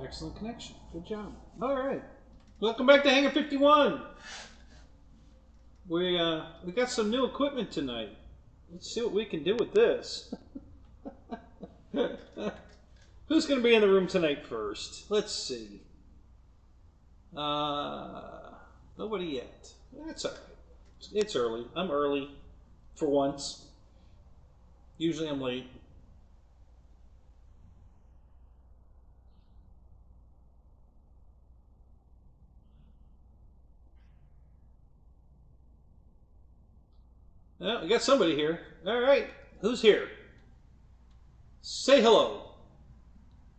Excellent connection. Good job. All right. Welcome back to Hangar 51. We got some new equipment tonight. Let's see what we can do with this. Who's going to be in the room tonight first? Let's see. Nobody yet. That's all right. It's early. I'm early for once. Usually I'm late. Well, we got somebody here. All right. Who's here? Say hello.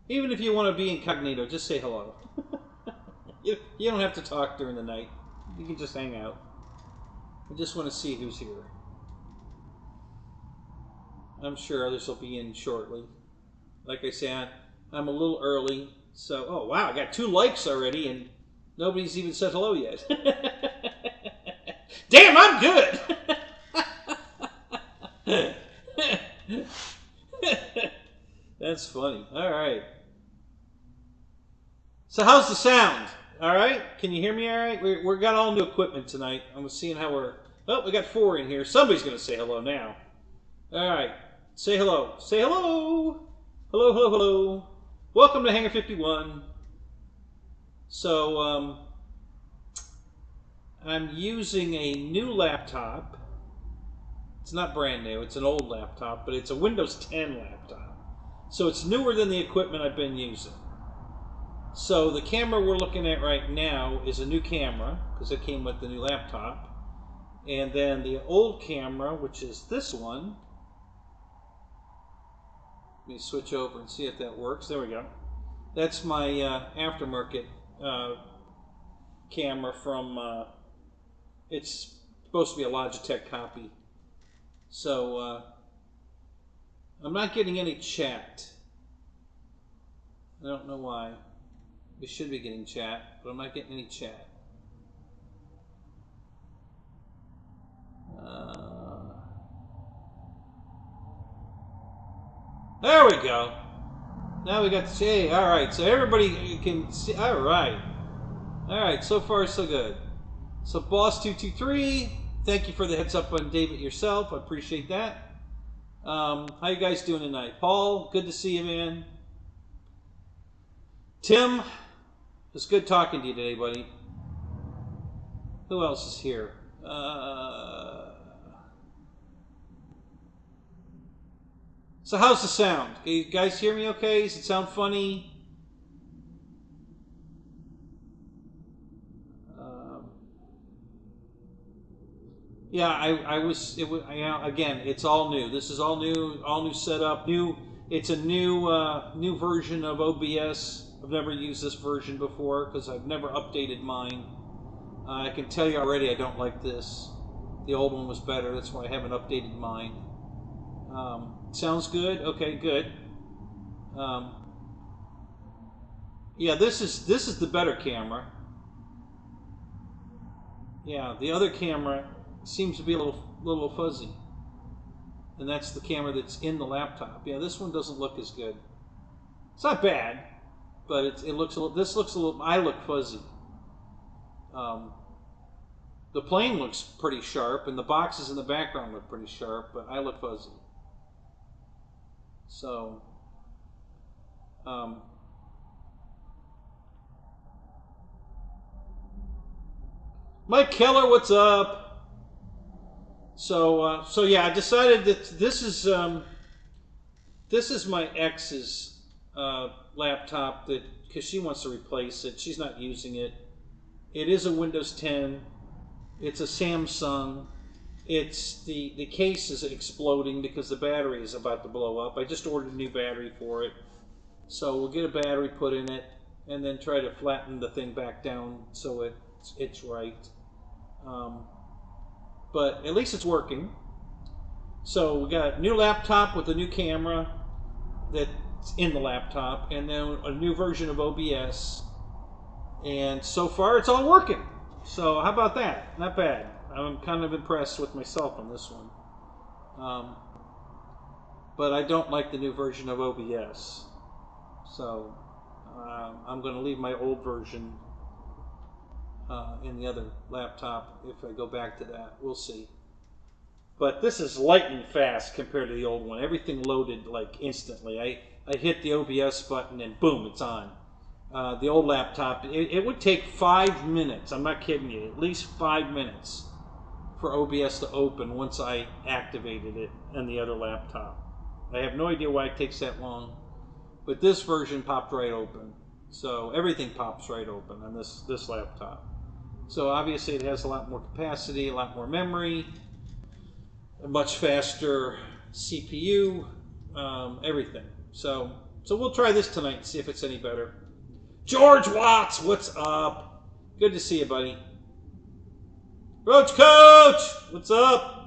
Even if you want to be incognito, just say hello. You don't have to talk during the night. You can just hang out. I just want to see who's here. I'm sure others will be in shortly. Like I said, I'm a little early. So, oh wow, I got 2 likes already and nobody's even said hello yet. Damn, I'm good! That's funny. All right. So how's the sound? All right. Can you hear me all right? We got all new equipment tonight. I'm seeing how we're... Oh, we got 4 in here. Somebody's going to say hello now. All right. Say hello. Say hello. Hello, hello, hello. Welcome to Hangar 51. So, I'm using a new laptop. It's not brand new. It's an old laptop, but it's a Windows 10 laptop. So it's newer than the equipment I've been using. So the camera we're looking at right now is a new camera, because it came with the new laptop. And then the old camera, which is this one. Let me switch over and see if that works. There we go. That's my aftermarket camera from, it's supposed to be a Logitech copy. So, I'm not getting any chat. I don't know why. We should be getting chat, but I'm not getting any chat. There we go. Now we got the shade. All right, so everybody can see. All right. All right, so far so good. So Boss223, thank you for the heads up on David yourself. I appreciate that. How you guys doing tonight? Paul, good to see you, man. Tim, it's good talking to you today, buddy. Who else is here? So how's the sound? Can you guys hear me okay? Does it sound funny? Yeah, again, it's all new. This is all new setup. It's a new version of OBS. I've never used this version before because I've never updated mine. I can tell you already I don't like this. The old one was better. That's why I haven't updated mine. Sounds good. Okay, good. Yeah, this is the better camera. Yeah, the other camera seems to be a little fuzzy, and that's the camera that's in the laptop. Yeah, this one doesn't look as good. It's not bad, but it looks a little. This looks a little. I look fuzzy. The plane looks pretty sharp, and the boxes in the background look pretty sharp, but I look fuzzy. So, Mike Keller, what's up? So yeah, I decided that this is my ex's laptop because she wants to replace it. She's not using it. It is a Windows 10. It's a Samsung. It's the case is exploding because the battery is about to blow up. I just ordered a new battery for it, so we'll get a battery put in it and then try to flatten the thing back down so it's right. But at least it's working. So we got a new laptop with a new camera that's in the laptop, and then a new version of OBS. And so far, it's all working. So how about that? Not bad. I'm kind of impressed with myself on this one. But I don't like the new version of OBS. So I'm going to leave my old version in the other laptop if I go back to that. We'll see. But this is lightning fast compared to the old one. Everything loaded like instantly. I hit the OBS button and boom, it's on. The old laptop, it would take 5 minutes. I'm not kidding you. At least 5 minutes for OBS to open once I activated it on the other laptop. I have no idea why it takes that long. But this version popped right open. So everything pops right open on this laptop. So obviously it has a lot more capacity, a lot more memory, a much faster CPU, everything. So we'll try this tonight and see if it's any better. George Watts, what's up? Good to see you, buddy. Roach Coach, what's up?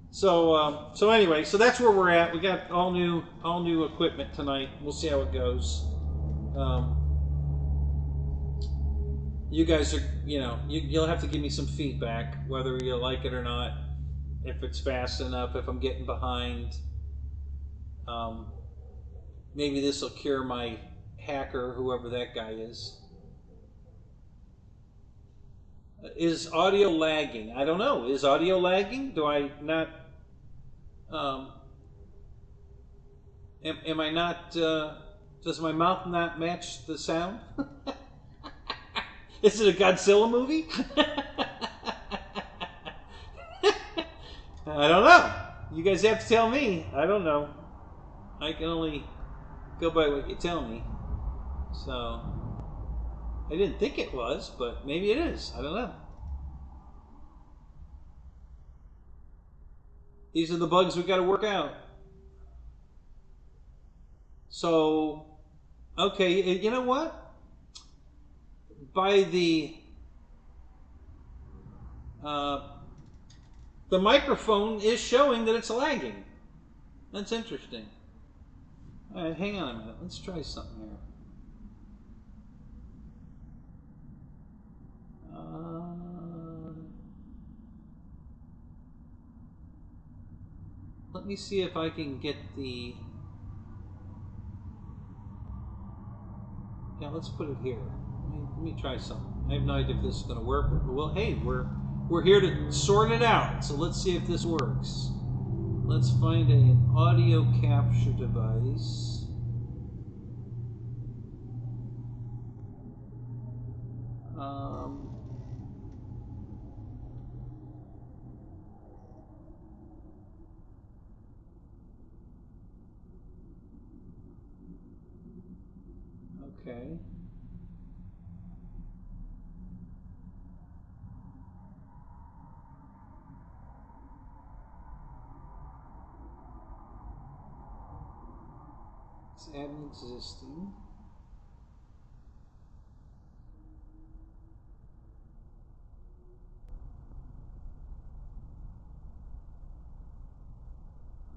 So anyway, so that's where we're at. We got all new equipment tonight. We'll see how it goes. You guys are, you'll have to give me some feedback, whether you like it or not, if it's fast enough, if I'm getting behind. Maybe this will cure my hacker, whoever that guy is. Is audio lagging? I don't know. Is audio lagging? Do I not? Am I not? Does my mouth not match the sound? Is it a Godzilla movie? I don't know. You guys have to tell me. I don't know. I can only go by what you tell me. So, I didn't think it was, but maybe it is. I don't know. These are the bugs we got to work out. So, okay, you know what? By the microphone is showing that it's lagging. That's interesting. All right, hang on a minute. Let's try something here. Let me see if I can get the... Yeah, let's put it here. Let me try something. I have no idea if this is going to work. Well, hey, we're here to sort it out. So let's see if this works. Let's find an audio capture device. Okay. Let's add an existing.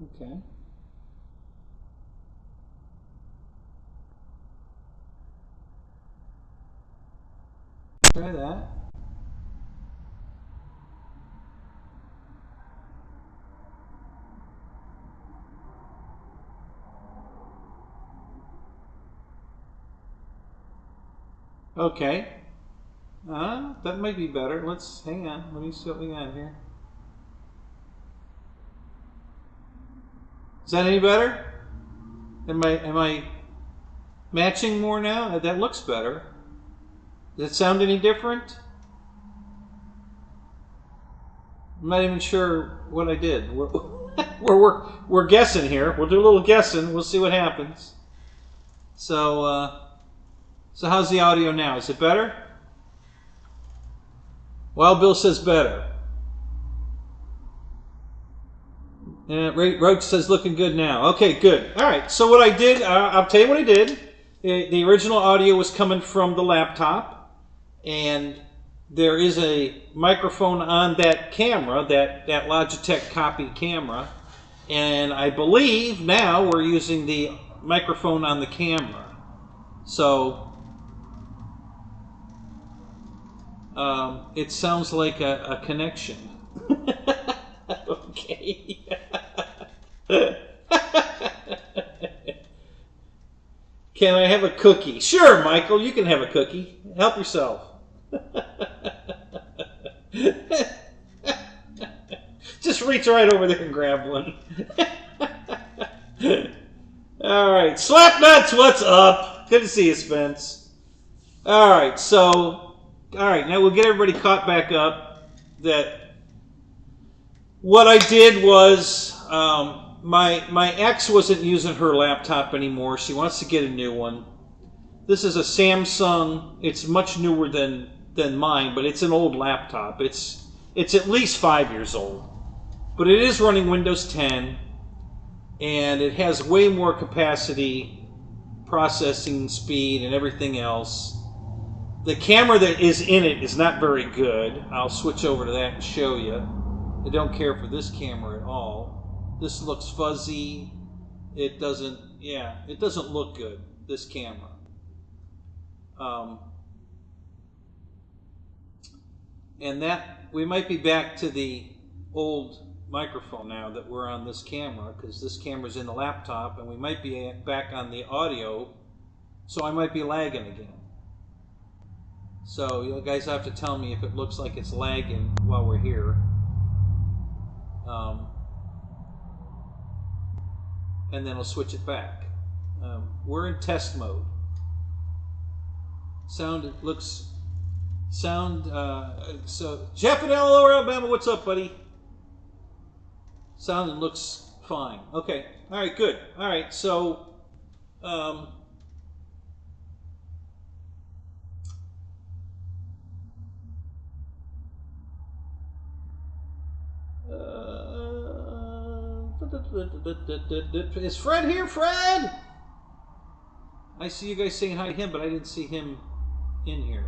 Okay. Try that. Okay. That might be better. Let's hang on. Let me see what we got here. Is that any better? Am I matching more now? That looks better. Does it sound any different? I'm not even sure what I did. We're guessing here. We'll do a little guessing. We'll see what happens. So how's the audio now? Is it better? Wild Bill says better. Roach says looking good now. Okay, good. All right. So what I did, I'll tell you what I did. The original audio was coming from the laptop, and there is a microphone on that camera, that Logitech copy camera, and I believe now we're using the microphone on the camera. So it sounds like a connection. Okay. Can I have a cookie? Sure, Michael, you can have a cookie. Help yourself. Just reach right over there and grab one. All right, Slapnuts, what's up? Good to see you, Spence. All right, now we'll get everybody caught back up. That what I did was my ex wasn't using her laptop anymore. She wants to get a new one. This is a Samsung. It's much newer than mine, but it's an old laptop. It's at least 5 years old, but it is running Windows 10, and it has way more capacity, processing speed, and everything else. The camera that is in it is not very good. I'll switch over to that and show you. I don't care for this camera at all. This looks fuzzy. It doesn't look good, this camera. And that, we might be back to the old microphone now that we're on this camera, because this camera's in the laptop, and we might be back on the audio, so I might be lagging again. So you guys have to tell me if it looks like it's lagging while we're here. And then we'll switch it back. We're in test mode. So Jeff in Delaware, Alabama, what's up, buddy? Sound and looks fine. Okay. All right, good. All right, so is Fred here? Fred! I see you guys saying hi to him, but I didn't see him in here.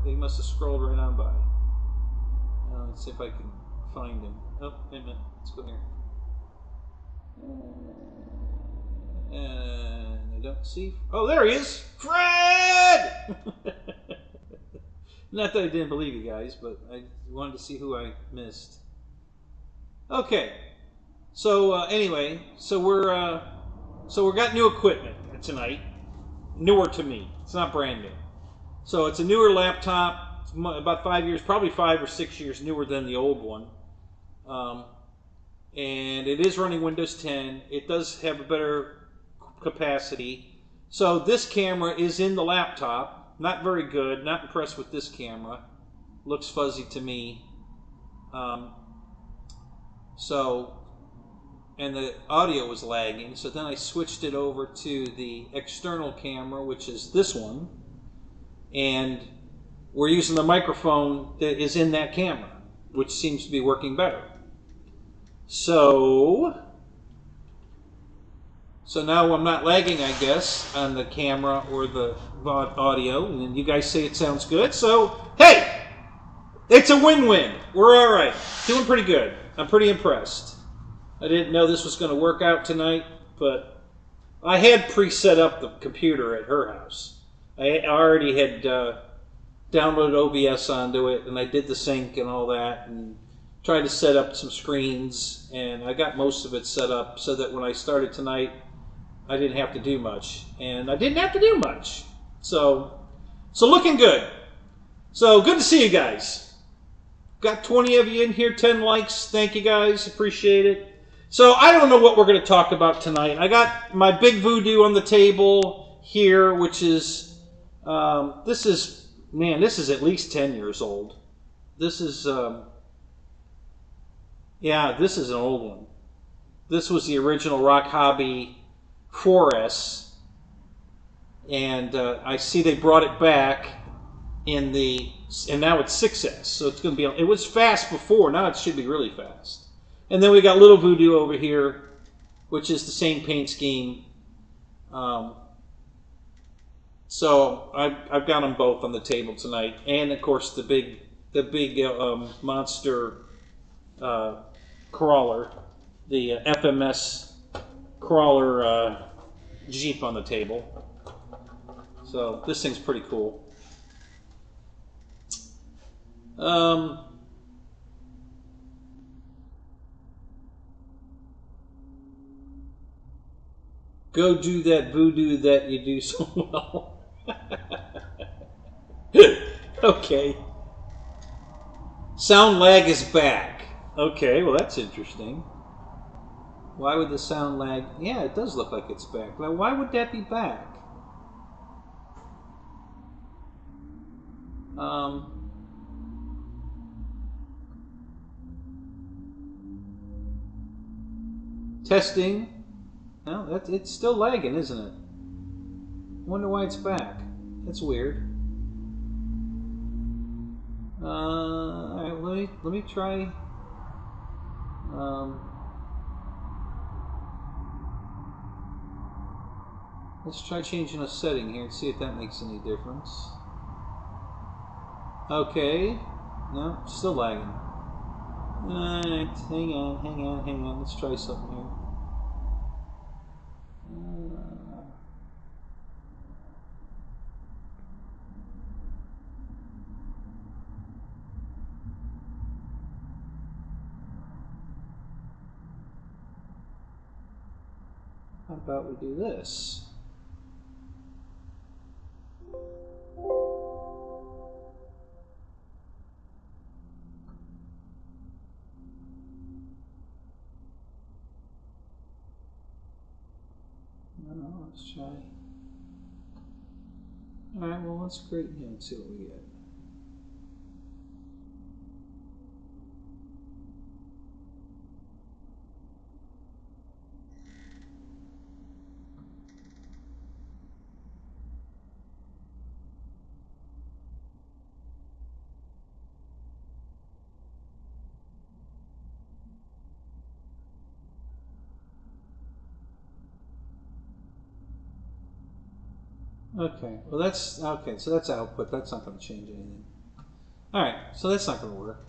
He must have scrolled right on by. Let's see if I can find him. Oh, wait a minute. Let's go here. And I don't see... Oh, there he is! Fred! Not that I didn't believe you guys, but I wanted to see who I missed. Okay. So anyway, we got new equipment tonight. Newer to me. It's not brand new. So it's a newer laptop. It's about 5 years, probably 5 or 6 years newer than the old one. And it is running Windows 10. It does have a better capacity. So this camera is in the laptop. Not very good. Not impressed with this camera. Looks fuzzy to me. And the audio was lagging, so then I switched it over to the external camera, which is this one, and we're using the microphone that is in that camera, which seems to be working better. So now I'm not lagging, I guess, on the camera or the audio, and you guys say it sounds good, so hey, it's a win-win. We're all right, doing pretty good. I'm pretty impressed. I didn't know this was going to work out tonight, but I had pre-set up the computer at her house. I already had downloaded OBS onto it, and I did the sync and all that, and tried to set up some screens, and I got most of it set up so that when I started tonight, I didn't have to do much. And I didn't have to do much. So looking good. So good to see you guys. Got 20 of you in here, 10 likes. Thank you guys, appreciate it. So I don't know what we're going to talk about tonight. I got my big voodoo on the table here, which is, this is at least 10 years old. This is, yeah, this is an old one. This was the original Rock Hobby 4S, and I see they brought it back and now it's 6S, so it's going to be, it was fast before, now it should be really fast. And then we got Little Voodoo over here, which is the same paint scheme. So I've got them both on the table tonight, and of course the big monster crawler, the FMS crawler Jeep on the table. So this thing's pretty cool. Go do that voodoo that you do so well. Okay. Sound lag is back. Okay, well that's interesting. Why would the sound lag? Yeah, it does look like it's back. Now, why would that be back? Testing. No, it's still lagging, isn't it? I wonder why it's back. That's weird. All right, let me try. Let's try changing a setting here and see if that makes any difference. Okay. No, still lagging. Alright, hang on. Let's try something here. How about we do this? Let's try. Alright, well, let's create him and see what we get. Okay, well that's okay. So that's output. That's not going to change anything. All right, so that's not going to work.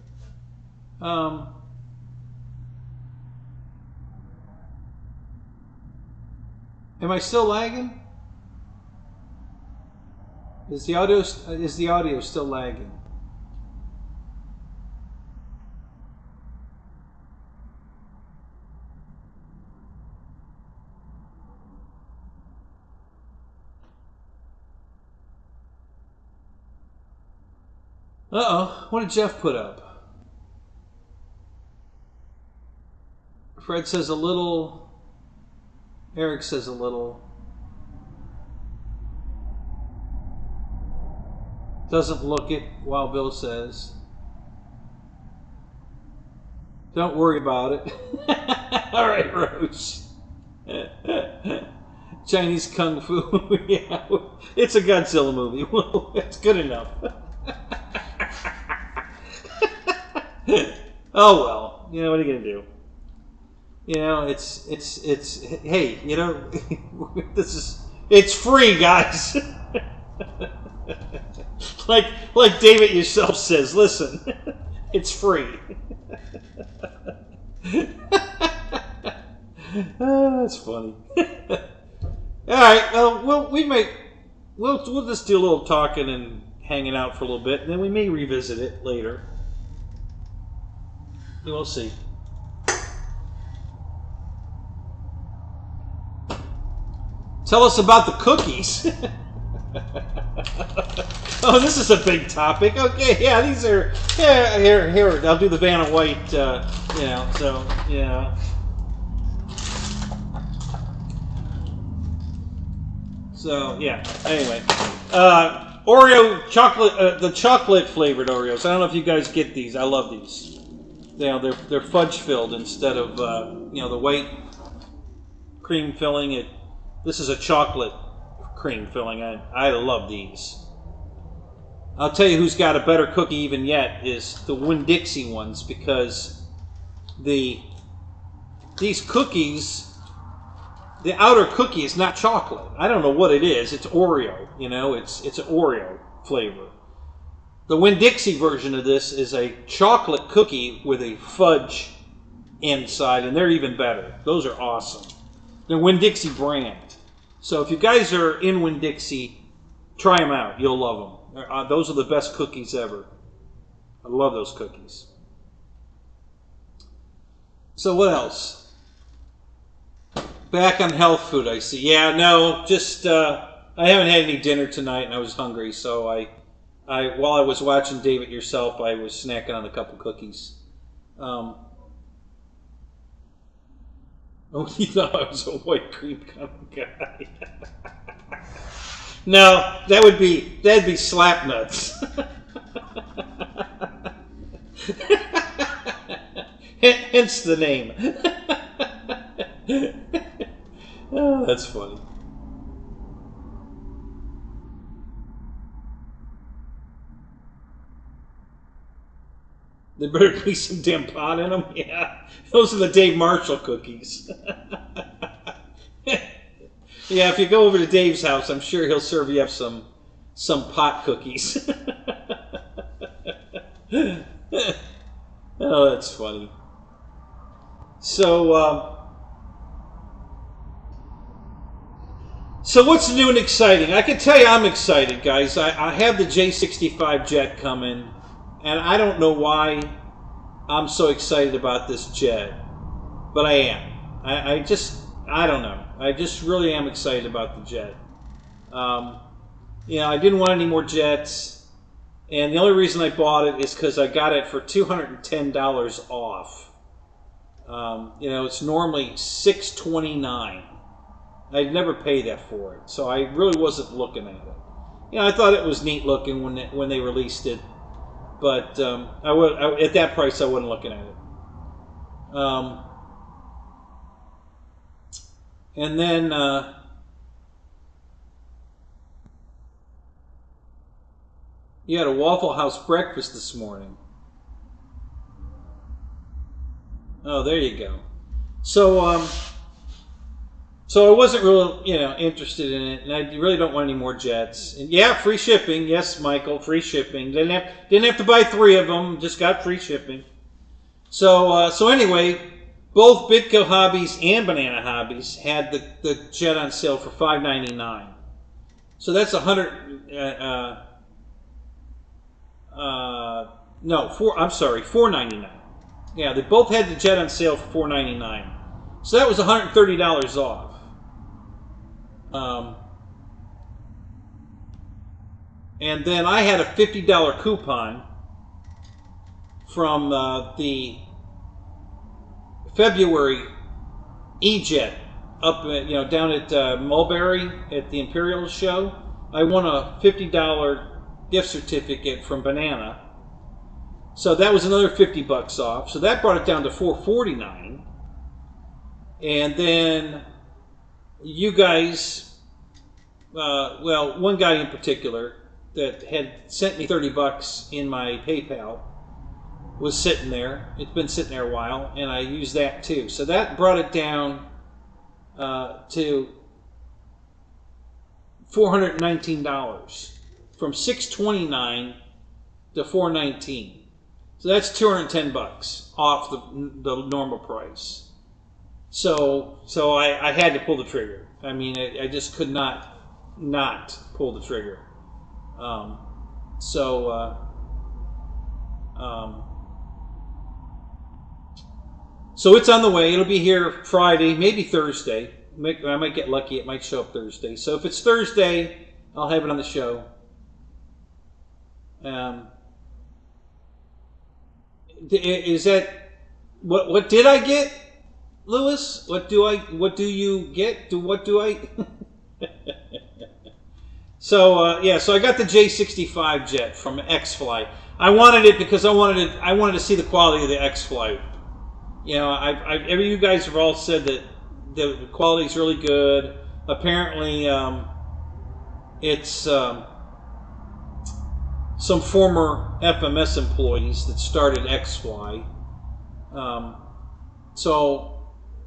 Am I still lagging? Is the audio still lagging? Uh-oh, what did Jeff put up? Fred says a little. Eric says a little. Doesn't look it, while Bill says. Don't worry about it. All right, Roach. Chinese Kung Fu. Yeah, it's a Godzilla movie. Well, it's good enough. Oh well, you know what are you gonna do? You know, it's hey, you know, it's free, guys. like David yourself says, listen, it's free. Oh, that's funny. All right, well, we'll just do a little talking and hanging out for a little bit, and then we may revisit it later. We'll see. Tell us about the cookies. Oh, this is a big topic. Okay, yeah, these are here. I'll do the Vanna White. You know, so yeah. So yeah. Anyway, Oreo chocolate, the chocolate flavored Oreos. I don't know if you guys get these. I love these. You know, they're fudge filled instead of you know, the white cream filling. This is a chocolate cream filling. I love these. I'll tell you who's got a better cookie even yet is the Winn-Dixie ones, because these cookies, the outer cookie is not chocolate. I don't know what it is. It's Oreo. You know, it's an Oreo flavor. The Winn-Dixie version of this is a chocolate cookie with a fudge inside, and they're even better. Those are awesome. They're Winn-Dixie brand. So if you guys are in Winn-Dixie, try them out. You'll love them. Those are the best cookies ever. I love those cookies. So what else? Back on health food, I see. Yeah, no, just I haven't had any dinner tonight, and I was hungry, so I while I was watching David Yourself, I was snacking on a couple cookies. Oh, you thought I was a white cream kind of guy? No, that'd be slap nuts. Hence the name. Oh, that's funny. There better be some damn pot in them. Yeah, those are the Dave Marshall cookies. Yeah, if you go over to Dave's house, I'm sure he'll serve you up some pot cookies. Oh, that's funny. So, so what's new and exciting? I can tell you I'm excited, guys. I have the J65 jet coming, and I don't know why I'm so excited about this jet, but I am. I don't know. I just really am excited about the jet. You know, I didn't want any more jets, and the only reason I bought it is because I got it for $210 off. You know, it's normally $629. I'd never pay that for it, so I really wasn't looking at it. You know, I thought it was neat looking when they released it, but at that price I wasn't looking at it. And then you had a Waffle House breakfast this morning. Oh, there you go. So so I wasn't really, you know, interested in it, and I really don't want any more jets. And yeah, free shipping. Yes, Michael, free shipping. Didn't have to buy 3 of them. Just got free shipping. So so anyway, both Bitco Hobbies and Banana Hobbies had the jet on sale for $5.99. So that's $4.99. Yeah, they both had the jet on sale for $4.99. So that was $130 off. And then I had a $50 coupon from the February E-Jet up, you know, down at Mulberry at the Imperial show. I won a $50 gift certificate from Banana. So that was another $50 off. So that brought it down to $449. And then you guys, well, one guy in particular that had sent me $30 in my PayPal was sitting there. It's been sitting there a while, and I used that too. So that brought it down to $419 from $629 to $419. So that's $210 off the normal price. So I had to pull the trigger. I mean, I just could not pull the trigger. So it's on the way. It'll be here Friday, maybe Thursday. I might get lucky. It might show up Thursday. So if it's Thursday, I'll have it on the show. Is that what did I get, Lewis? What do you get? What do I? So yeah, so I got the J65 jet from X-Fly. I wanted it because I wanted to see the quality of the X-Fly. You know, you guys have all said that the quality is really good. Apparently, it's some former FMS employees that started X-Fly. So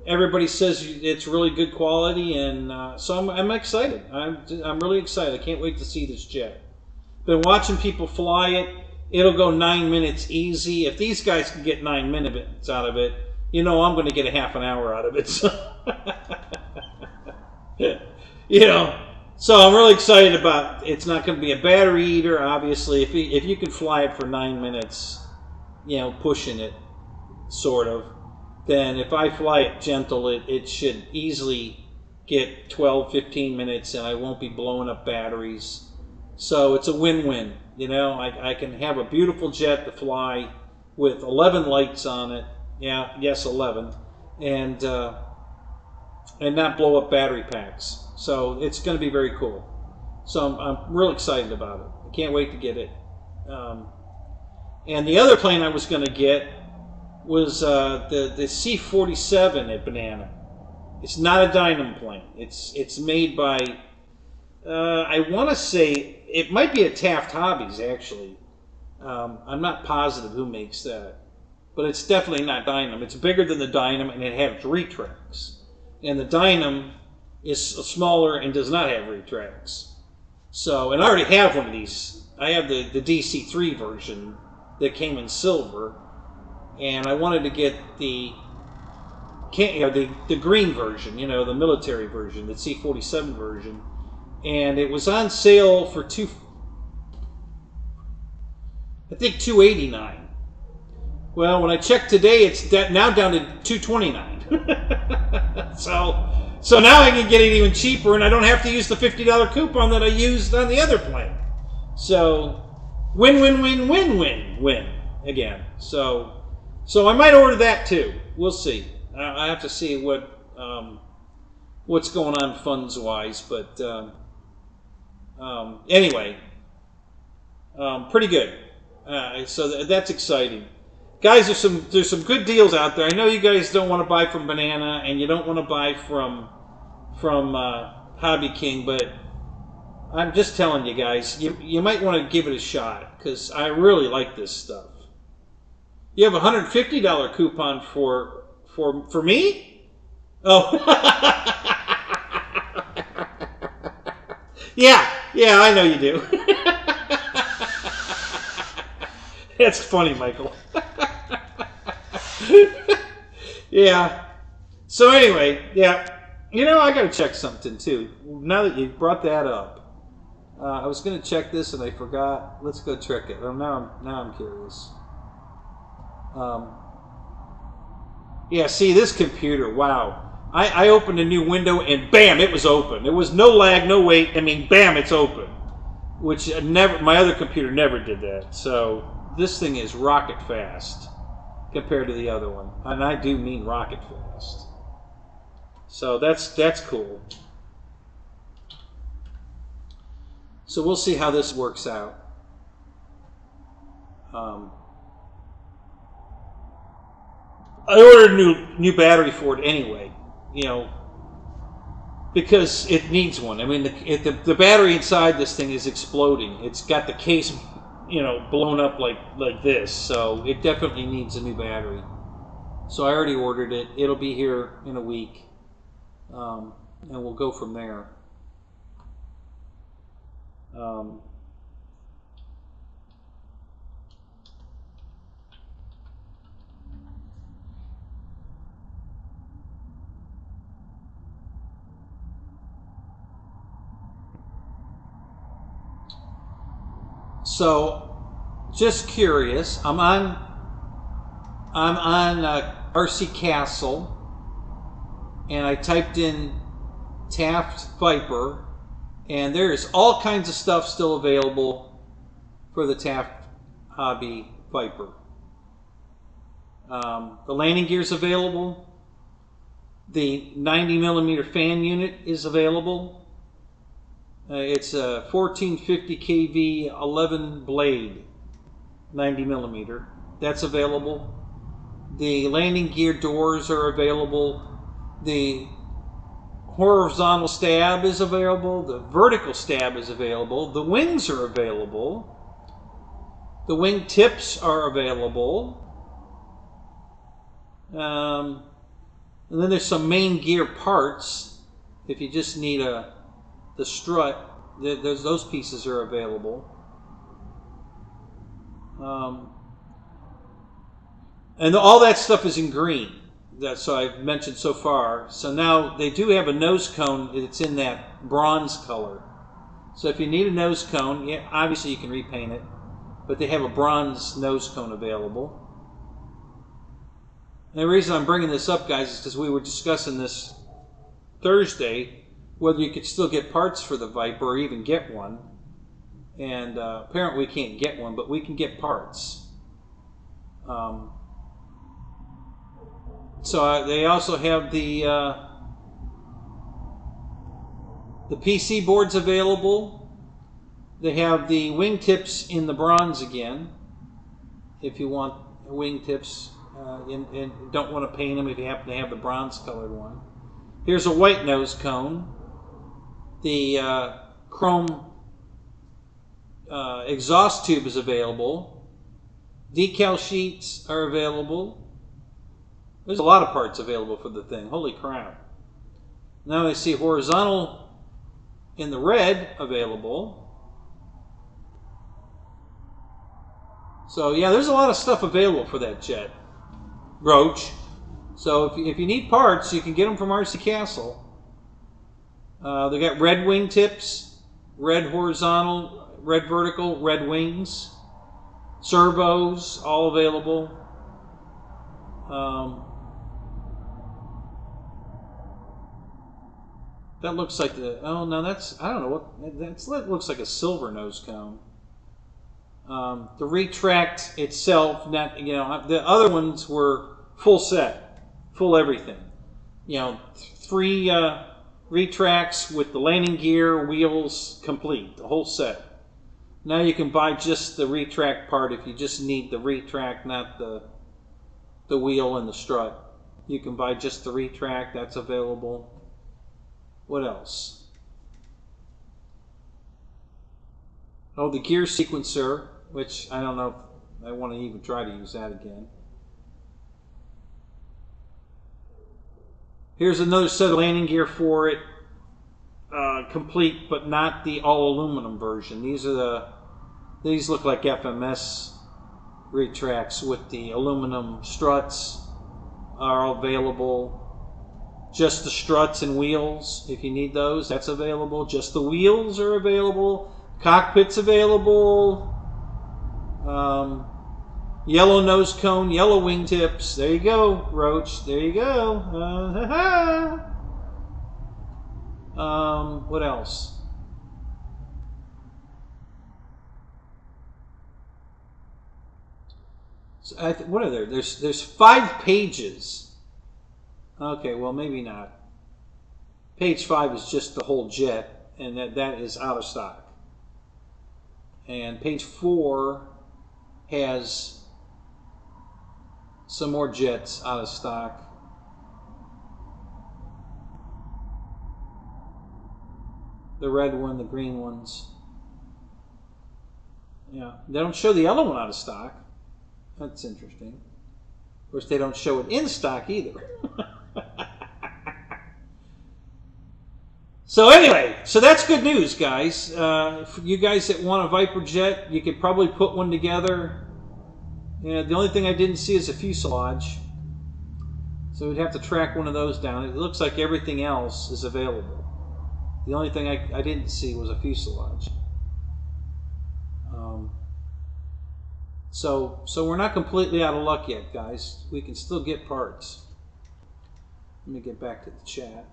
everybody says it's really good quality, and so I'm excited. I'm really excited. I can't wait to see this jet. Been watching people fly it. It'll go 9 minutes easy. If these guys can get 9 minutes out of it, you know I'm going to get a half an hour out of it. So you know, so I'm really excited about. It's not going to be a battery eater, obviously. If you can fly it for 9 minutes, you know, pushing it, sort of, then if I fly it gentle, it should easily get 12, 15 minutes, and I won't be blowing up batteries. So it's a win-win. You know, I can have a beautiful jet to fly with 11 lights on it. Yeah, yes, 11. And not blow up battery packs. So it's going to be very cool. So I'm real excited about it. I can't wait to get it. And the other plane I was going to get was the C-47 at Banana. It's not a Dynam plane. It's made by, I want to say, it might be a Taft Hobbies, actually. I'm not positive who makes that. But it's definitely not Dynam. It's bigger than the Dynam, and it has retracts. And the Dynam is smaller and does not have retracts. So, and I already have one of these. I have the DC-3 version that came in silver. And I wanted to get the green version, you know, the military version, the C-47 version, and it was on sale for $289. Well, when I checked today, it's now down to $229. So now I can get it even cheaper, and I don't have to use the $50 coupon that I used on the other plane. So win, win, win, win, win, win again. So I might order that too. We'll see. I have to see what's going on funds wise, but anyway, pretty good. So that's exciting, guys. There's some good deals out there. I know you guys don't want to buy from Banana and you don't want to buy from Hobby King, but I'm just telling you guys, you might want to give it a shot because I really like this stuff. You have a $150 coupon for me? Oh. Yeah, I know you do. That's funny, Michael. Yeah. So anyway, yeah. You know, I got to check something too. Now that you brought that up, I was going to check this and I forgot. Let's go check it. Now I'm curious. Yeah, see this computer, wow. I opened a new window and bam, it was open. There was no lag, no wait. I mean, bam, it's open. Which my other computer never did that. So this thing is rocket fast compared to the other one. And I do mean rocket fast. So that's cool. So we'll see how this works out. I ordered a new battery for it anyway, you know, because it needs one. I mean, the battery inside this thing is exploding. It's got the case, you know, blown up like this, so it definitely needs a new battery. So I already ordered it. It'll be here in a week, and we'll go from there. So, just curious, I'm on RC Castle, and I typed in Taft Viper, and there's all kinds of stuff still available for the Taft Hobby Viper. The landing gear is available. The 90mm fan unit is available. It's a 1450 kV 11 blade 90mm. That's available. The landing gear doors are available. The horizontal stab is available. The vertical stab is available. The wings are available. The wing tips are available. And then there's some main gear parts. If you just need the strut, those pieces are available. And all that stuff is in green. That's what I've mentioned so far. So now they do have a nose cone. It's in that bronze color. So if you need a nose cone, yeah, obviously you can repaint it. But they have a bronze nose cone available. And the reason I'm bringing this up, guys, is because we were discussing this Thursday, whether you could still get parts for the Viper or even get one. And apparently we can't get one, but we can get parts. So they also have the PC boards available. They have the wingtips in the bronze again. If you want wingtips and don't want to paint them, if you happen to have the bronze colored one. Here's a white nose cone. The chrome exhaust tube is available. Decal sheets are available. There's a lot of parts available for the thing. Holy crap. Now I see horizontal in the red available. So yeah, there's a lot of stuff available for that jet, Roach. So if you need parts, you can get them from RC Castle. They got red wing tips, red horizontal, red vertical, red wings, servos, all available. That looks like the, oh no, that's, I don't know what, that looks like a silver nose cone. The retract itself, not, you know, the other ones were full set, full everything. You know, 3 retracts with the landing gear, wheels, complete, the whole set. Now you can buy just the retract part if you just need the retract, not the wheel and the strut. You can buy just the retract, that's available. What else? Oh, the gear sequencer, which I don't know if I want to even try to use that again. Here's another set of landing gear for it, complete, but not the all aluminum version. These look like FMS retracts with the aluminum struts are available. Just the struts and wheels, if you need those, that's available. Just the wheels are available. Cockpit's available. Yellow nose cone, yellow wingtips. There you go, Roach. There you go. What else? So what are there? There's 5 pages. Okay, well maybe not. Page 5 is just the whole jet, and that is out of stock. And page 4 has some more jets out of stock. The red one, the green ones. Yeah, they don't show the yellow one out of stock. That's interesting. Of course, they don't show it in stock either. So anyway, so that's good news, guys. For you guys that want a Viper jet, you could probably put one together. Yeah, the only thing I didn't see is a fuselage. So we'd have to track one of those down. It looks like everything else is available. The only thing I didn't see was a fuselage. So we're not completely out of luck yet, guys. We can still get parts. Let me get back to the chat.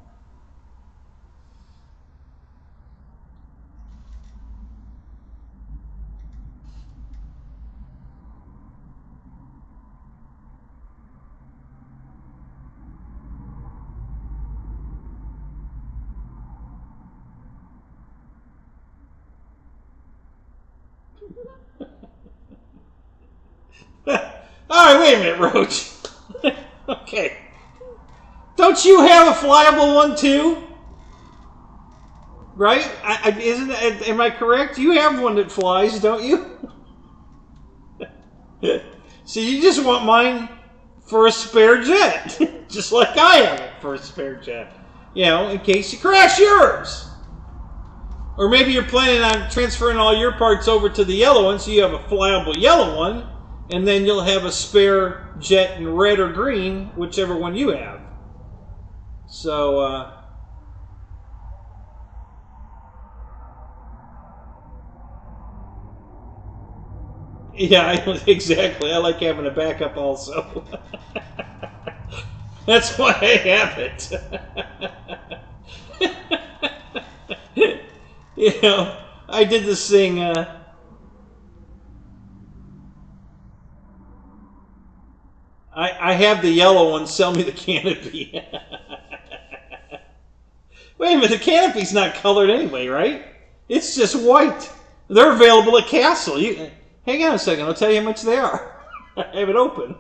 Alright, wait a minute, Roach. Okay. Don't you have a flyable one too? Right? Am I correct? You have one that flies, don't you? So you just want mine for a spare jet. Just like I have it for a spare jet. You know, in case you crash yours. Or maybe you're planning on transferring all your parts over to the yellow one, so you have a flyable yellow one, and then you'll have a spare jet in red or green, whichever one you have. So, yeah, exactly. I like having a backup also. That's why I have it. You know, I did this thing. I have the yellow one. Sell me the canopy. Wait a minute, the canopy's not colored anyway, right? It's just white. They're available at Castle. Hang on a second. I'll tell you how much they are. I have it open.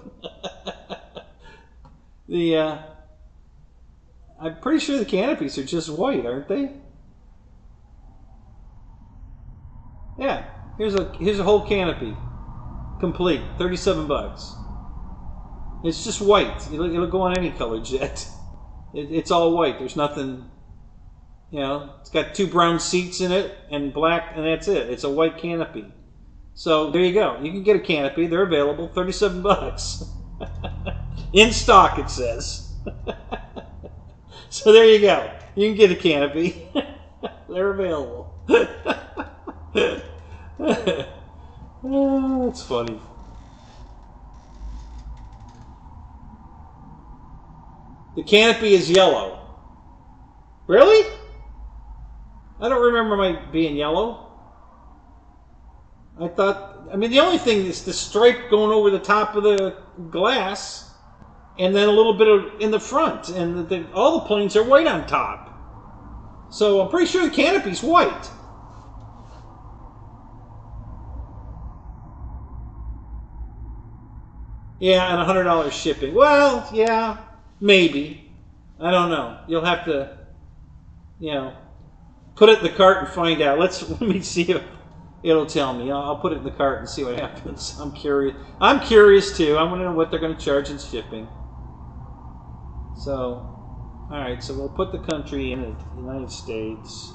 I'm pretty sure the canopies are just white, aren't they? Yeah. Here's a whole canopy, complete, $37. It's just white. It'll go on any color jet. It's all white. There's nothing. You know, it's got 2 brown seats in it and black, and that's it. It's a white canopy. So there you go. You can get a canopy. They're available. $37. In stock, it says. So there you go. You can get a canopy. They're available. Oh, that's funny. The canopy is yellow. Really? I don't remember mine being yellow. I thought, I mean, the only thing is the stripe going over the top of the glass, and then a little bit of in the front, and all the planes are white on top. So I'm pretty sure the canopy's white. Yeah, and $100 shipping. Well, yeah, maybe. I don't know. You'll have to, you know, put it in the cart and find out. Let me see if it'll tell me. I'll put it in the cart and see what happens. I'm curious. I'm curious too. I want to know what they're going to charge in shipping. So, all right. So we'll put the country in the United States,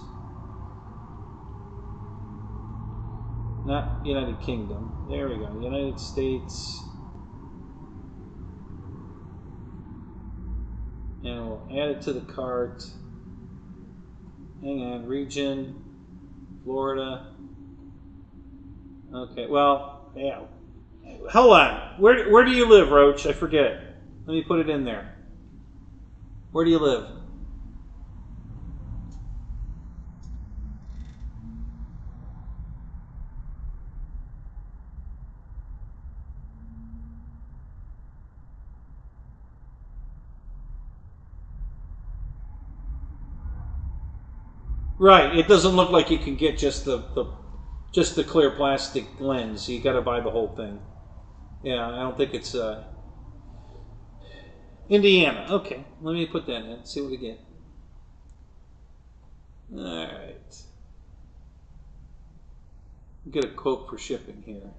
not United Kingdom. There we go. United States. And we'll add it to the cart. Hang on, region, Florida. Okay, well, yeah. Hold on. Where do you live, Roach? I forget. Let me put it in there. Where do you live? Right. It doesn't look like you can get just the clear plastic lens. You got to buy the whole thing. Yeah, I don't think it's Indiana. Okay, let me put that in. See what we get. All right. Get a quote for shipping here.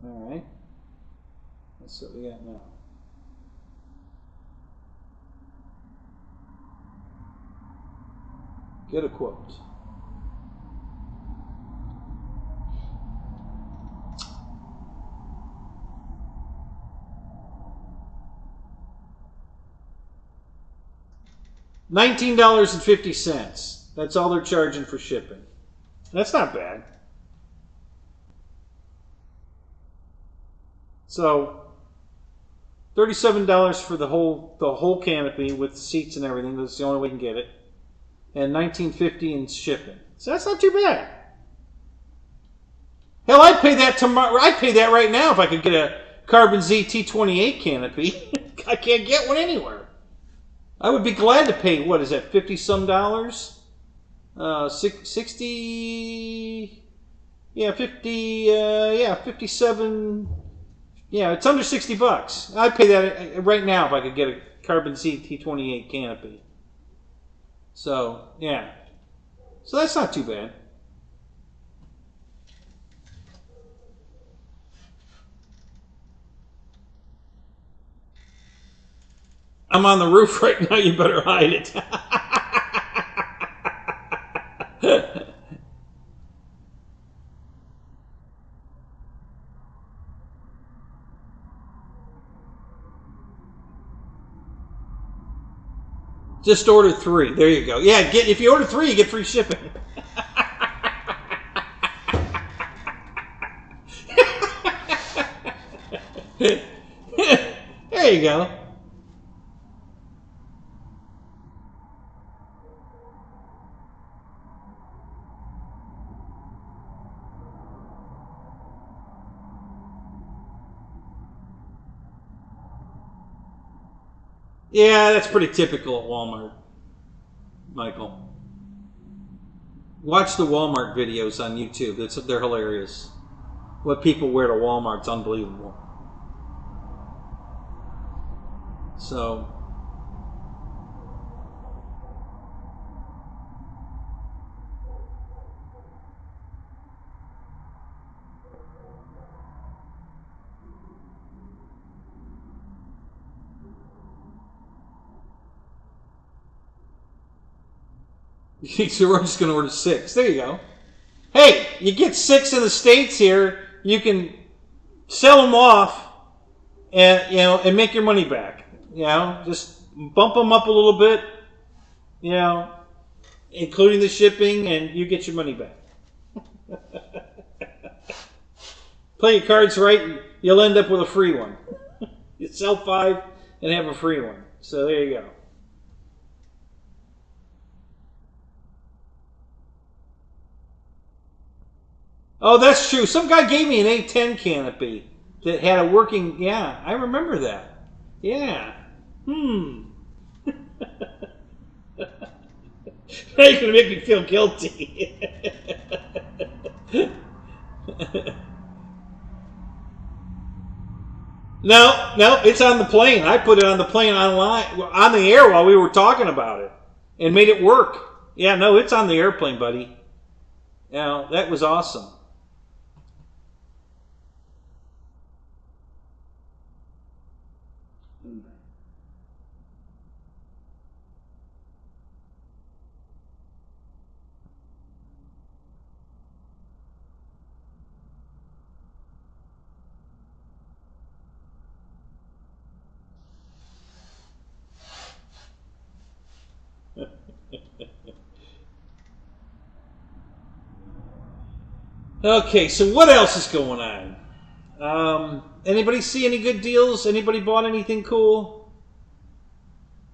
All right. That's what we got now. Get a quote. $19.50. That's all they're charging for shipping. That's not bad. So $37 for the whole canopy with seats and everything. That's the only way you can get it. And $19.50 in shipping. So that's not too bad. Hell, I'd pay that tomorrow. I'd pay that right now if I could get a Carbon Z T28 canopy. I can't get one anywhere. I would be glad to pay. What is that? $50-some? 60. Yeah, 50. Yeah, 57. Yeah, it's under $60. I'd pay that right now if I could get a Carbon Z T28 canopy. So, yeah. So that's not too bad. I'm on the roof right now. You better hide it. Just order 3. There you go. Yeah, if you order 3, you get free shipping. There you go. Yeah, that's pretty typical at Walmart, Michael. Watch the Walmart videos on YouTube. They're hilarious. What people wear to Walmart's unbelievable. So, so we're just going to order 6. There you go. Hey, you get 6 in the States here, you can sell them off and, you know, and make your money back. You know, just bump them up a little bit, you know, including the shipping, and you get your money back. Play your cards right, you'll end up with a free one. You sell 5 and have a free one. So there you go. Oh, that's true. Some guy gave me an A10 canopy that had a working... Yeah, I remember that. Yeah. Now you're going to make me feel guilty. No, it's on the plane. I put it on the plane on the air while we were talking about it and made it work. Yeah, no, it's on the airplane, buddy. You know, that was awesome. Okay, so what else is going on? Anybody see any good deals? Anybody bought anything cool?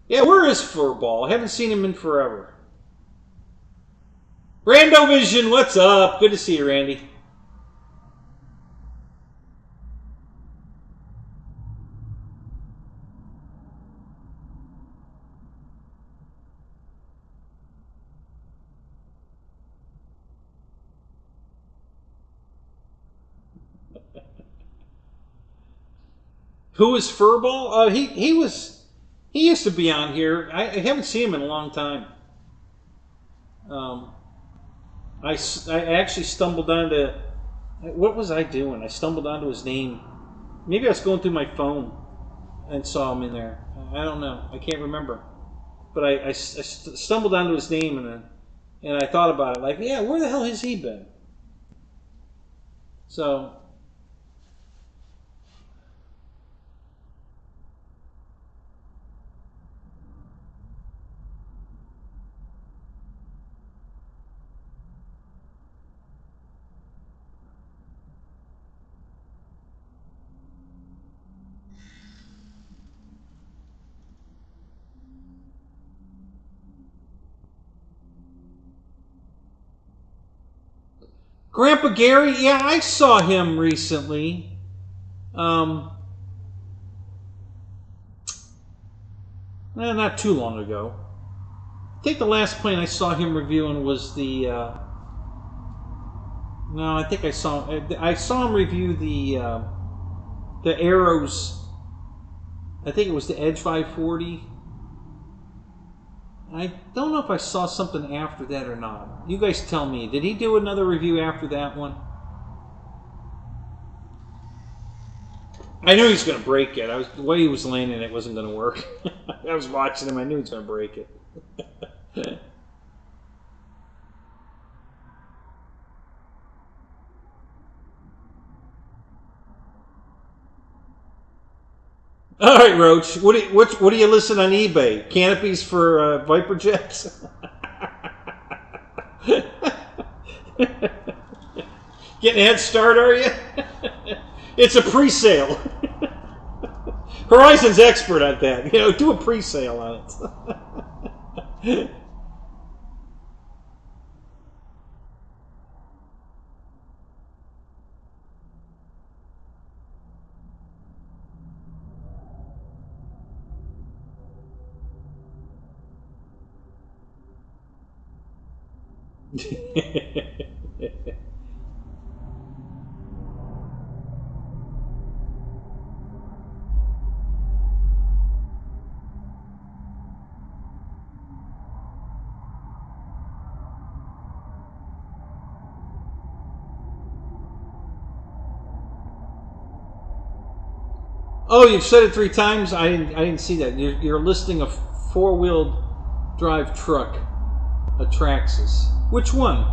Yeah, where is Furball? I haven't seen him in forever. Rando Vision, what's up? Good to see you, Randy. Who is Furball? He used to be on here. I haven't seen him in a long time. I actually stumbled onto... What was I doing? I stumbled onto his name. Maybe I was going through my phone and saw him in there. I don't know. I can't remember. But I stumbled onto his name and I thought about it. Like, yeah, where the hell has he been? So... Grandpa Gary, yeah, I saw him recently. Not too long ago. I think the last plane I saw him reviewing was the... no, I think I saw him review the Arrows. I think it was the Edge 540. I don't know if I saw something after that or not. You guys tell me. Did he do another review after that one? I knew he was going to break it. The way he was landing it wasn't going to work. I was watching him. I knew he was going to break it. All right, Roach. What do you listen on eBay? Canopies for Viper jets? Getting a head start, are you? It's a pre-sale. Horizon's expert at that. You know, do a pre-sale on it. Oh, you've said it 3 times. I didn't see that. You're listing a 4-wheel drive truck, a Traxxas. Which one?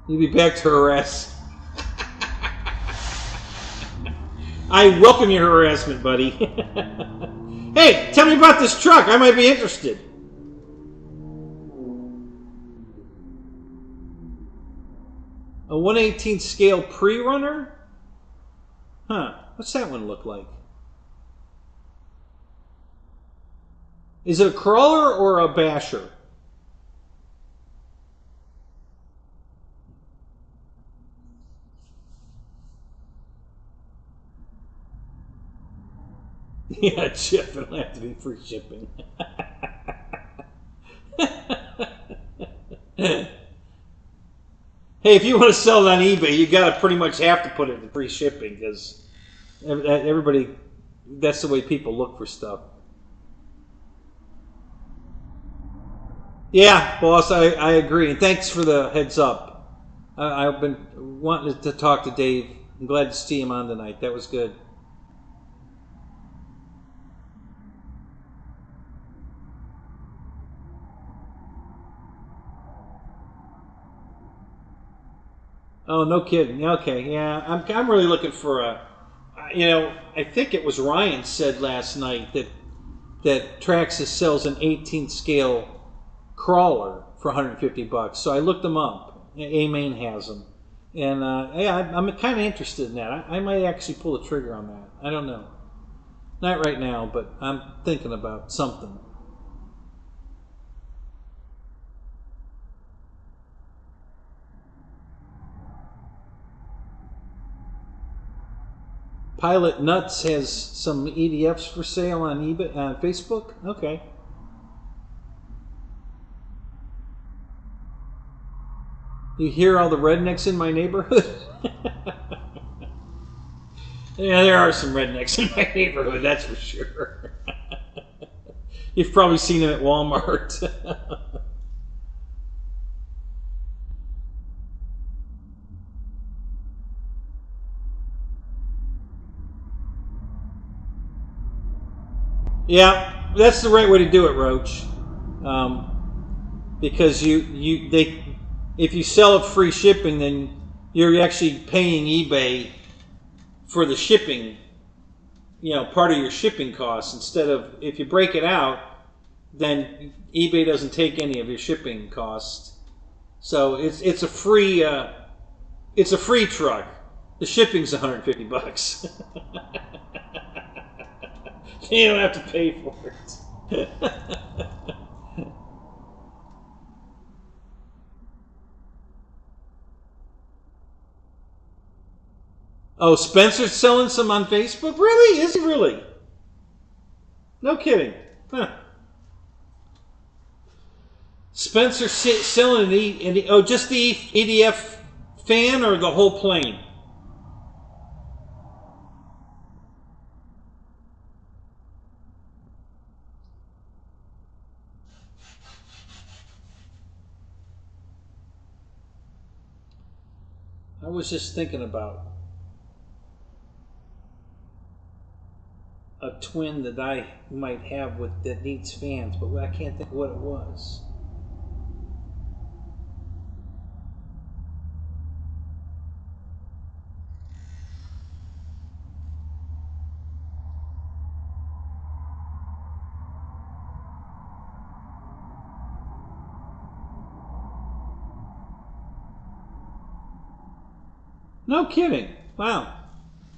You'll be back to harass. I welcome your harassment, buddy. Hey, tell me about this truck. I might be interested. A 1/18 scale pre-runner? Huh. What's that one look like? Is it a crawler or a basher? Yeah, Chip, it'll have to be free shipping. Hey, if you want to sell it on eBay, you gotta pretty much have to put it in free shipping because everybody, that's the way people look for stuff. Yeah, boss, I agree. And thanks for the heads up. I've been wanting to talk to Dave. I'm glad to see him on tonight. That was good. Oh, no kidding. Okay, yeah, I'm really looking for a, you know, I think it was Ryan said last night that Traxxas sells an 18 scale crawler for $150. So I looked them up. A-Main has them, and yeah, I'm kind of interested in that. I might actually pull the trigger on that. I don't know, not right now, but I'm thinking about something. Pilot Nuts has some EDFs for sale on eBay, Facebook. Okay. You hear all the rednecks in my neighborhood? Yeah, there are some rednecks in my neighborhood, that's for sure. You've probably seen them at Walmart. Yeah, that's the right way to do it, Roach. Because if you sell it free shipping, then you're actually paying eBay for the shipping. You know, part of your shipping costs. Instead of, if you break it out, then eBay doesn't take any of your shipping costs. So it's a free truck. The shipping's $150. You don't have to pay for it. Oh, Spencer's selling some on Facebook? Really? Is he really? No kidding. Huh. Spencer's selling just the EDF fan or the whole plane? I was just thinking about a twin that I might have that needs fans, but I can't think of what it was. No kidding. Wow.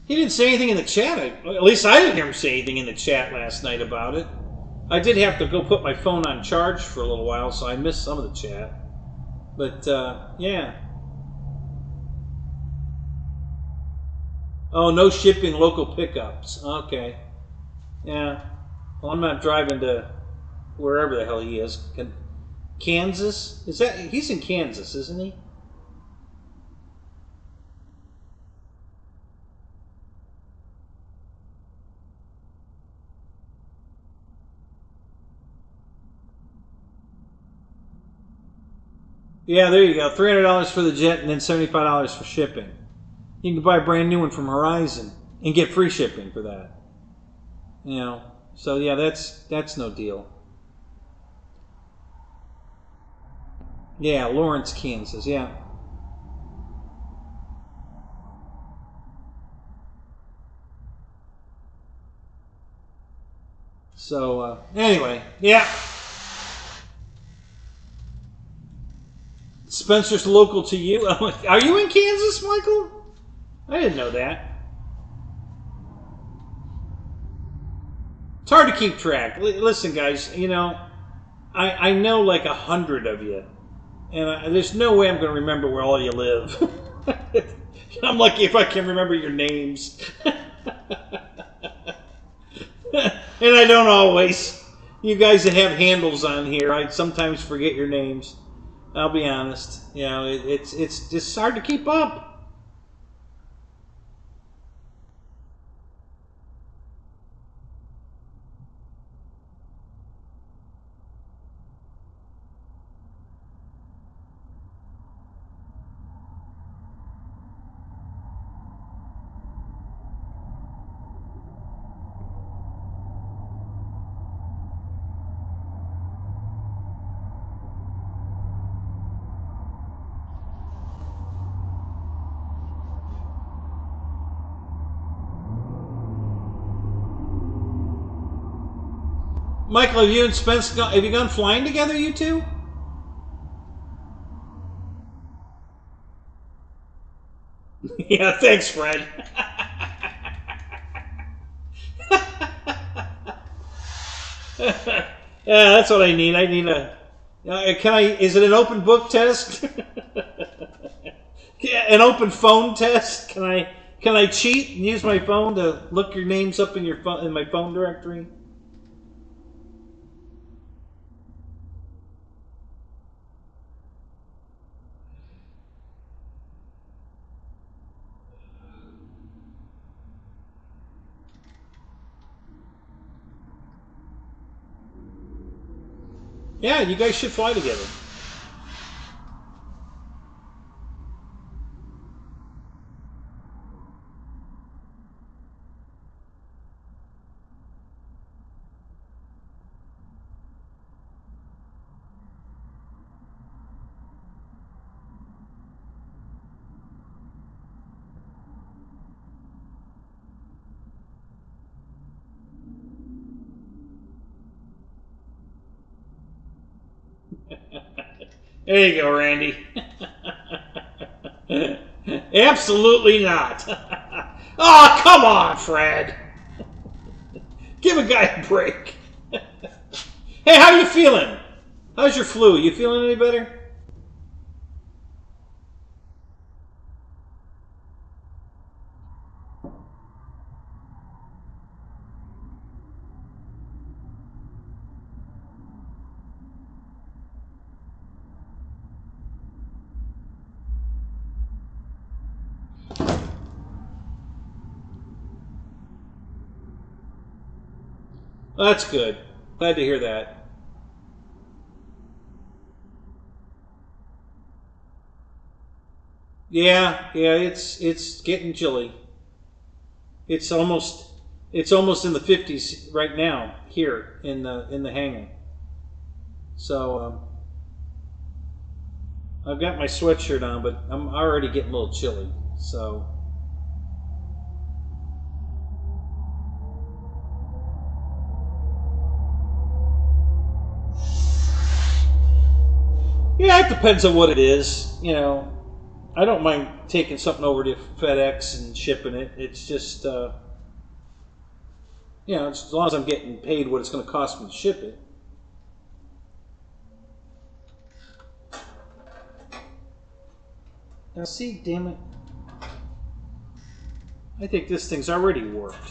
He didn't say anything in the chat. At least I didn't hear him say anything in the chat last night about it. I did have to go put my phone on charge for a little while, so I missed some of the chat. But, yeah. Oh, no shipping, local pickups. Okay. Yeah. Well, I'm not driving to wherever the hell he is. Kansas? Is that... He's in Kansas, isn't he? Yeah, there you go. $300 for the jet and then $75 for shipping. You can buy a brand new one from Horizon and get free shipping for that. You know, so yeah, that's no deal. Yeah, Lawrence, Kansas. Yeah. So anyway, yeah. Spencer's local to you. Are you in Kansas, Michael? I didn't know that. It's hard to keep track. Listen, guys, you know, I know like 100 of you, and there's no way I'm going to remember where all you live. I'm lucky if I can remember your names. And I don't always. You guys that have handles on here, I sometimes forget your names. I'll be honest. You know, it's just hard to keep up. Michael, have you and Spence have you gone flying together, you two? Yeah, thanks, Fred. Yeah, that's what I need. I need a. Can I? Is it an open book test? Yeah, an open phone test? Can I cheat and use my phone to look your names up in your phone in my phone directory? Yeah, you guys should fly together. There you go, Randy. Absolutely not. Oh, come on, Fred. Give a guy a break. Hey, how you feeling? How's your flu? You feeling any better? That's good. Glad to hear that. Yeah, it's getting chilly. It's almost in the 50s right now here in the hangar. So I've got my sweatshirt on, but I'm already getting a little chilly. So yeah, it depends on what it is. You know, I don't mind taking something over to FedEx and shipping it. It's just, you know, as long as I'm getting paid what it's going to cost me to ship it. Now see, damn it. I think this thing's already warped.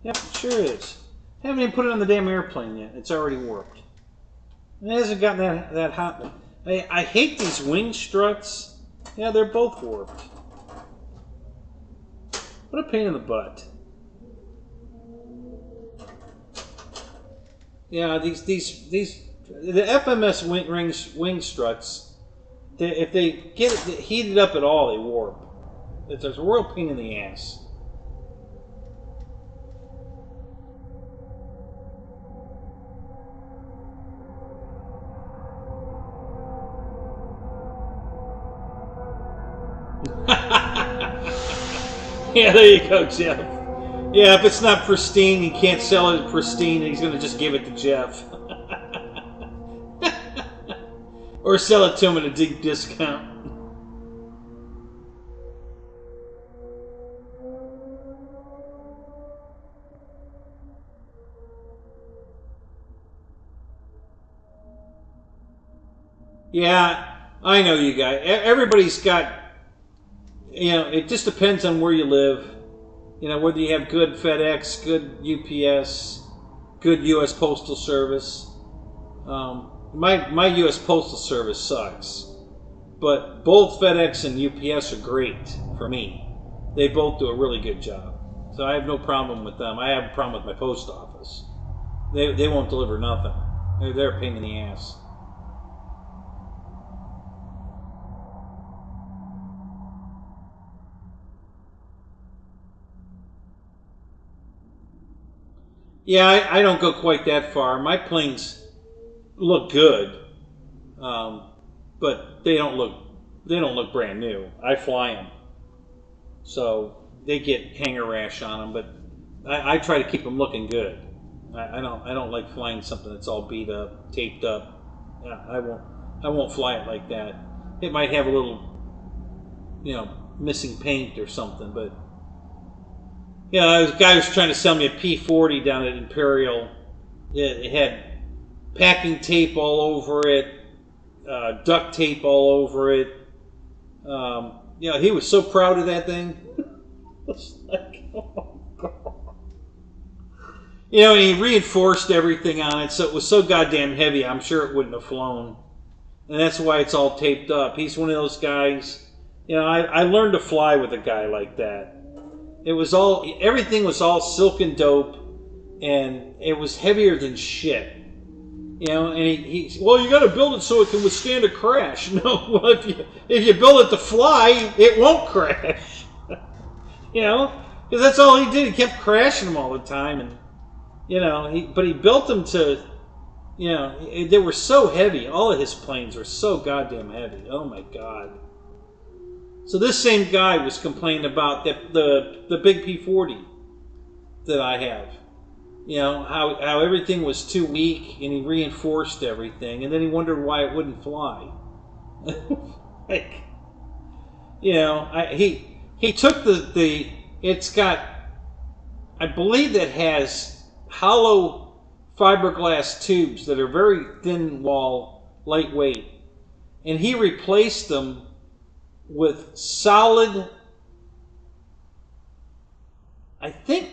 Yep, it sure is. I haven't even put it on the damn airplane yet. It's already warped. It hasn't gotten that hot. I hate these wing struts. Yeah, they're both warped. What a pain in the butt. Yeah, the FMS wing struts, if they get it heated up at all, they warp. It's a real pain in the ass. Yeah, there you go, Jeff. Yeah, if it's not pristine, he can't sell it pristine, he's going to just give it to Jeff. Or sell it to him at a deep discount. Yeah, I know you guys. Everybody's got, you know, it just depends on where you live. You know, whether you have good FedEx, good UPS, good U.S. Postal Service. My U.S. Postal Service sucks. But both FedEx and UPS are great for me. They both do a really good job. So I have no problem with them. I have a problem with my post office. They won't deliver nothing. They're a pain in the ass. Yeah, I don't go quite that far. My planes look good, but they don't look brand new. I fly them, so they get hanger rash on them. But I try to keep them looking good. I don't like flying something that's all beat up, taped up. I won't fly it like that. It might have a little, you know, missing paint or something, but. You know, this guy was trying to sell me a P-40 down at Imperial. It had packing tape all over it, duct tape all over it. You know, he was so proud of that thing. It's like, oh God. You know, and he reinforced everything on it, so it was so goddamn heavy, I'm sure it wouldn't have flown. And that's why it's all taped up. He's one of those guys. You know, I learned to fly with a guy like that. It was all, everything was all silk and dope, and it was heavier than shit. You know, and he well, you got to build it so it can withstand a crash. No, well, if you build it to fly, it won't crash. You know, because that's all he did. He kept crashing them all the time, and you know, but he built them to, you know, they were so heavy. All of his planes were so goddamn heavy. Oh my God. So this same guy was complaining about the big P-40 that I have. You know, how everything was too weak, and he reinforced everything, and then he wondered why it wouldn't fly. Like, you know, he took it's got, I believe that has hollow fiberglass tubes that are very thin wall, lightweight, and he replaced them with solid, I think,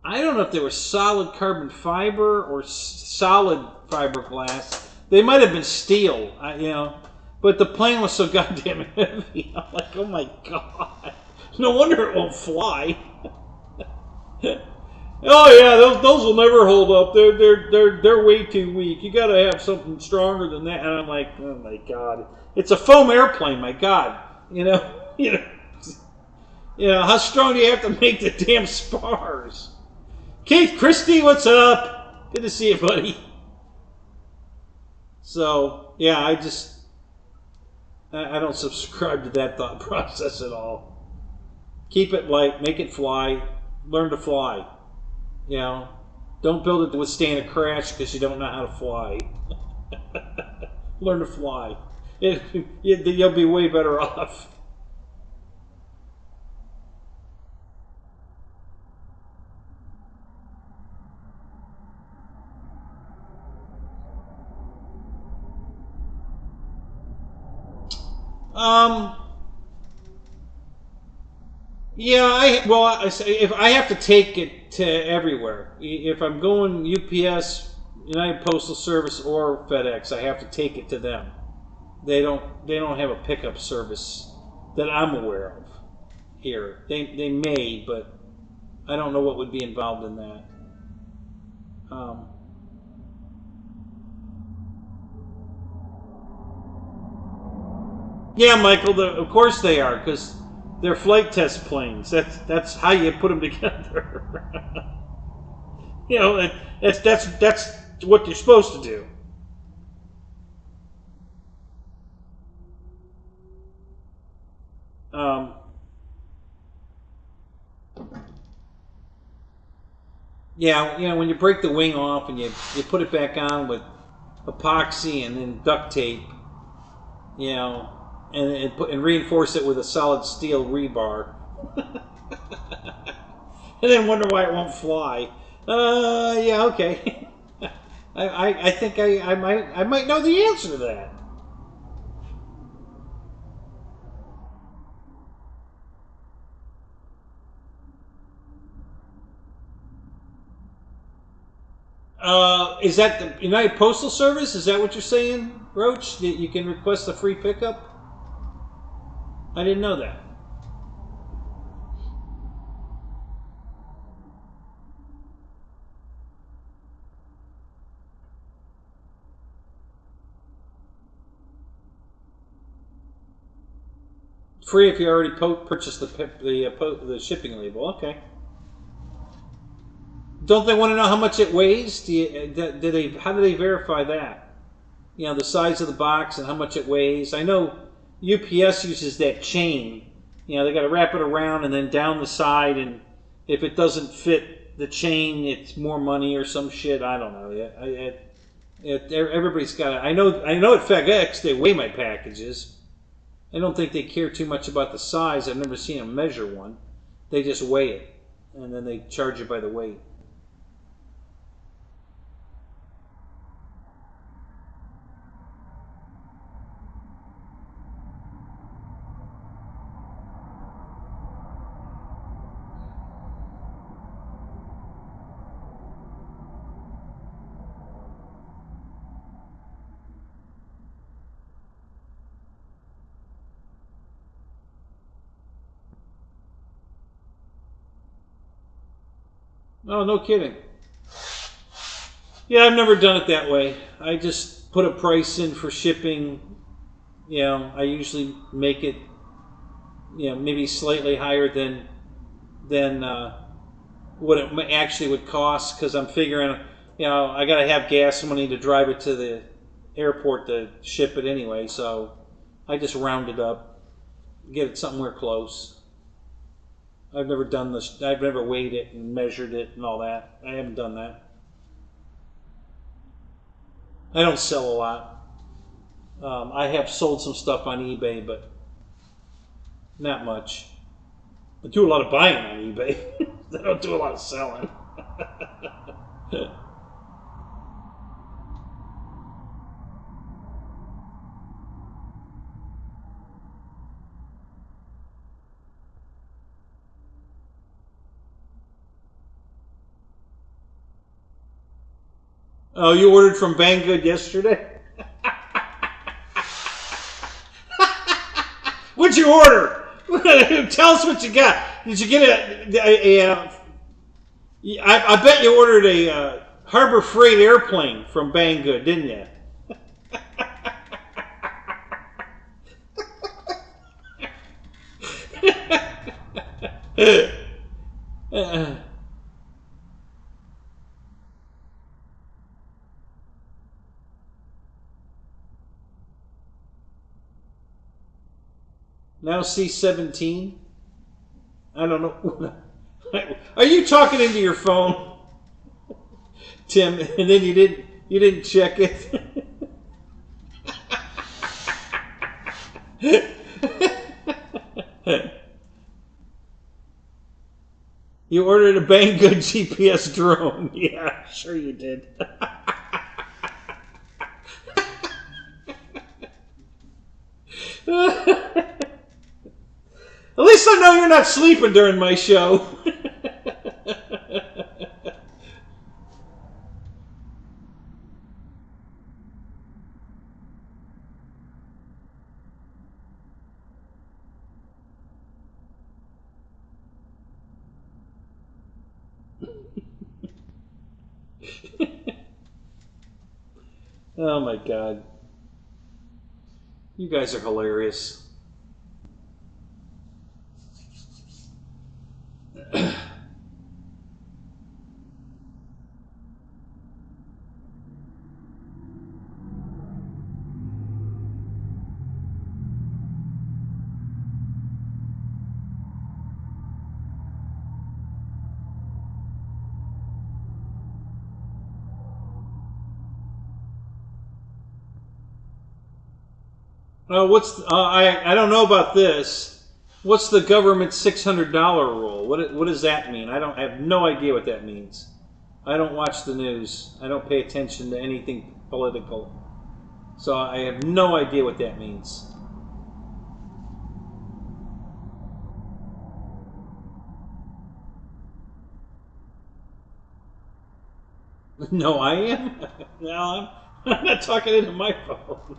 I don't know if they were solid carbon fiber or solid fiberglass. They might have been steel, you know, but the plane was so goddamn heavy. I'm like, oh my God, no wonder it won't fly. Oh yeah, those will never hold up. They're way too weak. You got to have something stronger than that. And I'm like, oh my God, it's a foam airplane. My God, you know, how strong do you have to make the damn spars? Keith Christie, what's up? Good to see you, buddy. So yeah, I don't subscribe to that thought process at all. Keep it light, make it fly, learn to fly. You know, Don't build it to withstand a crash because you don't know how to fly. Learn to fly. You'll be way better off. Yeah, if I have to take it to everywhere, if I'm going UPS, United Postal Service, or FedEx, I have to take it to them. They don't have a pickup service that I'm aware of here. They may, but I don't know what would be involved in that. Yeah, Michael. Of course they are, because they're flight test planes. That's how you put them together. You know, that's what you're supposed to do. Yeah, you know, when you break the wing off and you put it back on with epoxy and then duct tape, you know, and reinforce it with a solid steel rebar, and then wonder why it won't fly. Yeah, okay. I think I might know the answer to that. Is that the United Postal Service? Is that what you're saying, Roach? That you can request a free pickup? I didn't know that. Free if you already purchased the shipping label. Okay. Don't they want to know how much it weighs? How do they verify that? You know, the size of the box and how much it weighs. I know UPS uses that chain. You know, they got to wrap it around and then down the side, and if it doesn't fit the chain, it's more money or some shit. I don't know. Everybody's got it. I know at FedEx they weigh my packages. I don't think they care too much about the size. I've never seen them measure one. They just weigh it, and then they charge you by the weight. Oh, no kidding. Yeah, I've never done it that way. I just put a price in for shipping. You know, I usually make it, you know, maybe slightly higher than what it actually would cost, because I'm figuring, you know, I got to have gas money to drive it to the airport to ship it anyway. So I just round it up, get it somewhere close. I've never done this. I've never weighed it and measured it and all that. I haven't done that. I don't sell a lot. I have sold some stuff on eBay, but not much. I do a lot of buying on eBay. I don't do a lot of selling. Oh, you ordered from Banggood yesterday? What'd you order? Tell us what you got. Did you get I bet you ordered a Harbor Freight airplane from Banggood, didn't you? Now C-17? I don't know. Are you talking into your phone? Tim, and then you didn't check it. You ordered a Banggood GPS drone. Yeah, sure you did. At least I know you're not sleeping during my show. Oh my God. You guys are hilarious. I don't know about this. What's the government $600 rule? What does that mean? I have no idea what that means. I don't watch the news. I don't pay attention to anything political. So I have no idea what that means. No, I am? No, I'm not talking into my phone.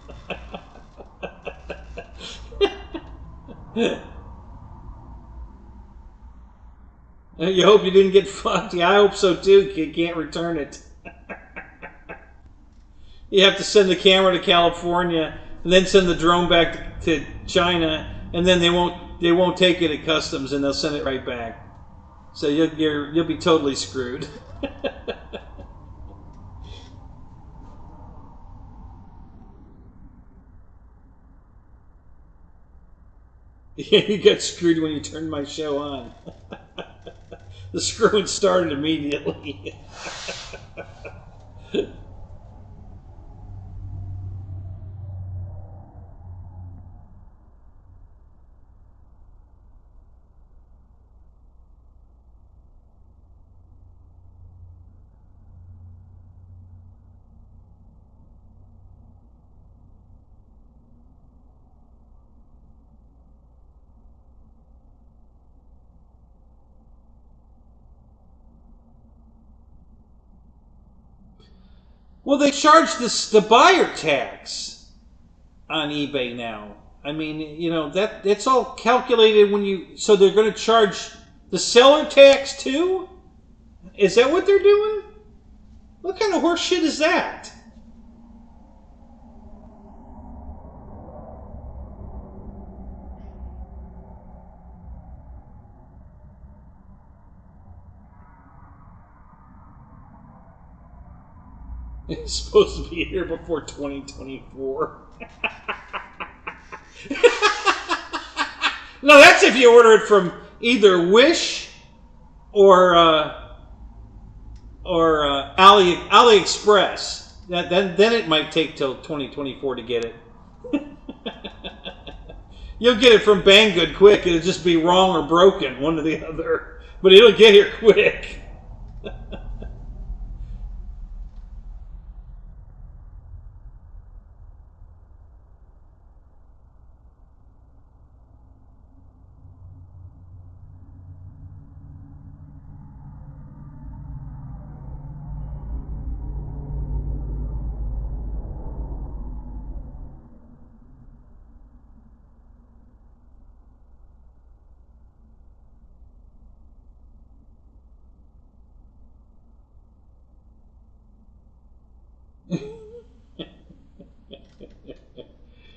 You hope you didn't get fucked? Yeah, I hope so too. You can't return it. You have to send the camera to California, and then send the drone back to China, and then they won't take it at customs, and they'll send it right back. So you'll be totally screwed. Yeah, you got screwed when you turned my show on. The screwing started immediately. Well, they charge the buyer tax on eBay now. I mean, that it's all calculated when you. So they're going to charge the seller tax too. Is that what they're doing? What kind of horse shit is that? It's supposed to be here before 2024. No, that's if you order it from either Wish or AliExpress. Then it might take till 2024 to get it. You'll get it from Banggood quick. It'll just be wrong or broken, one or the other. But it'll get here quick.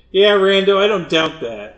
Yeah, Rando, I don't doubt that.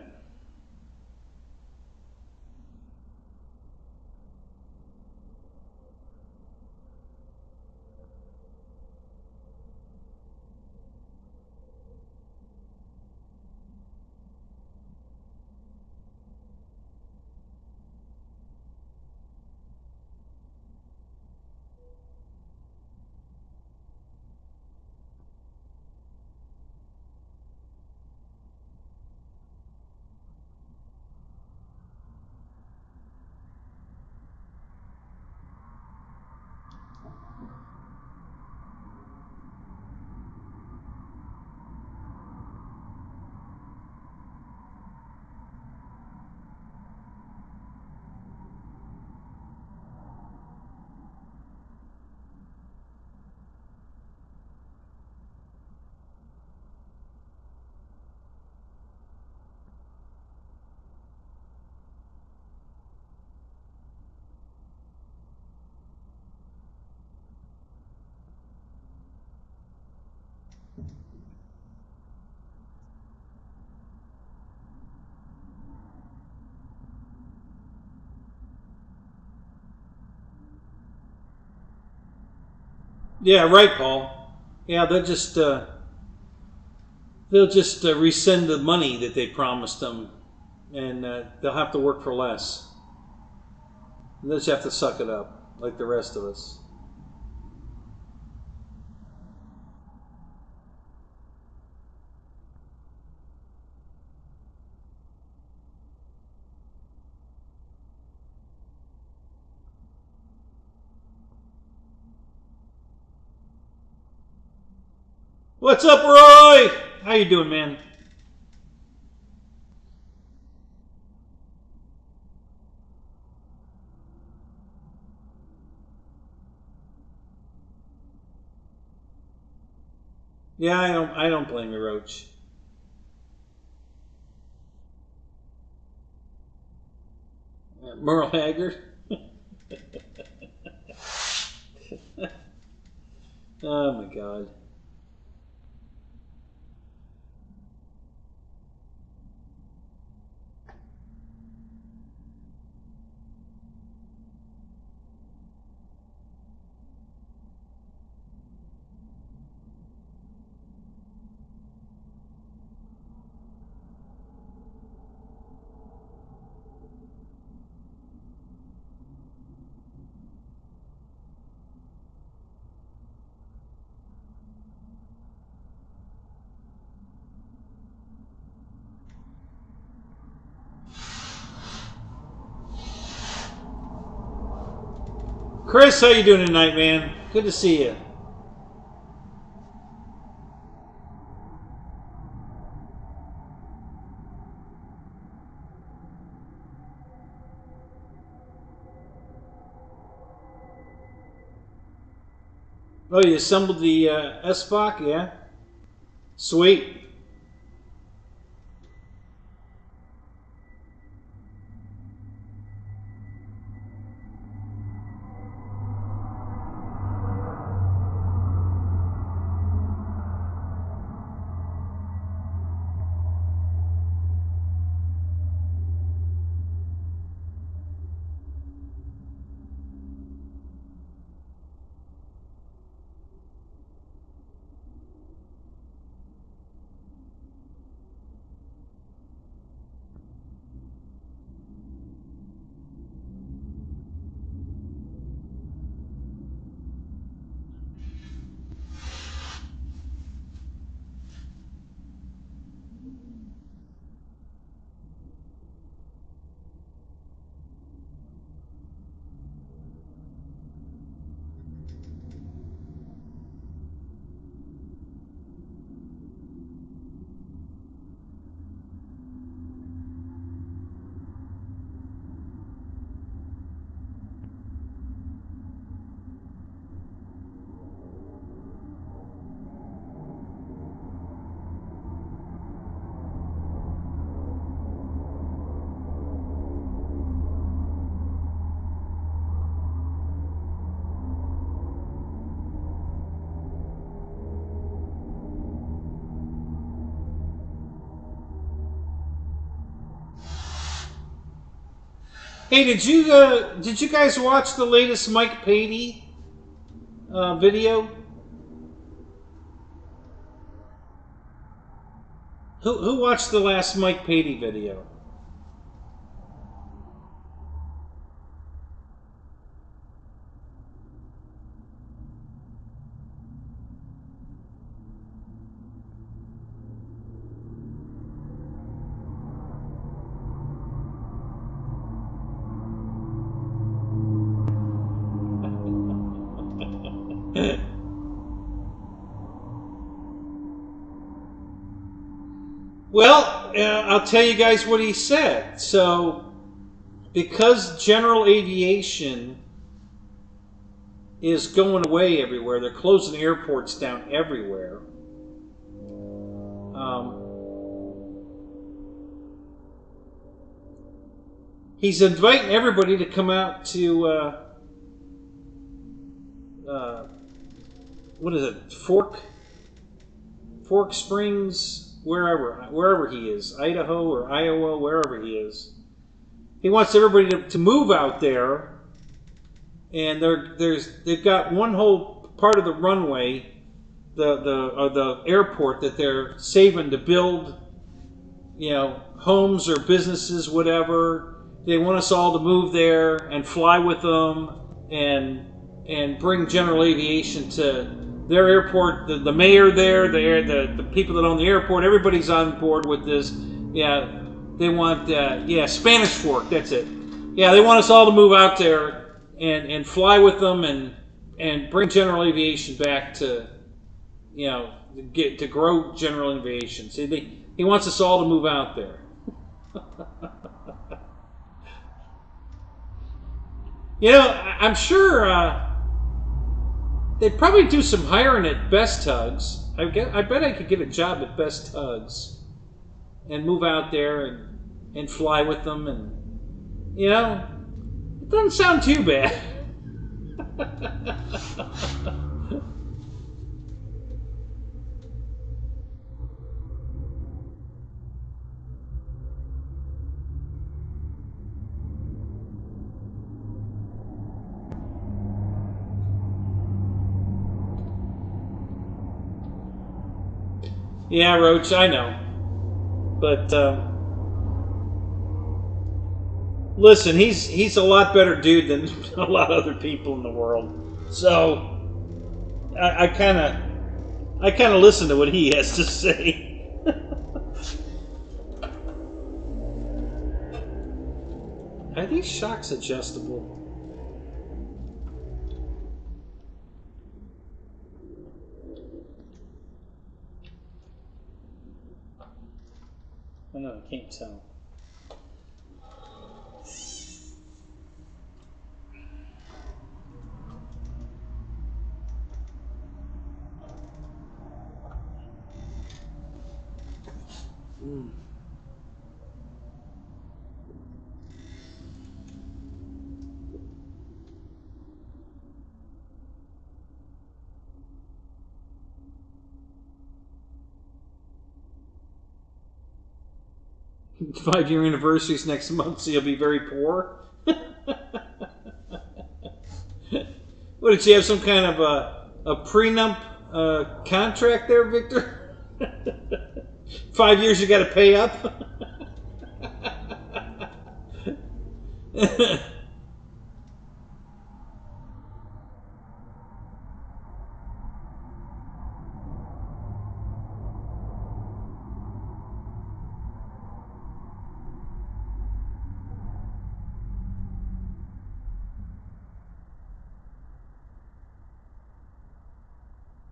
Yeah, right, Paul. Yeah, they'll just rescind the money that they promised them, and they'll have to work for less. They'll just have to suck it up, like the rest of us. What's up, Roy? How you doing, man? Yeah, I don't blame you, Roach. Merle Haggard. Oh my God. Chris, how you doing tonight, man? Good to see you. Oh, you assembled the SBOC, yeah? Sweet. Hey, did you guys watch the latest Mike Patey video? Who watched the last Mike Patey video? Well, I'll tell you guys what he said. So, because general aviation is going away everywhere, they're closing airports down everywhere. He's inviting everybody to come out to what is it, Fork Springs, wherever he is, Idaho or Iowa, wherever he is. He wants everybody to move out there, and they've got one whole part of the runway, the airport that they're saving to build, homes or businesses, whatever. They want us all to move there and fly with them and bring general aviation to their airport. The mayor there, the people that own the airport, everybody's on board with this. Yeah, they want Spanish Fork. That's it. Yeah, they want us all to move out there and fly with them and bring general aviation back to to grow general aviation. See, he wants us all to move out there. I'm sure they'd probably do some hiring at Best Tugs. I bet I could get a job at Best Tugs and move out there and fly with them, and it doesn't sound too bad. Yeah, Roach, I know. But listen, he's a lot better dude than a lot of other people in the world. So I kind of listen to what he has to say. Are these shocks adjustable? I know, I can't tell. Mm. Five-year anniversary's next month, so you'll be very poor. What, did you have some kind of a prenup contract there, Victor? 5 years you got to pay up?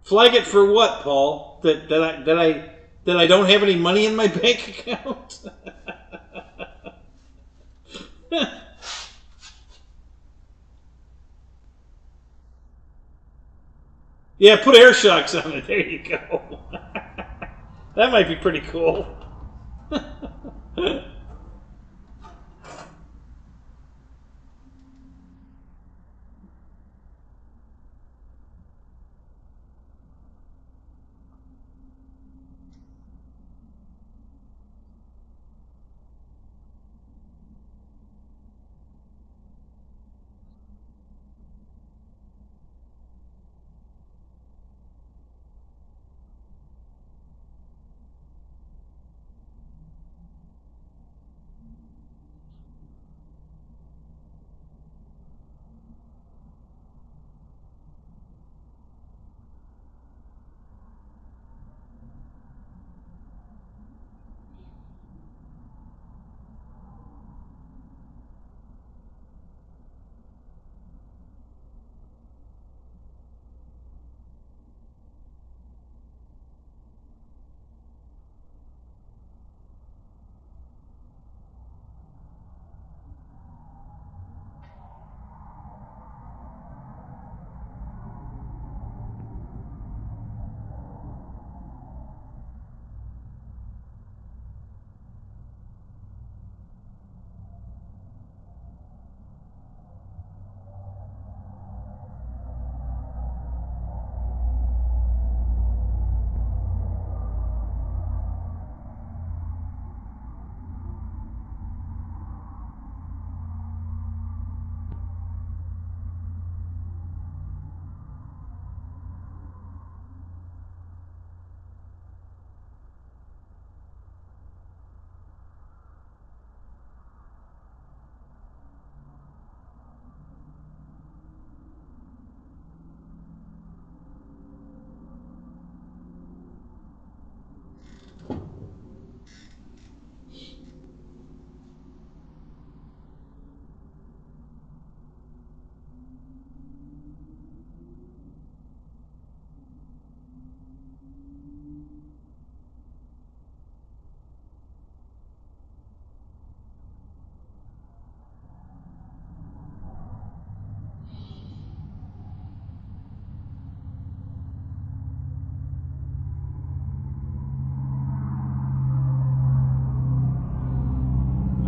Flag it for what, Paul? That I don't have any money in my bank account? Yeah, put air shocks on it. There you go. That might be pretty cool.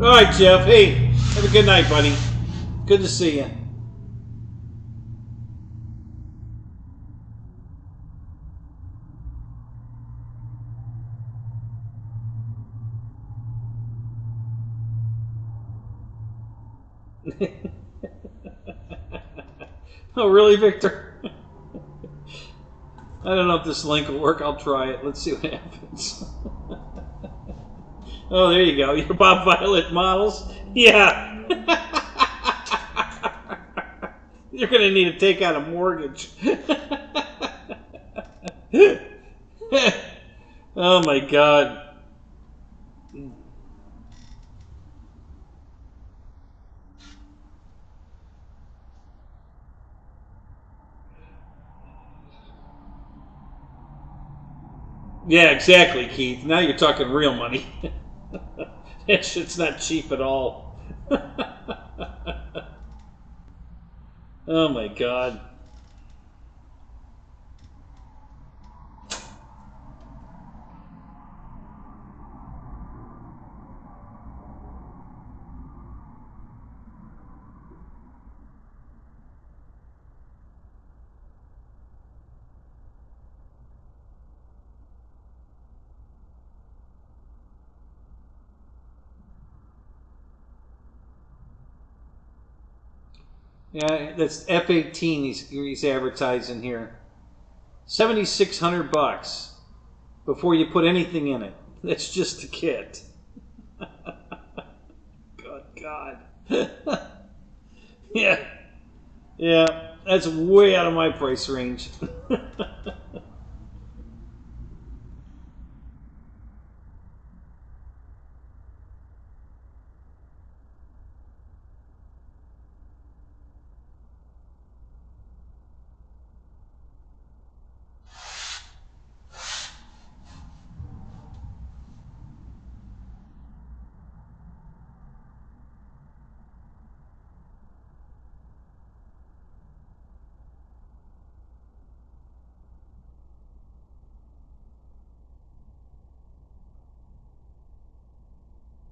All right, Jeff. Hey, have a good night, buddy. Good to see you. Oh, really, Victor? I don't know if this link will work. I'll try it. Let's see what happens. Oh, there you go. Your Bob Violet models? Yeah. You're going to need to take out a mortgage. Oh, my God. Yeah, exactly, Keith. Now you're talking real money. That shit's not cheap at all. Oh my God. Yeah, that's F-18 he's advertising here. $7,600 before you put anything in it. That's just a kit. Good God. Yeah. Yeah, that's way out of my price range.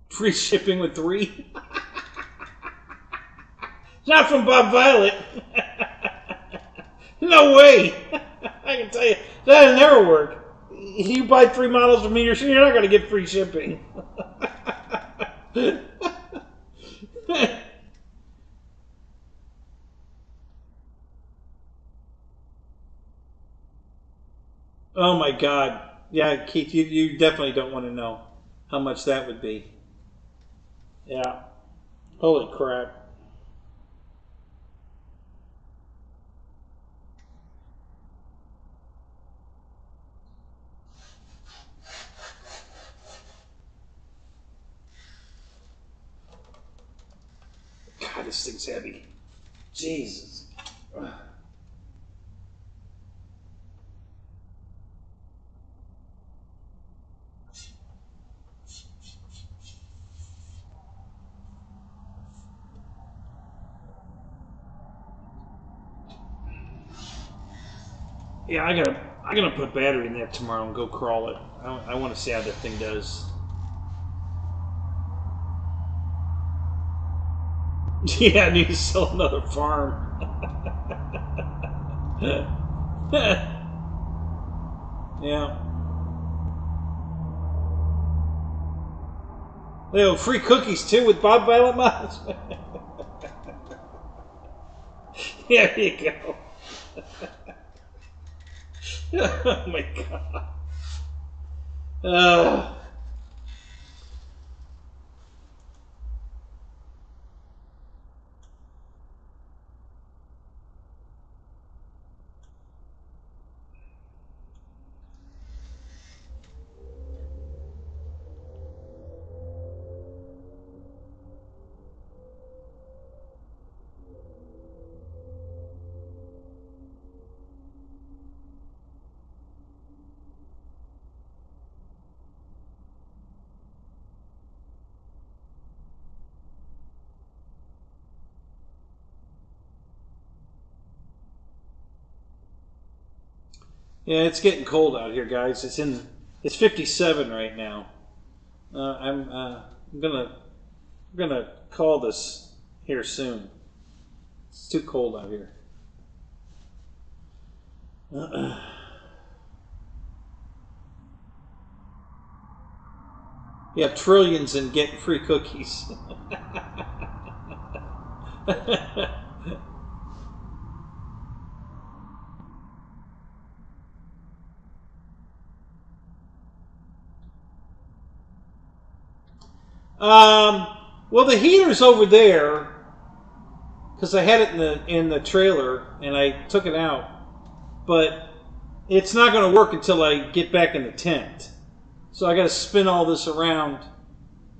Free shipping with 3? Not from Bob Violet. No way. I can tell you, that'll never work. You buy 3 models from me, you're not going to get free shipping. Oh my God. Yeah, Keith, you definitely don't want to know how much that would be. Yeah. Holy crap. God, this thing's heavy. Jesus. Yeah, I gotta put battery in that tomorrow and go crawl it. I want to see how that thing does. Yeah, I need to sell another farm. Yeah. Yo, free cookies too with Bob Violet models. Yeah, there you go. Oh my God. Yeah, it's getting cold out here, guys. It's 57 right now. I'm gonna We're gonna call this here soon. It's too cold out here. You have trillions and get free cookies. Well, the heater's over there because I had it in the trailer and I took it out, but it's not going to work until I get back in the tent. So I got to spin all this around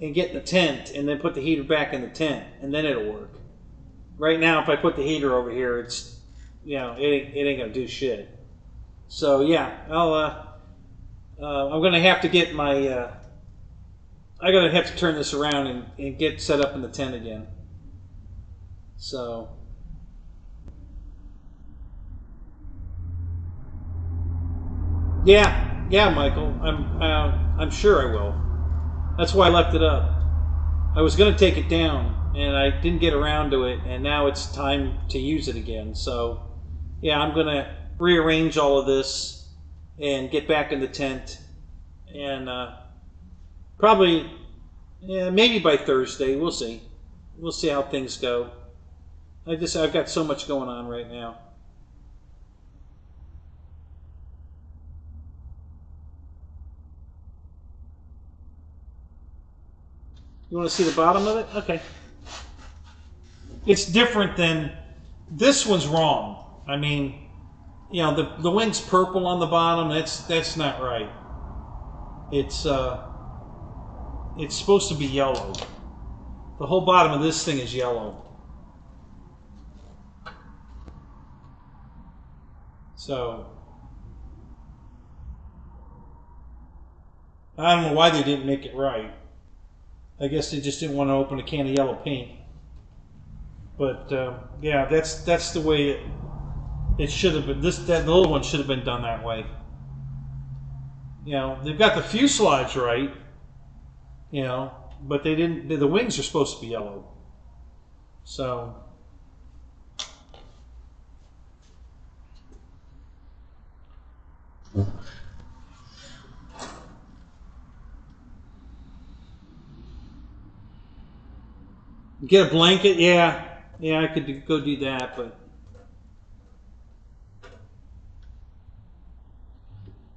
and get in the tent, and then put the heater back in the tent, and then it'll work. Right now, if I put the heater over here, it's it ain't going to do shit. So yeah, I'm going to have to get my. I gotta have to turn this around and get set up in the tent again. So yeah, Michael. I'm sure I will. That's why I left it up. I was gonna take it down, and I didn't get around to it, and now it's time to use it again. So yeah, I'm gonna rearrange all of this and get back in the tent, and probably, yeah, maybe by Thursday. We'll see. We'll see how things go. I've got so much going on right now. You want to see the bottom of it? Okay. It's different than this one's wrong. I mean, the wing's purple on the bottom. That's not right. It's supposed to be yellow. The whole bottom of this thing is yellow. So I don't know why they didn't make it right. I guess they just didn't want to open a can of yellow paint. But yeah, that's the way it should have been. The little one should have been done that way. They've got the fuselage right. But they didn't. The wings are supposed to be yellow. So get a blanket. Yeah, I could go do that, but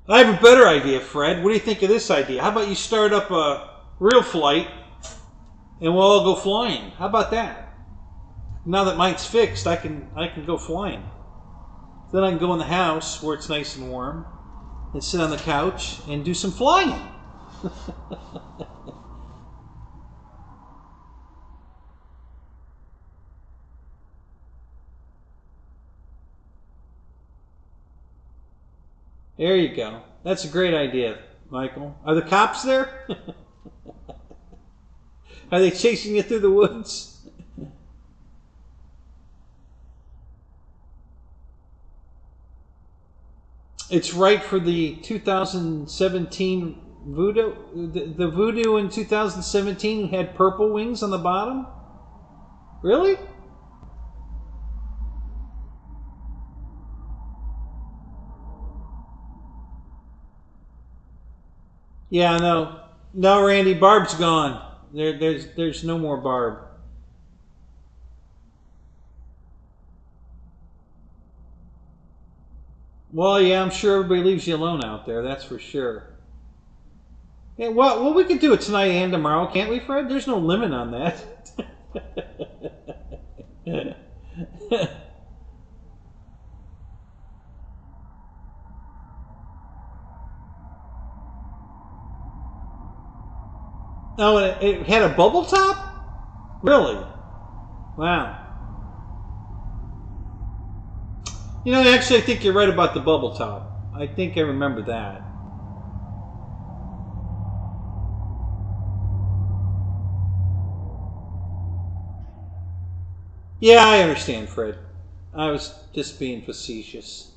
I have a better idea, Fred. What do you think of this idea? How about you start up a real flight, and we'll all go flying? How about that? Now that mine's fixed, I can go flying. Then I can go in the house where it's nice and warm, and sit on the couch and do some flying. There you go. That's a great idea, Michael. Are the cops there? Are they chasing you through the woods? It's right for the 2017 Voodoo. The Voodoo in 2017 had purple wings on the bottom? Really? Yeah, no. No, Randy, Barb's gone. There's no more Barb. Well, yeah, I'm sure everybody leaves you alone out there. That's for sure. Yeah, well, we could do it tonight and tomorrow, can't we, Fred? There's no limit on that. Oh, it had a bubble top? Really? Wow. Actually, I think you're right about the bubble top. I think I remember that. Yeah, I understand, Fred. I was just being facetious.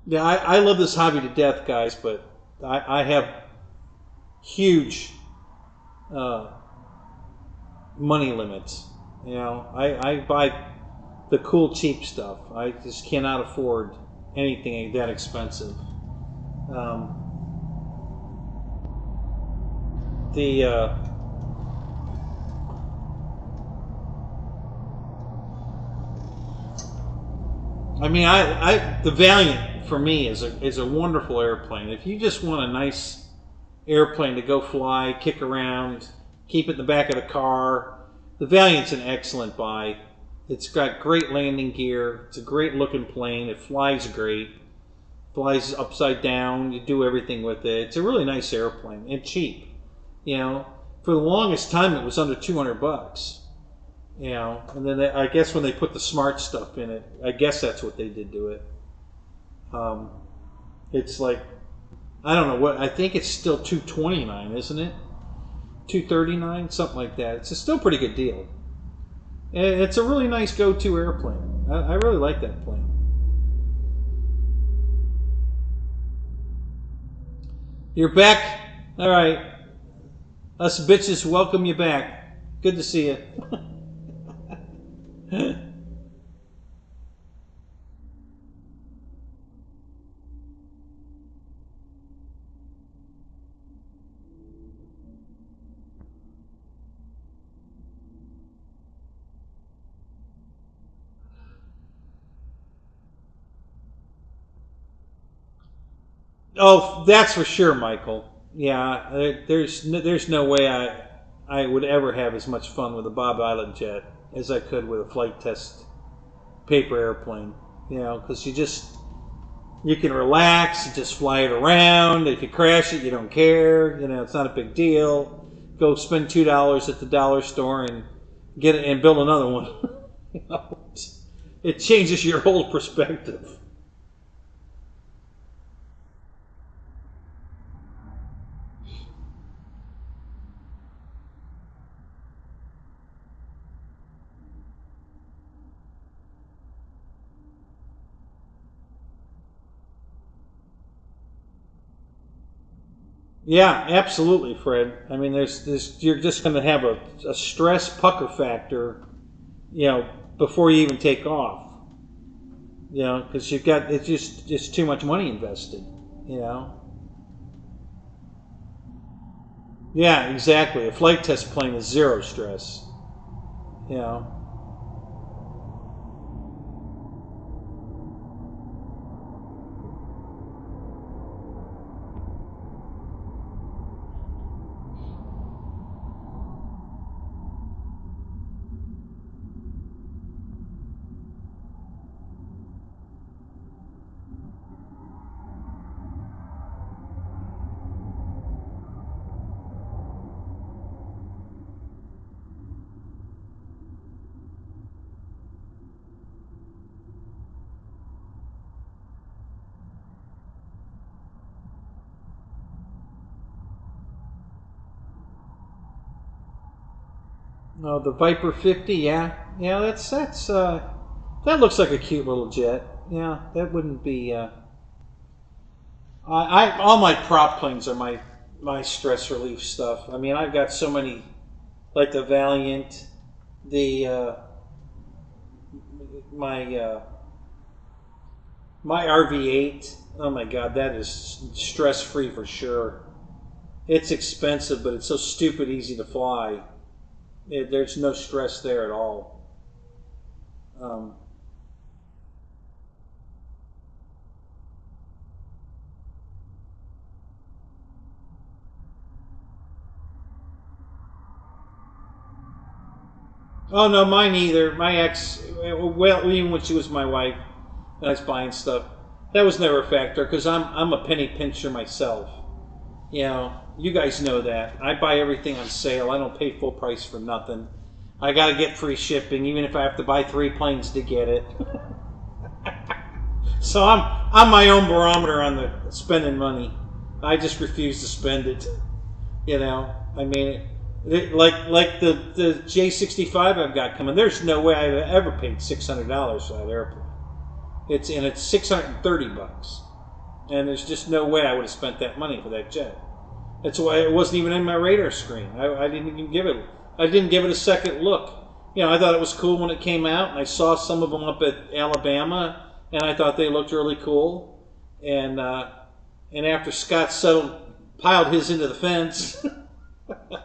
Yeah, I love this hobby to death, guys, but I have huge uh, money limits. You know, I buy the cool, cheap stuff. I just cannot afford anything that expensive. Um, the I mean, the Valiant for me is a wonderful airplane. If you just want a nice airplane to go fly, kick around, keep it in the back of the car, the Valiant's an excellent buy. It's got great landing gear. It's a great looking plane. It flies great. Flies upside down. You do everything with it. It's a really nice airplane and cheap. You know, for the longest time it was under $200. You know, and then I guess when they put the smart stuff in it, I guess that's what they did to it. Um, it's like, I don't know what, I think it's still $229, isn't it? $239, something like that. It's a still pretty good deal. And it's a really nice go-to airplane. I really like that plane. You're back? All right. Us bitches welcome you back. Good to see you. Oh, that's for sure, Michael. Yeah, there's no way I would ever have as much fun with a Bob Island jet as I could with a flight test paper airplane. You know, because you can relax, and just fly it around. If you crash it, you don't care. You know, it's not a big deal. Go spend $2 at the dollar store and get it and build another one. You know, it changes your whole perspective. Yeah, absolutely, Fred. I mean, there's you're just going to have a stress pucker factor, you know, before you even take off. You know, because you've got it's just too much money invested. You know. Yeah, exactly. A flight test plane is zero stress. You know. Oh, the Viper 50. Yeah, yeah. That looks like a cute little jet. Yeah, that wouldn't be. I all my prop planes are my stress relief stuff. I mean, I've got so many, like the Valiant, the my my RV8. Oh my God, that is stress free for sure. It's expensive, but it's so stupid easy to fly. There's no stress there at all. Um, oh no, mine either. My ex, well, even when she was my wife, and I was buying stuff, that was never a factor because I'm a penny pincher myself. You know, you guys know that. I buy everything on sale. I don't pay full price for nothing. I got to get free shipping, even if I have to buy 3 planes to get it. So I'm my own barometer on the spending money. I just refuse to spend it. You know, I mean, like the J65 I've got coming. There's no way I've ever paid $600 for that airplane. It's $630. And there's just no way I would have spent that money for that jet. That's why it wasn't even in my radar screen. I didn't even give it. I didn't give it a second look. I thought it was cool when it came out, and I saw some of them up at Alabama, and I thought they looked really cool. And after Scott piled his into the fence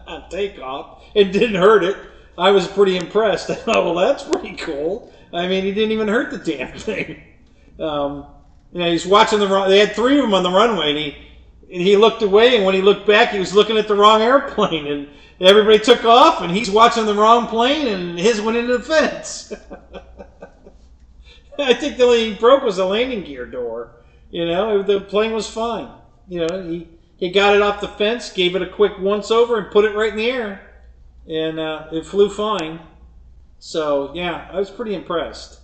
on takeoff and didn't hurt it, I was pretty impressed. I thought, well, that's pretty cool. I mean, he didn't even hurt the damn thing. He's watching the wrong. They had 3 of them on the runway, and he looked away, and when he looked back, he was looking at the wrong airplane, and everybody took off, and he's watching the wrong plane, and his went into the fence. I think the only thing he broke was the landing gear door. The plane was fine. He got it off the fence, gave it a quick once-over, and put it right in the air, and it flew fine. So, yeah, I was pretty impressed.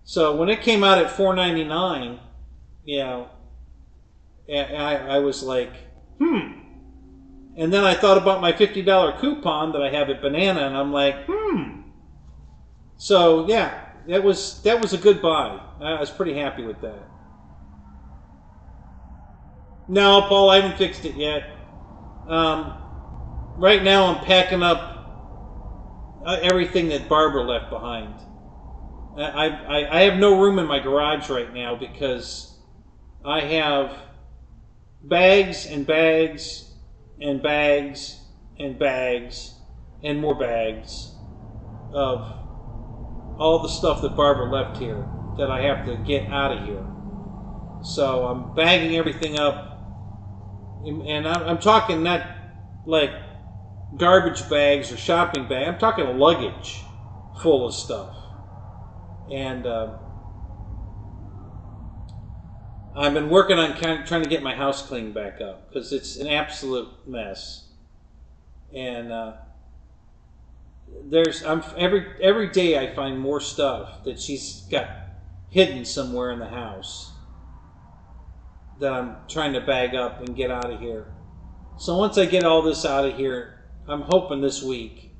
So when it came out at $499, I was like, And then I thought about my $50 coupon that I have at Banana, and I'm like, So, yeah, that was a good buy. I was pretty happy with that. No, Paul, I haven't fixed it yet. Right now I'm packing up everything that Barbara left behind. I have no room in my garage right now because I have bags and bags and bags and bags and more bags of all the stuff that Barbara left here that I have to get out of here. So I'm bagging everything up, and I'm talking not like garbage bags or shopping bags. I'm talking luggage full of stuff. And I've been working on trying to get my house cleaned back up because it's an absolute mess. And every day I find more stuff that she's got hidden somewhere in the house that I'm trying to bag up and get out of here. So once I get all this out of here, I'm hoping this week,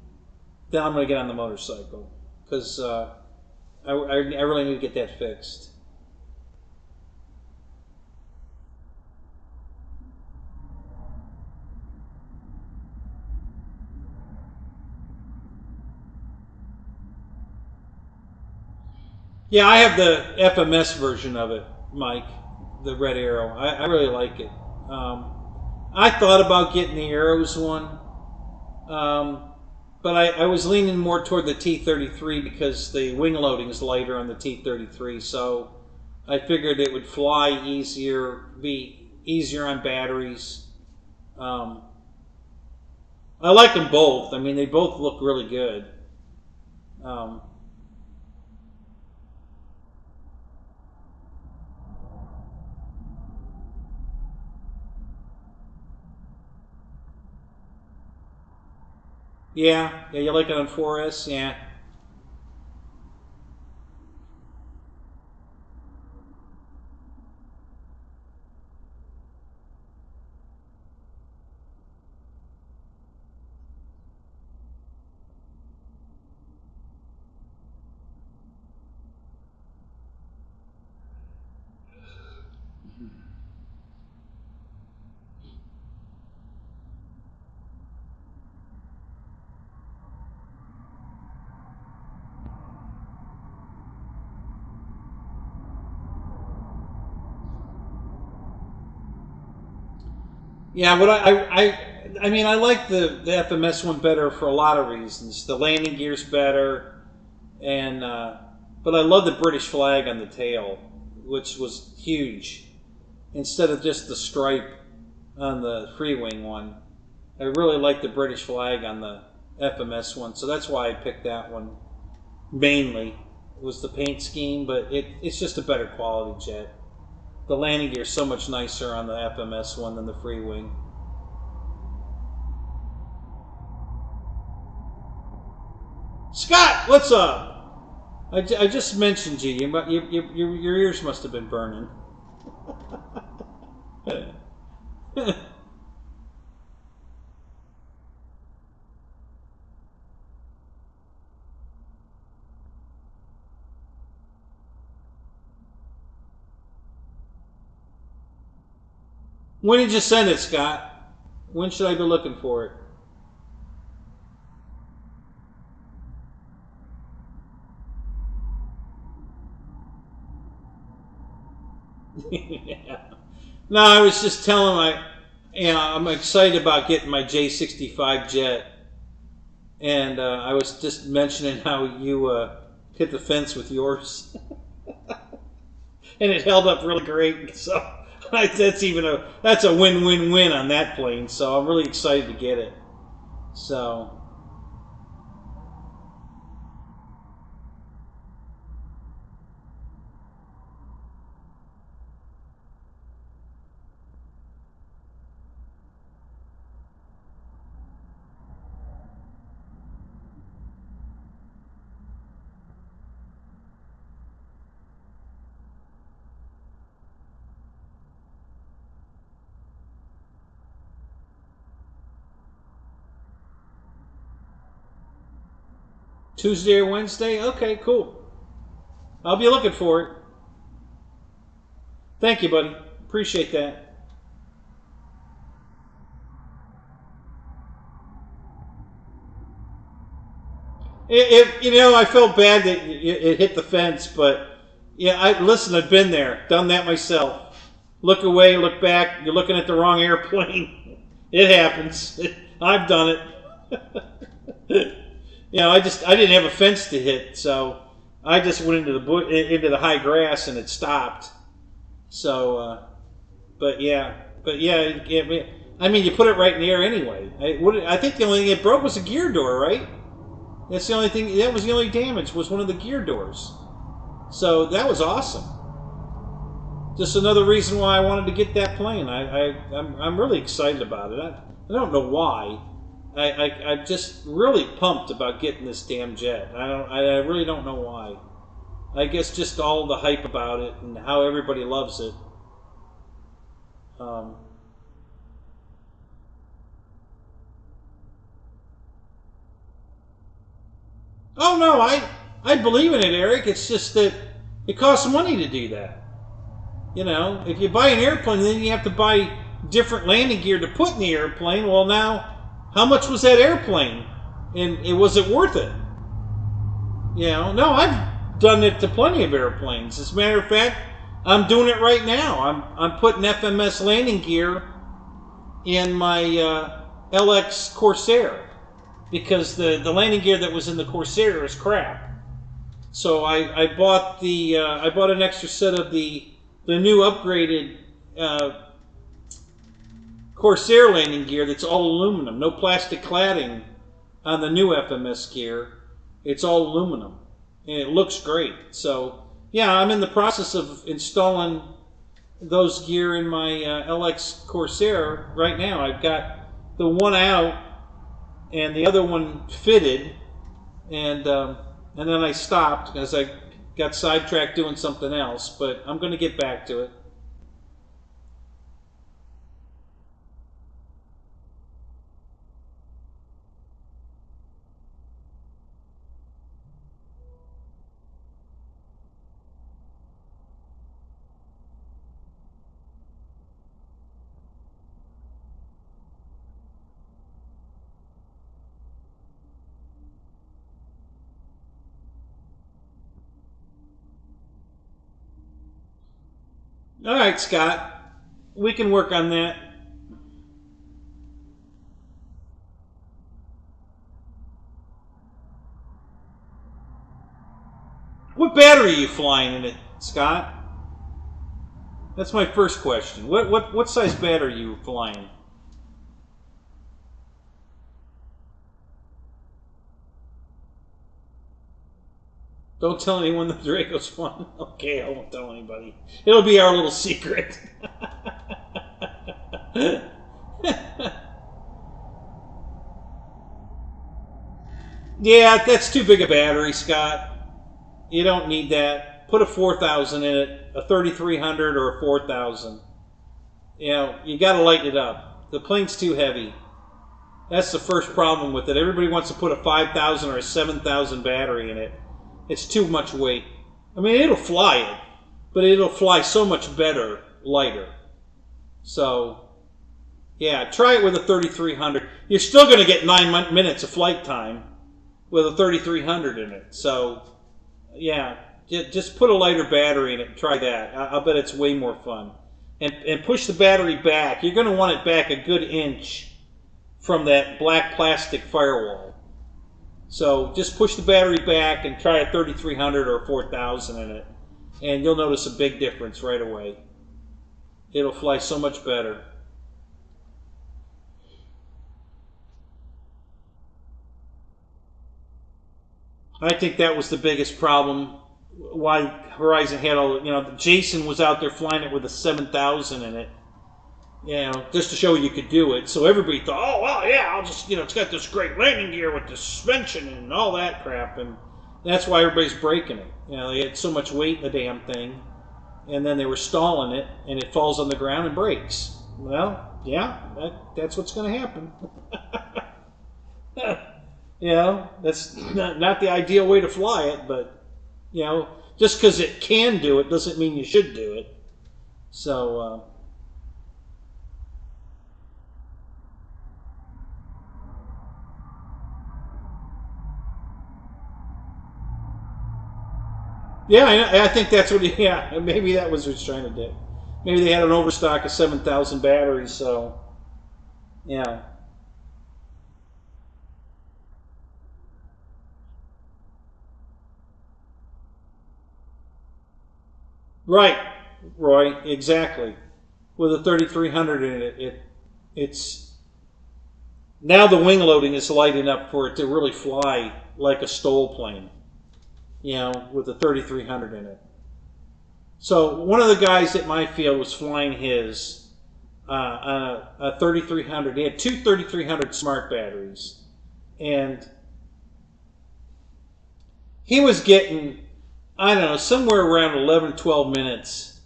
then I'm going to get on the motorcycle because I really need to get that fixed. Yeah, I have the FMS version of it, Mike, the Red Arrow. I really like it. I thought about getting the Arrows one, but I was leaning more toward the T-33 because the wing loading is lighter on the T-33, so I figured it would fly easier, be easier on batteries. I like them both. I mean, they both look really good. Yeah, you like it on 4S? Yeah. Yeah, but I mean, I like the FMS one better for a lot of reasons. The landing gear's better, and but I love the British flag on the tail, which was huge, instead of just the stripe on the free wing one. I really like the British flag on the FMS one, so that's why I picked that one mainly. It was the paint scheme, but it's just a better quality jet. The landing gear is so much nicer on the FMS one than the free wing. Scott, what's up? I just mentioned you. Your ears must have been burning. When did you send it, Scott? When should I be looking for it? Yeah. No, I was just telling I'm excited about getting my J65 jet, and I was just mentioning how you hit the fence with yours, and it held up really great. So that's a win-win-win on that plane. So I'm really excited to get it. So. Tuesday or Wednesday? Okay, cool. I'll be looking for it. Thank you, buddy. Appreciate that. I felt bad that it hit the fence, but yeah, listen, I've been there, done that myself. Look away, look back, you're looking at the wrong airplane. It happens. I've done it. I didn't have a fence to hit, so I just went into the high grass and it stopped. So, but yeah, I mean, you put it right in the air anyway. I think the only thing it broke was a gear door, right? That's the only thing. That was the only damage, was one of the gear doors. So that was awesome. Just another reason why I wanted to get that plane. I'm really excited about it. I don't know why. I'm just really pumped about getting this damn jet. I really don't know why. I guess just all the hype about it and how everybody loves it. Oh no, I believe in it, Eric. It's just that it costs money to do that. If you buy an airplane, then you have to buy different landing gear to put in the airplane. Well, now, how much was that airplane? And was it worth it? No, I've done it to plenty of airplanes. As a matter of fact, I'm doing it right now. I'm putting FMS landing gear in my LX Corsair, because the landing gear that was in the Corsair is crap. So I bought an extra set of the new upgraded Corsair landing gear that's all aluminum, no plastic cladding on the new FMS gear. It's all aluminum, and it looks great. So yeah, I'm in the process of installing those gear in my LX Corsair right now. I've got the one out and the other one fitted, and then I stopped because I got sidetracked doing something else, but I'm going to get back to it. All right, Scott, we can work on that. What battery are you flying in it, Scott? That's my first question. What size battery are you flying? Don't tell anyone the Draco's fun. Okay, I won't tell anybody. It'll be our little secret. Yeah, that's too big a battery, Scott. You don't need that. Put a 4000 in it, a 3300 or a 4000. You got to lighten it up. The plane's too heavy. That's the first problem with it. Everybody wants to put a 5000 or a 7000 battery in it. It's too much weight. I mean, it'll fly it, but it'll fly so much better, lighter. So, Yeah, try it with a 3300. You're still going to get 9 minutes of flight time with a 3300 in it. So, yeah, just put a lighter battery in it and try that. I'll bet it's way more fun. And push the battery back. You're going to want it back a good inch from that black plastic firewall. So just push the battery back and try a 3300 or a 4000 in it. And you'll notice a big difference right away. It'll fly so much better. I think that was the biggest problem. Why Horizon had all, Jason was out there flying it with a 7000 in it, just to show you could do it. So everybody thought, oh, well, yeah, I'll just, it's got this great landing gear with the suspension and all that crap. And that's why everybody's breaking it. They had so much weight in the damn thing. And then they were stalling it, and it falls on the ground and breaks. Well, yeah, that's what's going to happen. That's not the ideal way to fly it, but, just because it can do it doesn't mean you should do it. So, yeah, I think that's what maybe that was what he's trying to do. Maybe they had an overstock of 7,000 batteries, so, yeah. Right, Roy, exactly. With a 3300 in it, it's now the wing loading is light enough for it to really fly like a STOL plane, with a 3300 in it. So one of the guys at my field was flying his on a 3300. He had two 3300 smart batteries, and he was getting, I don't know, somewhere around 11, 12 minutes.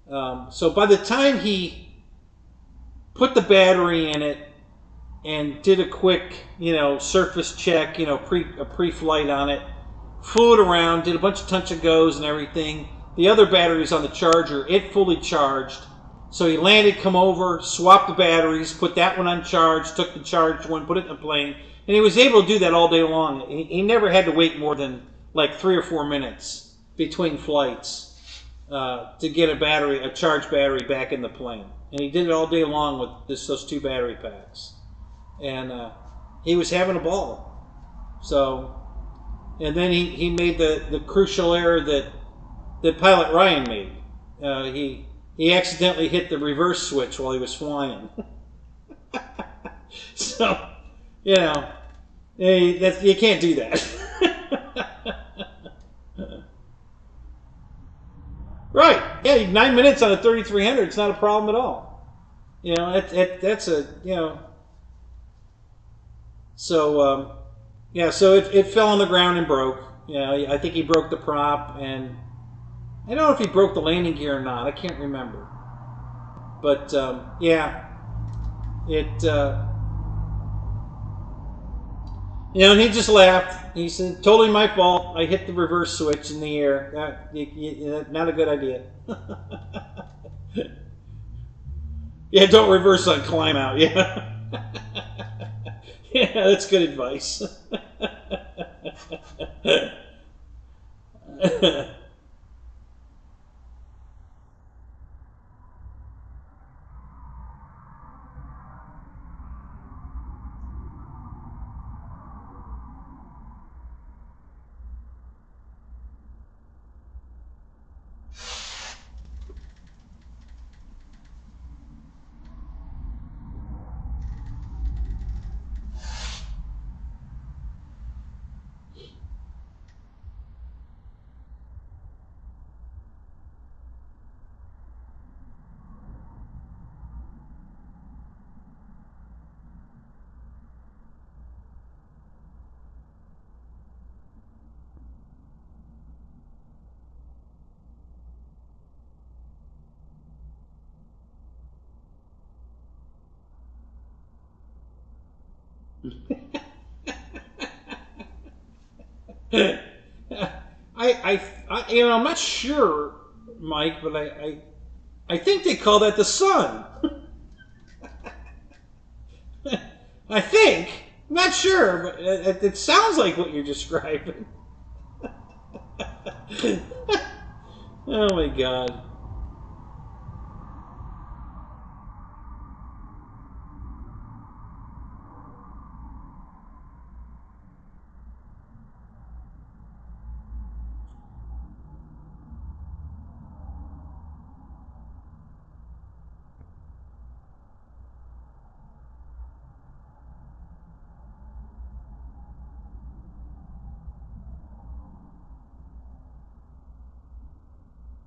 So by the time he put the battery in it and did a quick, surface check, a pre-flight on it, flew it around, did a bunch of touch and goes and everything. The other batteries on the charger, it fully charged. So he landed, come over, swapped the batteries, put that one on charge, took the charged one, put it in the plane, and he was able to do that all day long. He never had to wait more than like 3 or 4 minutes between flights to get a charged battery back in the plane. And he did it all day long with those two battery packs. And he was having a ball. So, and then he made the crucial error that Pilot Ryan made. He accidentally hit the reverse switch while he was flying. So, you can't do that. Right. Yeah, 9 minutes on a 3300, it's not a problem at all. That's a, So, so it fell on the ground and broke. I think he broke the prop, and I don't know if he broke the landing gear or not. I can't remember. But, and he just laughed. He said, totally my fault. I hit the reverse switch in the air. Not a good idea. Yeah, don't reverse on climb out. Yeah. Yeah, that's good advice. I'm not sure, Mike, but I think they call that the sun. I think. I'm not sure, but it sounds like what you're describing. Oh my God.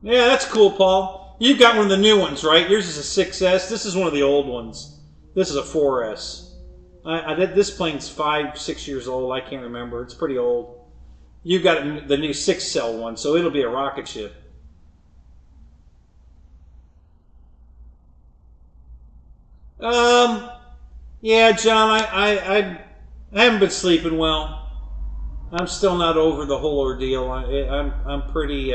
Yeah, that's cool, Paul. You've got one of the new ones, right? Yours is a 6S. This is one of the old ones. This is a 4S. This plane's 5, 6 years old. I can't remember. It's pretty old. You've got the new 6-cell one, so it'll be a rocket ship. Yeah, John, I haven't been sleeping well. I'm still not over the whole ordeal. I'm pretty.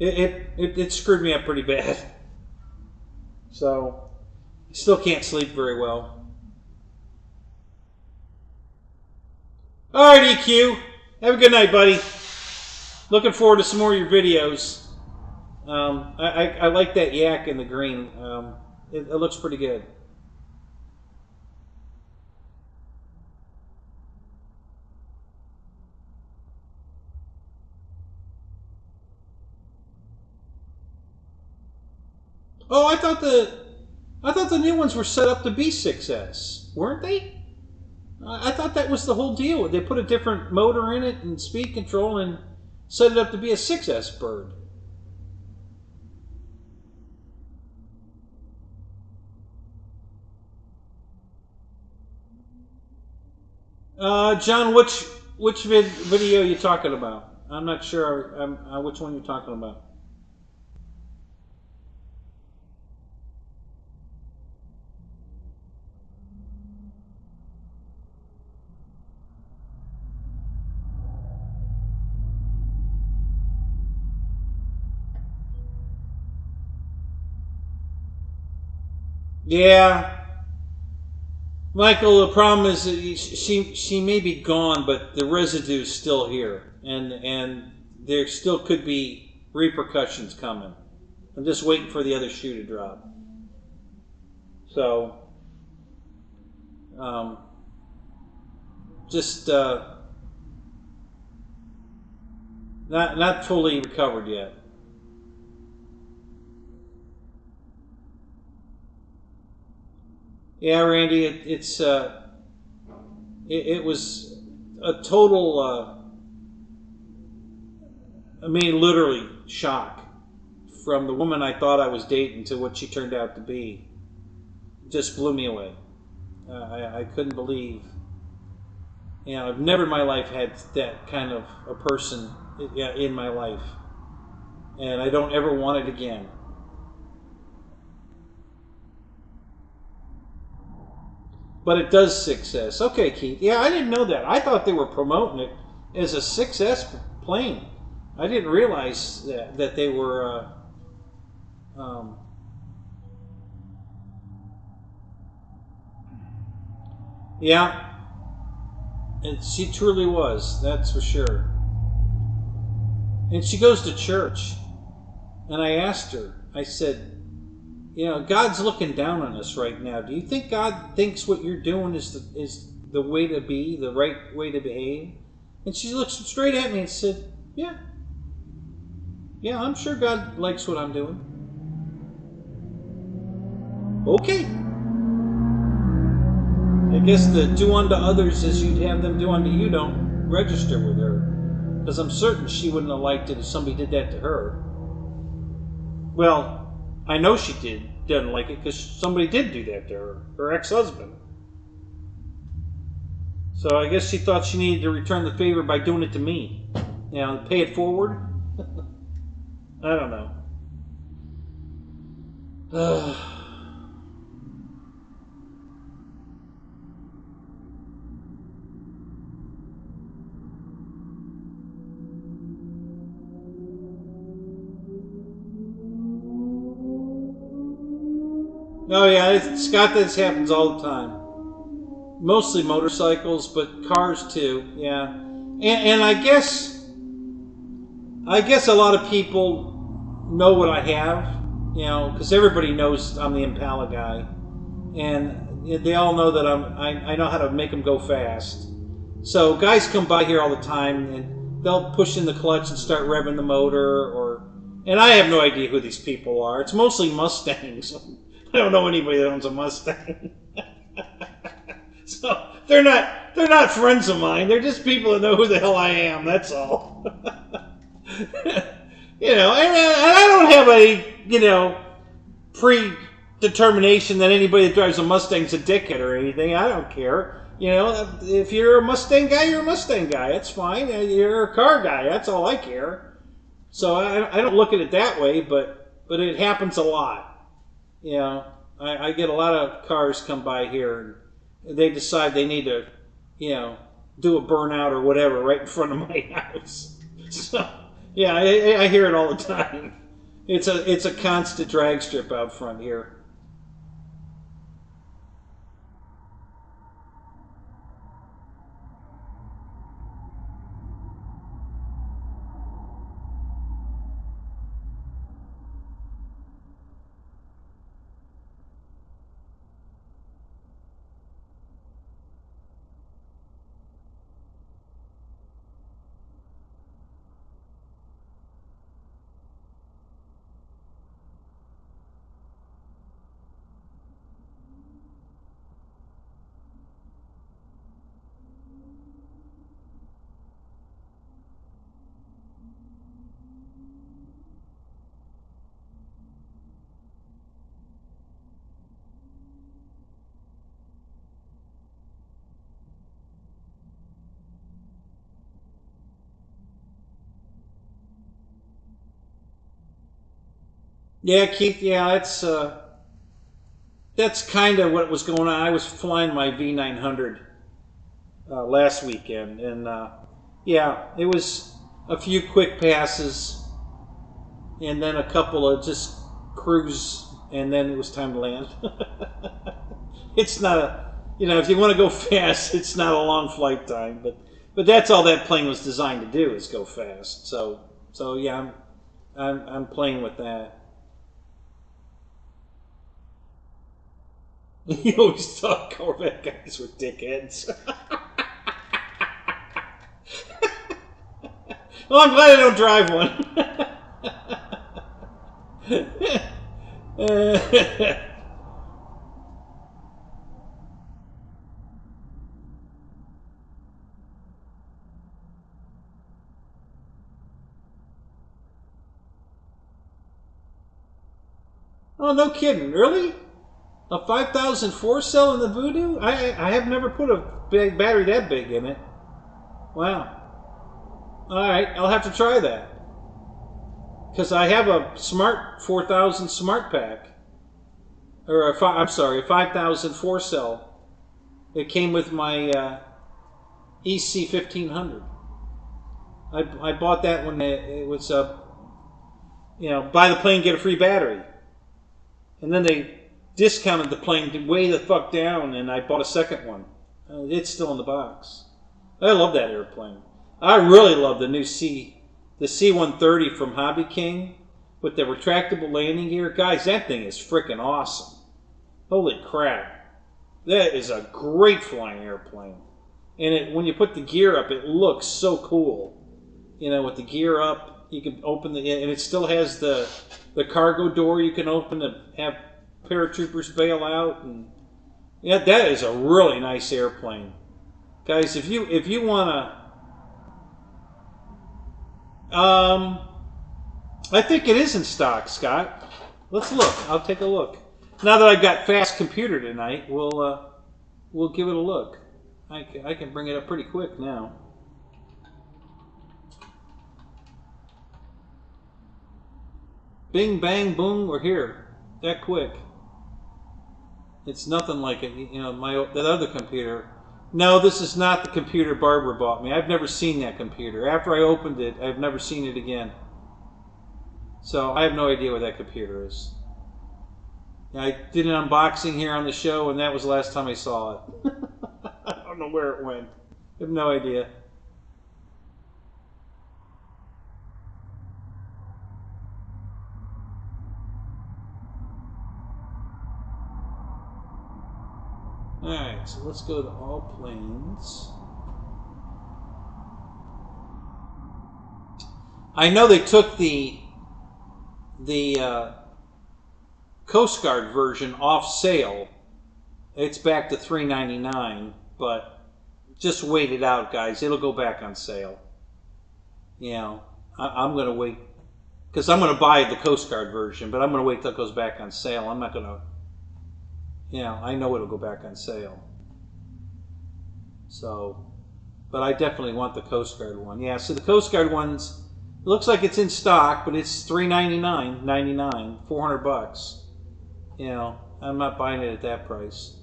It screwed me up pretty bad. So, I still can't sleep very well. All right, EQ. Have a good night, buddy. Looking forward to some more of your videos. I like that yak in the green. It looks pretty good. Oh, I thought the new ones were set up to be 6S, weren't they? I thought that was the whole deal. They put a different motor in it and speed control and set it up to be a 6S bird. John, which video are you talking about? I'm not sure which one you're talking about. Yeah. Michael, the problem is that she may be gone, but the residue is still here, and there still could be repercussions coming. I'm just waiting for the other shoe to drop. So, just not fully recovered yet. Yeah, Randy, it was a total, I mean, literally shock from the woman I thought I was dating to what she turned out to be. It just blew me away. I couldn't believe. You know, I've never in my life had that kind of a person in my life, and I don't ever want it again. But it does 6S. Okay, Keith. Yeah, I didn't know that. I thought they were promoting it as a 6S plane. I didn't realize that they were. Yeah, and she truly was. That's for sure. And she goes to church, and I asked her. I said, you know, God's looking down on us right now. Do you think God thinks what you're doing is the way to be, the right way to behave? And she looked straight at me and said, yeah. Yeah, I'm sure God likes what I'm doing. Okay. I guess the do unto others as you'd have them do unto you don't register with her. Because I'm certain she wouldn't have liked it if somebody did that to her. Well, I know she doesn't like it because somebody did do that to her ex-husband. So I guess she thought she needed to return the favor by doing it to me. You know, pay it forward. I don't know. Oh yeah, Scott, this happens all the time. Mostly motorcycles, but cars too. Yeah, and I guess a lot of people know what I have, you know, because everybody knows I'm the Impala guy, and they all know that I know how to make them go fast. So guys come by here all the time, and they'll push in the clutch and start revving the motor, and I have no idea who these people are. It's mostly Mustangs. I don't know anybody that owns a Mustang. So they're not friends of mine. They're just people that know who the hell I am. That's all. You know, and I don't have a, you know, predetermination that anybody that drives a Mustang's a dickhead or anything. I don't care. You know, if you're a Mustang guy, you're a Mustang guy. That's fine. You're a car guy. That's all I care. So I don't look at it that way, but it happens a lot. You know, I get a lot of cars come by here and they decide they need to, you know, do a burnout or whatever right in front of my house. So yeah, I hear it all the time. It's a constant drag strip out front here. Yeah, Keith. Yeah, that's kind of what was going on. I was flying my V900 last weekend, and yeah, it was a few quick passes, and then a couple of just cruise, and then it was time to land. It's not a, you know, if you want to go fast, it's not a long flight time, but that's all that plane was designed to do, is go fast. So yeah, I'm playing with that. You always thought Corvette guys were dickheads. Well, I'm glad I don't drive one. Oh, no kidding. Really? A 5,004 cell in the Voodoo? I have never put a big battery that big in it. Wow. Alright, I'll have to try that. Because I have a Smart 4000 Smart Pack. Or I'm sorry, a 5,004 cell. It came with my EC 1500. I bought that when it was, you know, buy the plane, get a free battery. And then they discounted the plane way the fuck down, and I bought a second one. It's still in the box. I love that airplane. I really love the new the C-130 from Hobby King with the retractable landing gear. Guys, that thing is freaking awesome. Holy crap. That is a great flying airplane. And when you put the gear up, it looks so cool. You know, with the gear up, you can open and it still has the cargo door you can open to have paratroopers bail out, and yeah, that is a really nice airplane, guys. If you wanna, I think it is in stock, Scott. Let's look. I'll take a look. Now that I've got fast computer tonight, we'll give it a look. I can bring it up pretty quick now. Bing bang boom, we're here. That quick. It's nothing like it, you know, that other computer. No, this is not the computer Barbara bought me. I've never seen that computer. After I opened it, I've never seen it again. So I have no idea what that computer is. I did an unboxing here on the show, and that was the last time I saw it. don't know where it went. I have no idea. Alright, so let's go to all planes. I know they took the Coast Guard version off sale. It's back to $3.99, but just wait it out, guys. It'll go back on sale. You know, I'm going to wait, because I'm going to buy the Coast Guard version, but I'm going to wait till it goes back on sale. I'm not going to, you know, I know it'll go back on sale. So, but I definitely want the Coast Guard one. Yeah, so the Coast Guard one's, it looks like it's in stock, but it's $399.99, $400. You know, I'm not buying it at that price.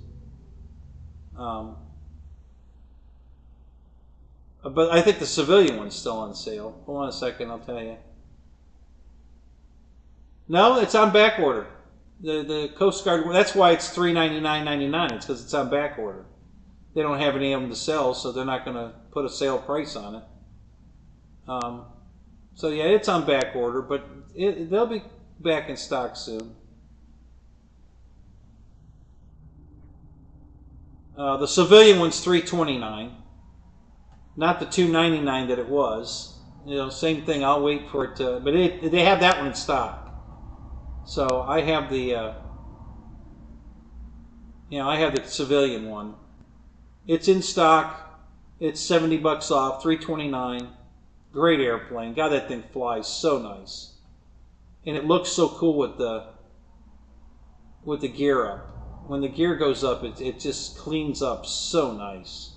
But I think the civilian one's still on sale. Hold on a second, I'll tell you. No, it's on back order. The Coast Guard, that's why it's $399.99. It's because it's on back order. They don't have any of them to sell, so they're not going to put a sale price on it. So yeah, it's on back order, but they'll be back in stock soon. The civilian one's $329, not the $299 that it was. You know, same thing. I'll wait for it to, but they have that one in stock. So I have the, I have the civilian one. It's in stock. It's $70 off, $329. Great airplane. God, that thing flies so nice, and it looks so cool with the gear up. When the gear goes up, it just cleans up so nice.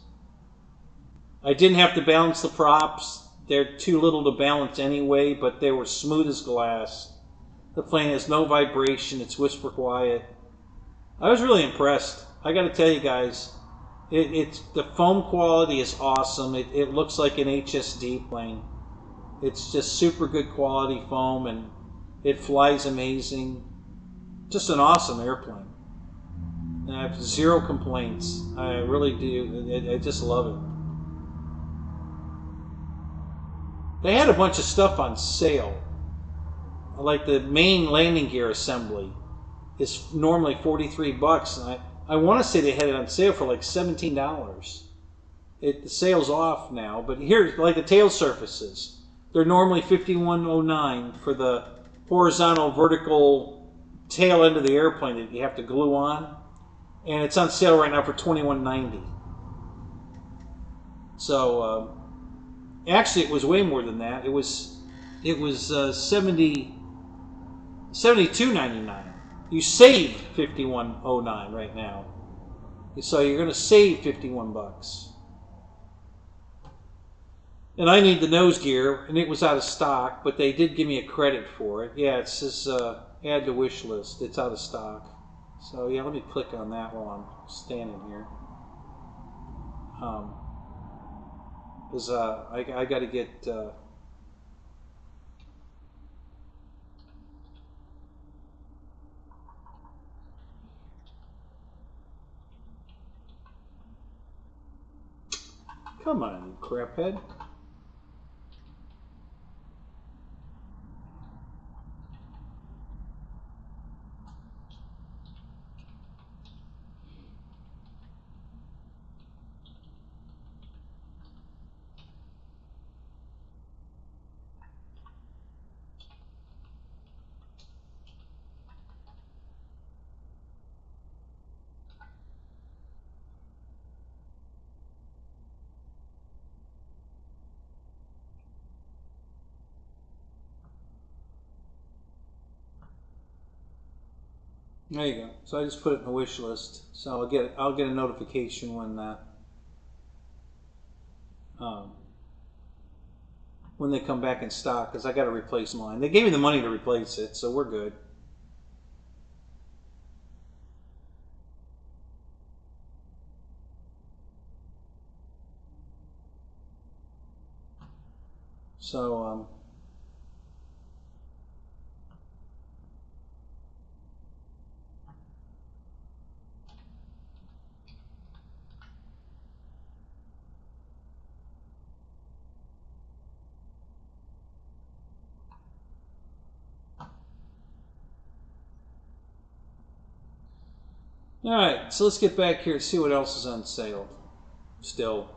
I didn't have to balance the props. They're too little to balance anyway, but they were smooth as glass. The plane has no vibration. It's whisper quiet. I was really impressed. I got to tell you guys, the foam quality is awesome. It looks like an HSD plane. It's just super good quality foam, and it flies amazing. Just an awesome airplane. And I have zero complaints. I really do. I just love it. They had a bunch of stuff on sale. Like the main landing gear assembly is normally $43, and I want to say they had it on sale for like $17. The sale's off now, but here's like the tail surfaces. They're normally $51.09 for the horizontal vertical tail end of the airplane that you have to glue on, and it's on sale right now for $21.90. So actually, it was way more than that. It was $72.99. You save $51.09 right now, so you're going to save $51. And I need the nose gear, and it was out of stock, but they did give me a credit for it. Yeah, it says add to wish list. It's out of stock. So yeah, let me click on that while I'm standing here. Because I got to get. Come on, you craphead. There you go. So I just put it in the wish list. So I'll get a notification when they come back in stock, because I got to replace mine. They gave me the money to replace it, so we're good. So Alright, so let's get back here and see what else is on sale. Still.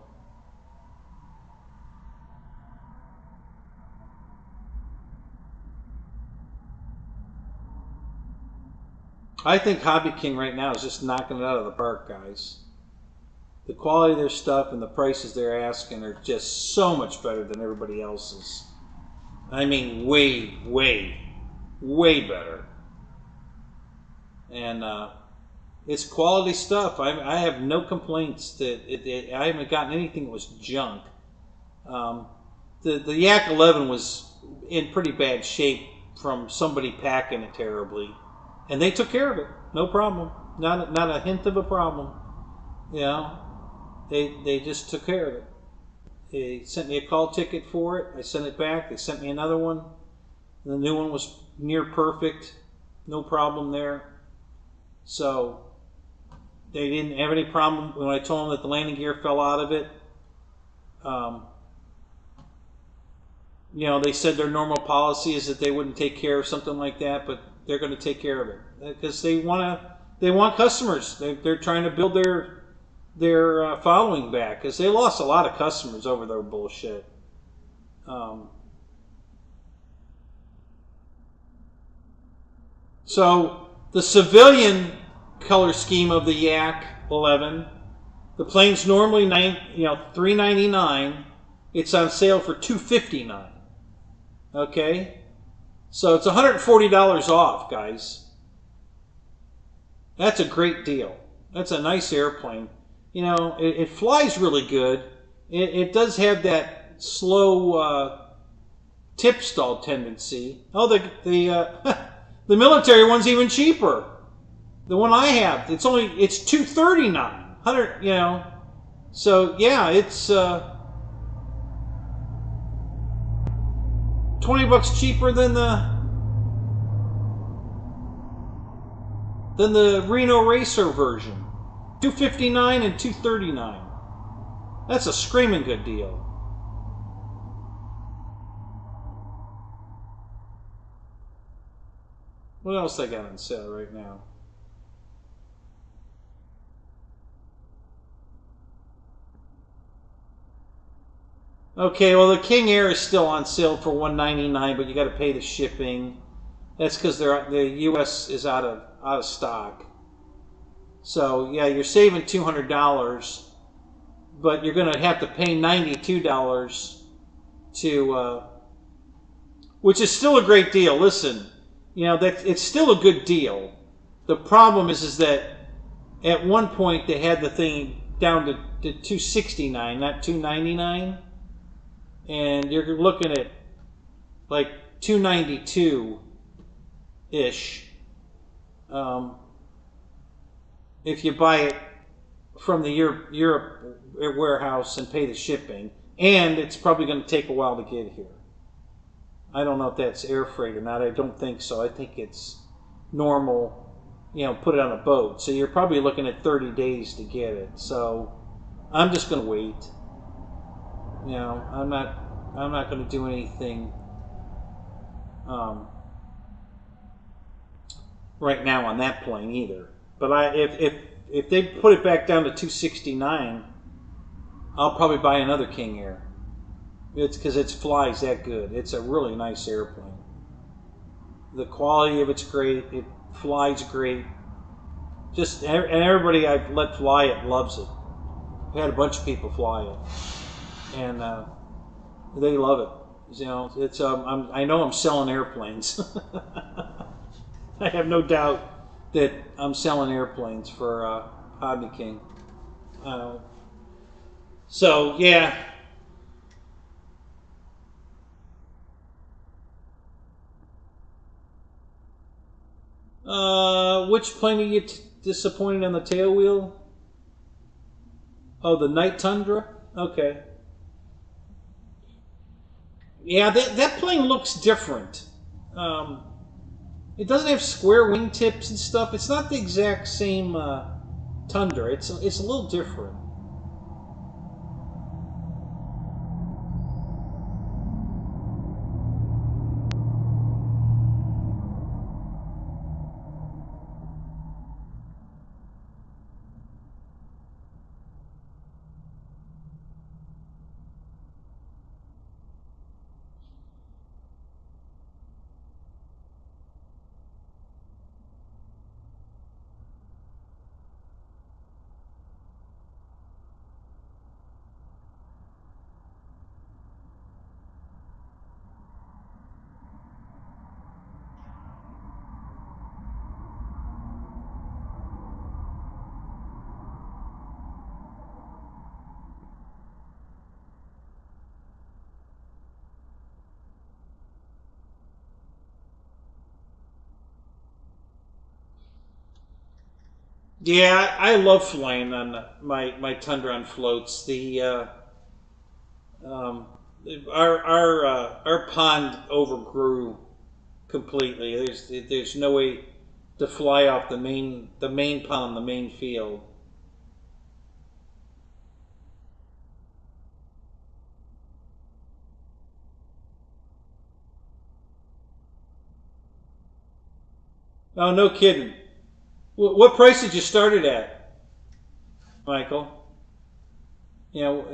I think Hobby King right now is just knocking it out of the park, guys. The quality of their stuff and the prices they're asking are just so much better than everybody else's. I mean, way, way, way better. And it's quality stuff. I have no complaints that I haven't gotten anything that was junk. The Yak 11 was in pretty bad shape from somebody packing it terribly, and they took care of it. No problem. Not a hint of a problem. You know, they just took care of it. They sent me a call ticket for it. I sent it back. They sent me another one. The new one was near perfect. No problem there. So they didn't have any problem when I told them that the landing gear fell out of it. You know, they said their normal policy is that they wouldn't take care of something like that, but they're going to take care of it because they want customers. They're trying to build their following back because they lost a lot of customers over their bullshit. So the civilian color scheme of the Yak 11, the plane's normally $399. It's on sale for $259. Okay, so it's $140 off, guys. That's a great deal. That's a nice airplane. You know, it flies really good. It does have that slow tip stall tendency. Oh, the the military one's even cheaper. The one I have, it's $239. 100, you know. So yeah, it's $20 cheaper than the Reno Racer version. $259 and $239. That's a screaming good deal. What else I got on sale right now? Okay, well the King Air is still on sale for $199, but you got to pay the shipping. That's because the U.S. is out of stock. So yeah, you're saving $200, but you're going to have to pay $92 to, which is still a great deal. Listen, you know it's still a good deal. The problem is that at one point they had the thing down to $269, not $299. And you're looking at like $292-ish if you buy it from the Europe warehouse and pay the shipping. And it's probably going to take a while to get here. I don't know if that's air freight or not. I don't think so. I think it's normal, you know, put it on a boat. So you're probably looking at 30 days to get it. So I'm just going to wait. You know, I'm not going to do anything right now on that plane either. But if they put it back down to $269, I'll probably buy another King Air. It's because it flies that good. It's a really nice airplane. The quality of it's great. It flies great. And everybody I've let fly it loves it. I've had a bunch of people fly it. And they love it. You know, it's I know I'm selling airplanes. I have no doubt that I'm selling airplanes for Hobby King. So yeah. Which plane are you disappointed on the tail wheel? Oh, the Night Tundra? Okay. Yeah, that plane looks different. It doesn't have square wingtips and stuff. It's not the exact same Tundra. It's a little different. Yeah, I love flying on my Tundra on floats. Um, our pond overgrew completely. There's no way to fly off the main pond, the main field. Oh, no kidding. What price did you start it at, Michael? You know,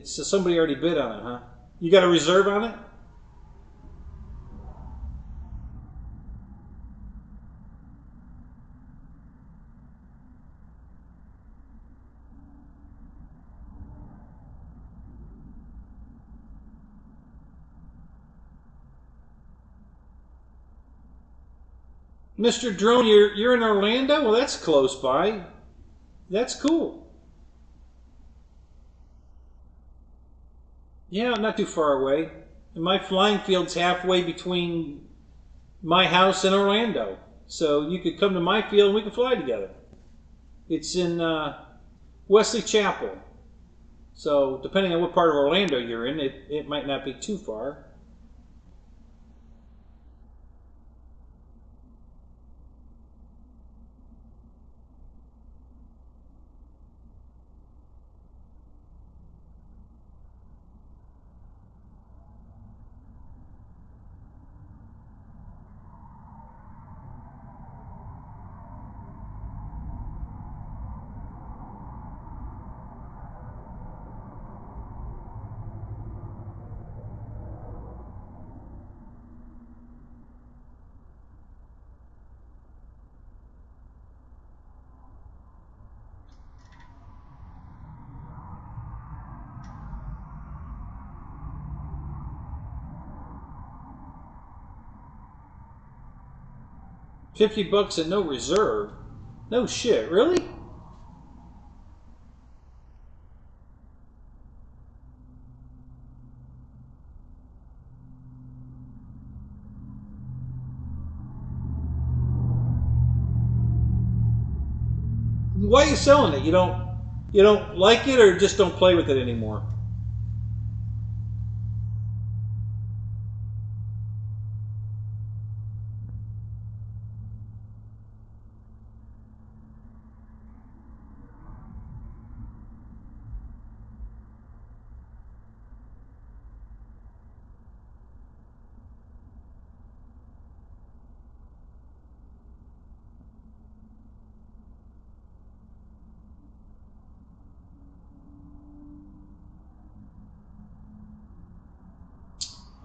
so somebody already bid on it, huh? You got a reserve on it? Mr. Drone, you're in Orlando? Well, that's close by. That's cool. Yeah, not too far away. And my flying field's halfway between my house and Orlando. So you could come to my field and we could fly together. It's in Wesley Chapel. So depending on what part of Orlando you're in, it might not be too far. $50 and no reserve? No shit, really? Why are you selling it? You don't like it or just don't play with it anymore?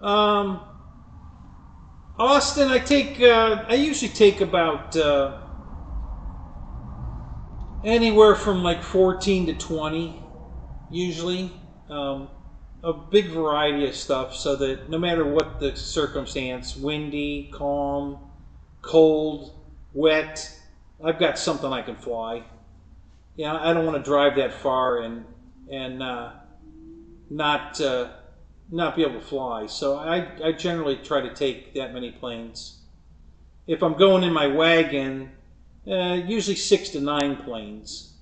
Um, Austin, I usually take about anywhere from like 14 to 20, usually. Um, a big variety of stuff so that no matter what the circumstance, windy, calm, cold, wet, I've got something I can fly. Yeah, I don't want to drive that far and not not be able to fly. So I generally try to take that many planes. If I'm going in my wagon, usually 6 to 9 planes.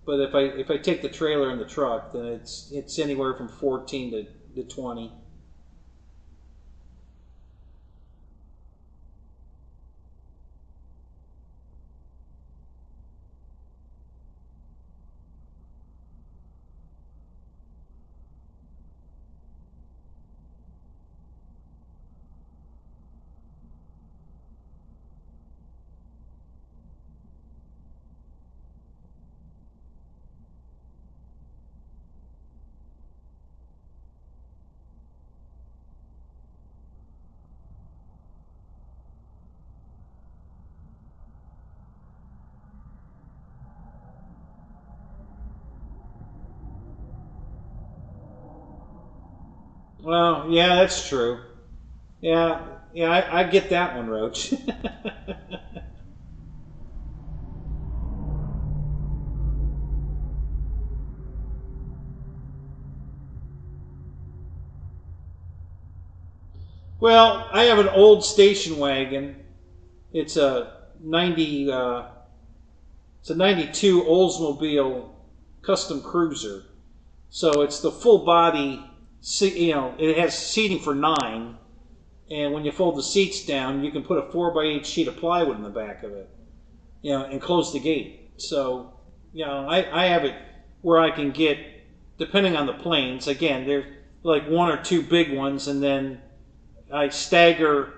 But if I take the trailer and the truck, then it's anywhere from 14 to 20. Well, yeah, that's true. Yeah, yeah, I get that one, Roach. Well, I have an old station wagon. It's a 90. It's a 92 Oldsmobile custom cruiser. So it's the full body, you know, it has seating for 9. And when you fold the seats down, you can put a 4x8 sheet of plywood in the back of it, you know, and close the gate. So, you know, I have it where I can get, depending on the planes, again, there's like 1 or 2 big ones, and then I stagger,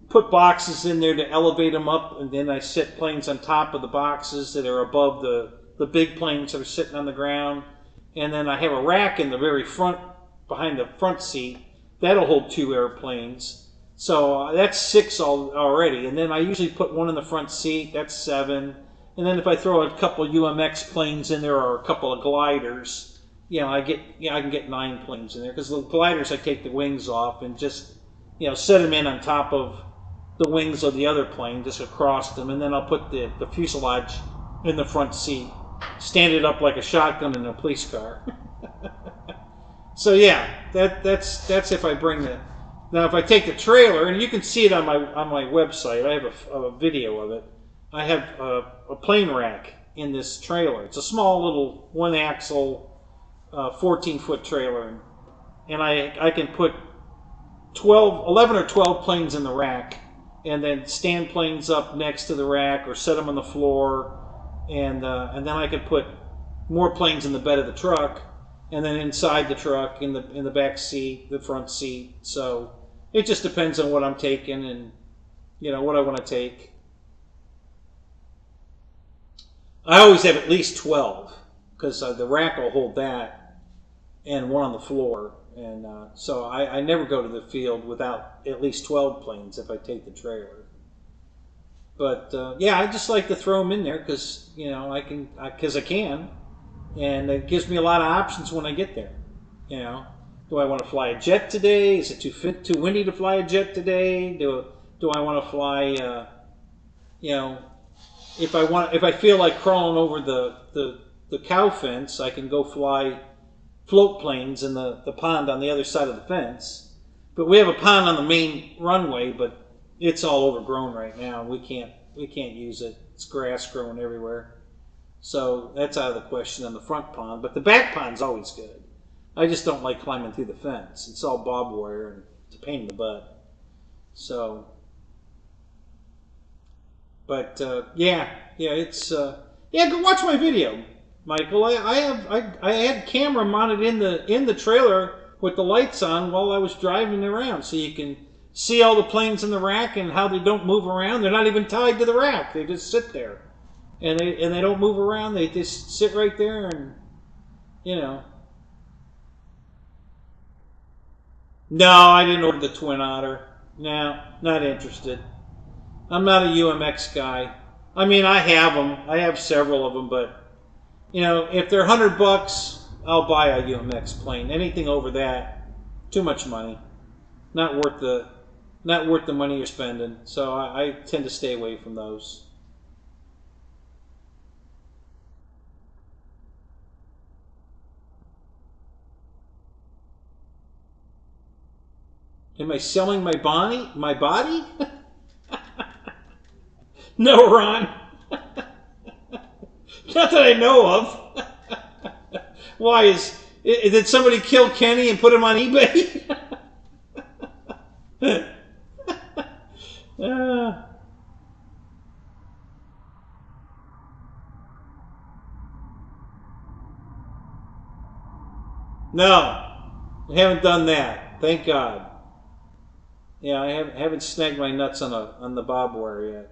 put boxes in there to elevate them up, and then I set planes on top of the boxes that are above the big planes that are sitting on the ground. And then I have a rack in the very front, behind the front seat. That'll hold 2 airplanes. So that's 6 already. And then I usually put 1 in the front seat. That's 7. And then if I throw a couple UMX planes in there or a couple of gliders, you know, I can get 9 planes in there. Because the gliders, I take the wings off and just, you know, set them in on top of the wings of the other plane, just across them. And then I'll put the fuselage in the front seat, stand it up like a shotgun in a police car. So yeah, that's if I bring the. Now if I take the trailer, and you can see it on my website, I have a video of it. I have a plane rack in this trailer. It's a small little 1-axle, 14-foot trailer, and I can put 11 or 12 planes in the rack, and then stand planes up next to the rack or set them on the floor, and then I can put more planes in the bed of the truck, and then inside the truck, in the back seat, the front seat. So it just depends on what I'm taking and, you know, what I want to take. I always have at least 12 because the rack will hold that and 1 on the floor. And so I never go to the field without at least 12 planes if I take the trailer. But yeah, I just like to throw them in there because, you know, I can, and it gives me a lot of options when I get there. You know, do I want to fly a jet today? Is it too windy to fly a jet today? Do I want to fly? You know, if I feel like crawling over the cow fence, I can go fly float planes in the pond on the other side of the fence. But we have a pond on the main runway, but it's all overgrown right now. We can't use it. It's grass growing everywhere. So that's out of the question on the front pond. But the back pond's always good. I just don't like climbing through the fence. It's all barbed wire and it's a pain in the butt. So, but it's go watch my video, Michael. I had camera mounted in the trailer with the lights on while I was driving around, so you can see all the planes in the rack and how they don't move around. They're not even tied to the rack. They just sit there. And they don't move around. They just sit right there, and you know. No, I didn't order the Twin Otter. No, not interested. I'm not a UMX guy. I mean, I have them. I have several of them, but you know, if they're $100, I'll buy a UMX plane. Anything over that, too much money. Not worth the money you're spending. So I tend to stay away from those. Am I selling my body? My body? No, Ron. Not that I know of. Why did somebody kill Kenny and put him on eBay? No, I haven't done that. Thank God. Yeah, I haven't snagged my nuts on the barbed wire yet.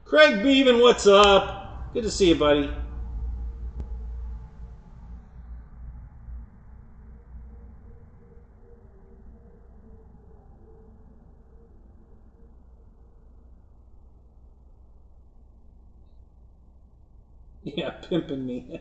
Craig Beaven, what's up? Good to see you, buddy. Yeah, pimping me.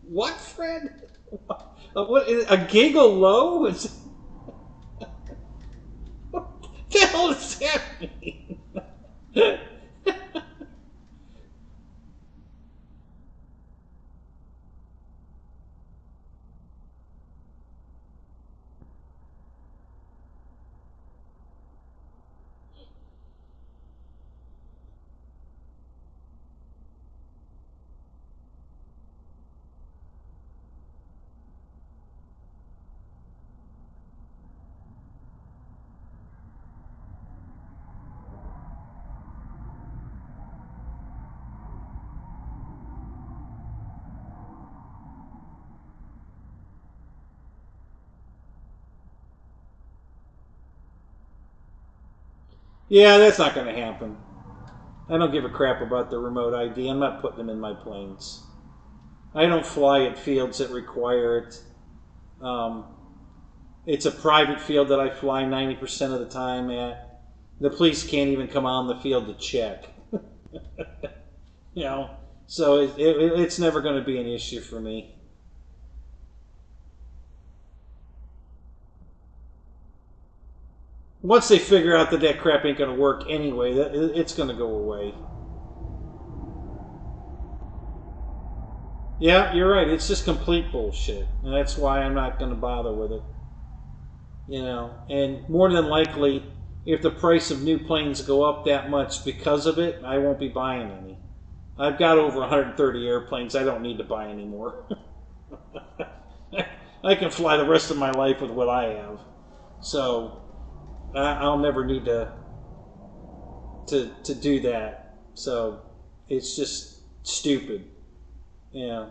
What, Fred? What, a giggle low? What the hell does that mean? Yeah, that's not going to happen. I don't give a crap about the remote ID. I'm not putting them in my planes. I don't fly at fields that require it. It's a private field that I fly 90% of the time at. The police can't even come on the field to check. You know, so it's never going to be an issue for me. Once they figure out that that crap ain't going to work anyway, it's going to go away. Yeah, you're right. It's just complete bullshit. And that's why I'm not going to bother with it. You know, and more than likely, if the price of new planes go up that much because of it, I won't be buying any. I've got over 130 airplanes. I don't need to buy any more. I can fly the rest of my life with what I have. So I'll never need to do that. So it's just stupid. Yeah.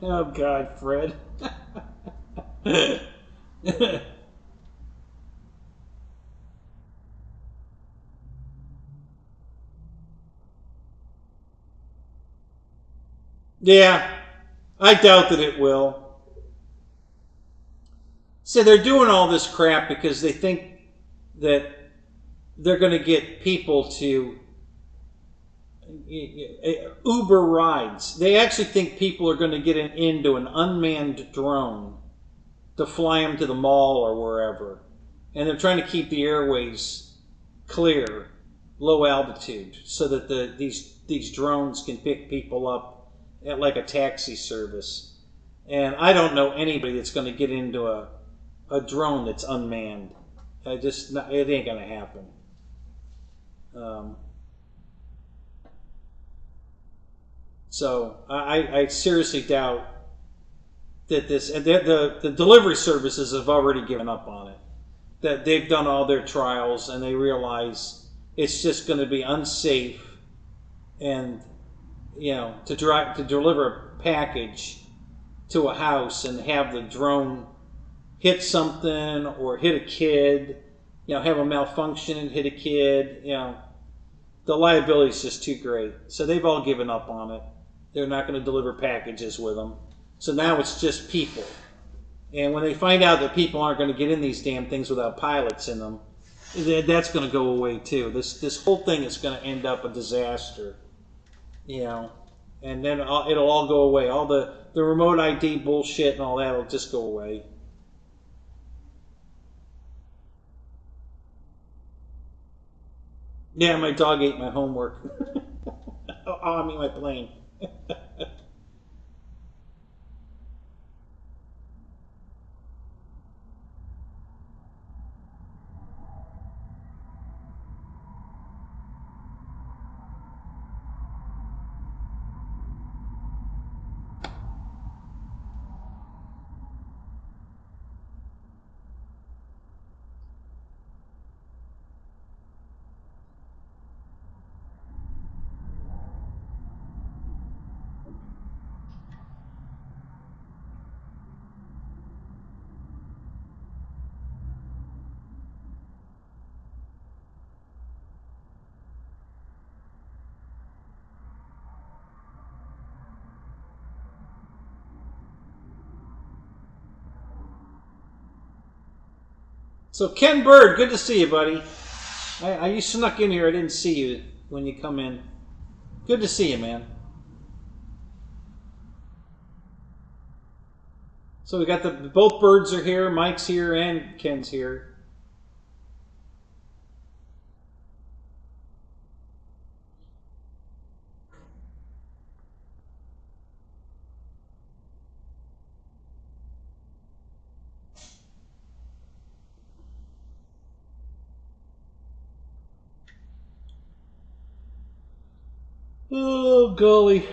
Oh God, Fred. Yeah, I doubt that it will. So they're doing all this crap because they think that they're going to get people to Uber rides. They actually think people are going to get into an unmanned drone to fly them to the mall or wherever. And they're trying to keep the airways clear, low altitude, so that these drones can pick people up at like a taxi service. And I don't know anybody that's going to get into a drone that's unmanned. It ain't going to happen. Um, so I seriously doubt that this and the delivery services have already given up on it. That they've done all their trials and they realize it's just going to be unsafe, and to deliver a package to a house and have the drone hit something or hit a kid, have a malfunction and hit a kid, the liability is just too great. So they've all given up on it. They're not going to deliver packages with them. So now it's just people. And when they find out that people aren't going to get in these damn things without pilots in them, that's going to go away too. This whole thing is going to end up a disaster, and then it'll all go away. All the remote ID bullshit and all that will just go away. Yeah, my dog ate my homework. I mean my plane. So Ken Bird, good to see you, buddy. You snuck in here. I didn't see you when you come in. Good to see you, man. So we got both birds are here. Mike's here and Ken's here. Oh, golly.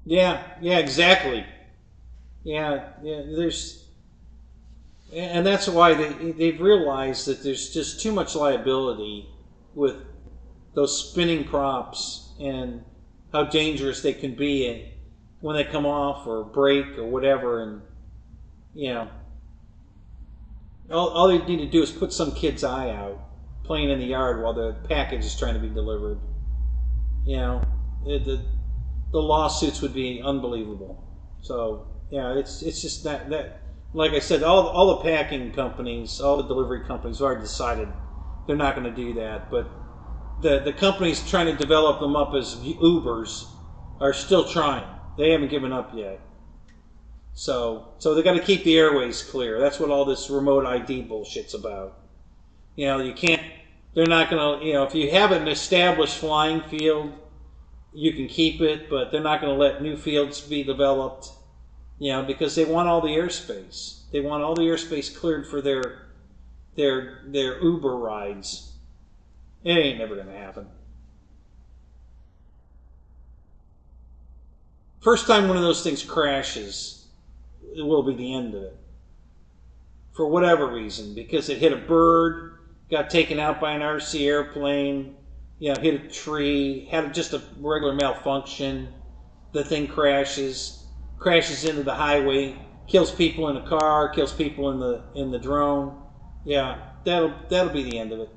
Yeah, exactly. Yeah, and that's why they've realized that there's just too much liability with those spinning props and how dangerous they can be when they come off or break or whatever. And you know, all they need to do is put some kid's eye out playing in the yard while the package is trying to be delivered. You know, the lawsuits would be unbelievable. So yeah, it's just that like I said, all the packing companies, all the delivery companies have already decided they're not going to do that. But the companies trying to develop them up as Ubers are still trying. They haven't given up yet. So they got to keep the airways clear. That's what all this remote ID bullshit's about. You know, you can't. They're not going to. You know, if you have an established flying field, you can keep it, but they're not going to let new fields be developed. You know, because they want all the airspace. They want all the airspace cleared for their Uber rides. It ain't never going to happen. First time one of those things crashes, it will be the end of it. For whatever reason, because it hit a bird, got taken out by an RC airplane, you know, hit a tree, had just a regular malfunction, the thing crashes into the highway, kills people in a car, kills people in the drone. Yeah, that'll be the end of it.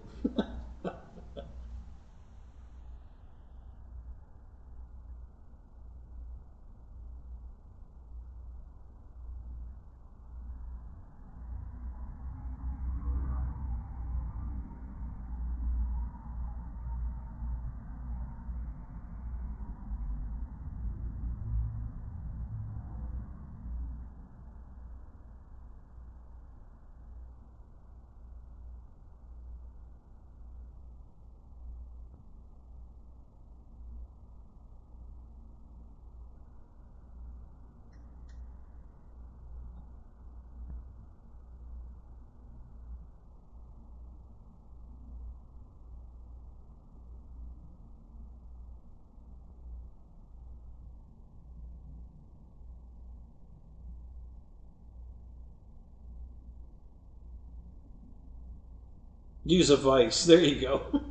Use a vice. There you go.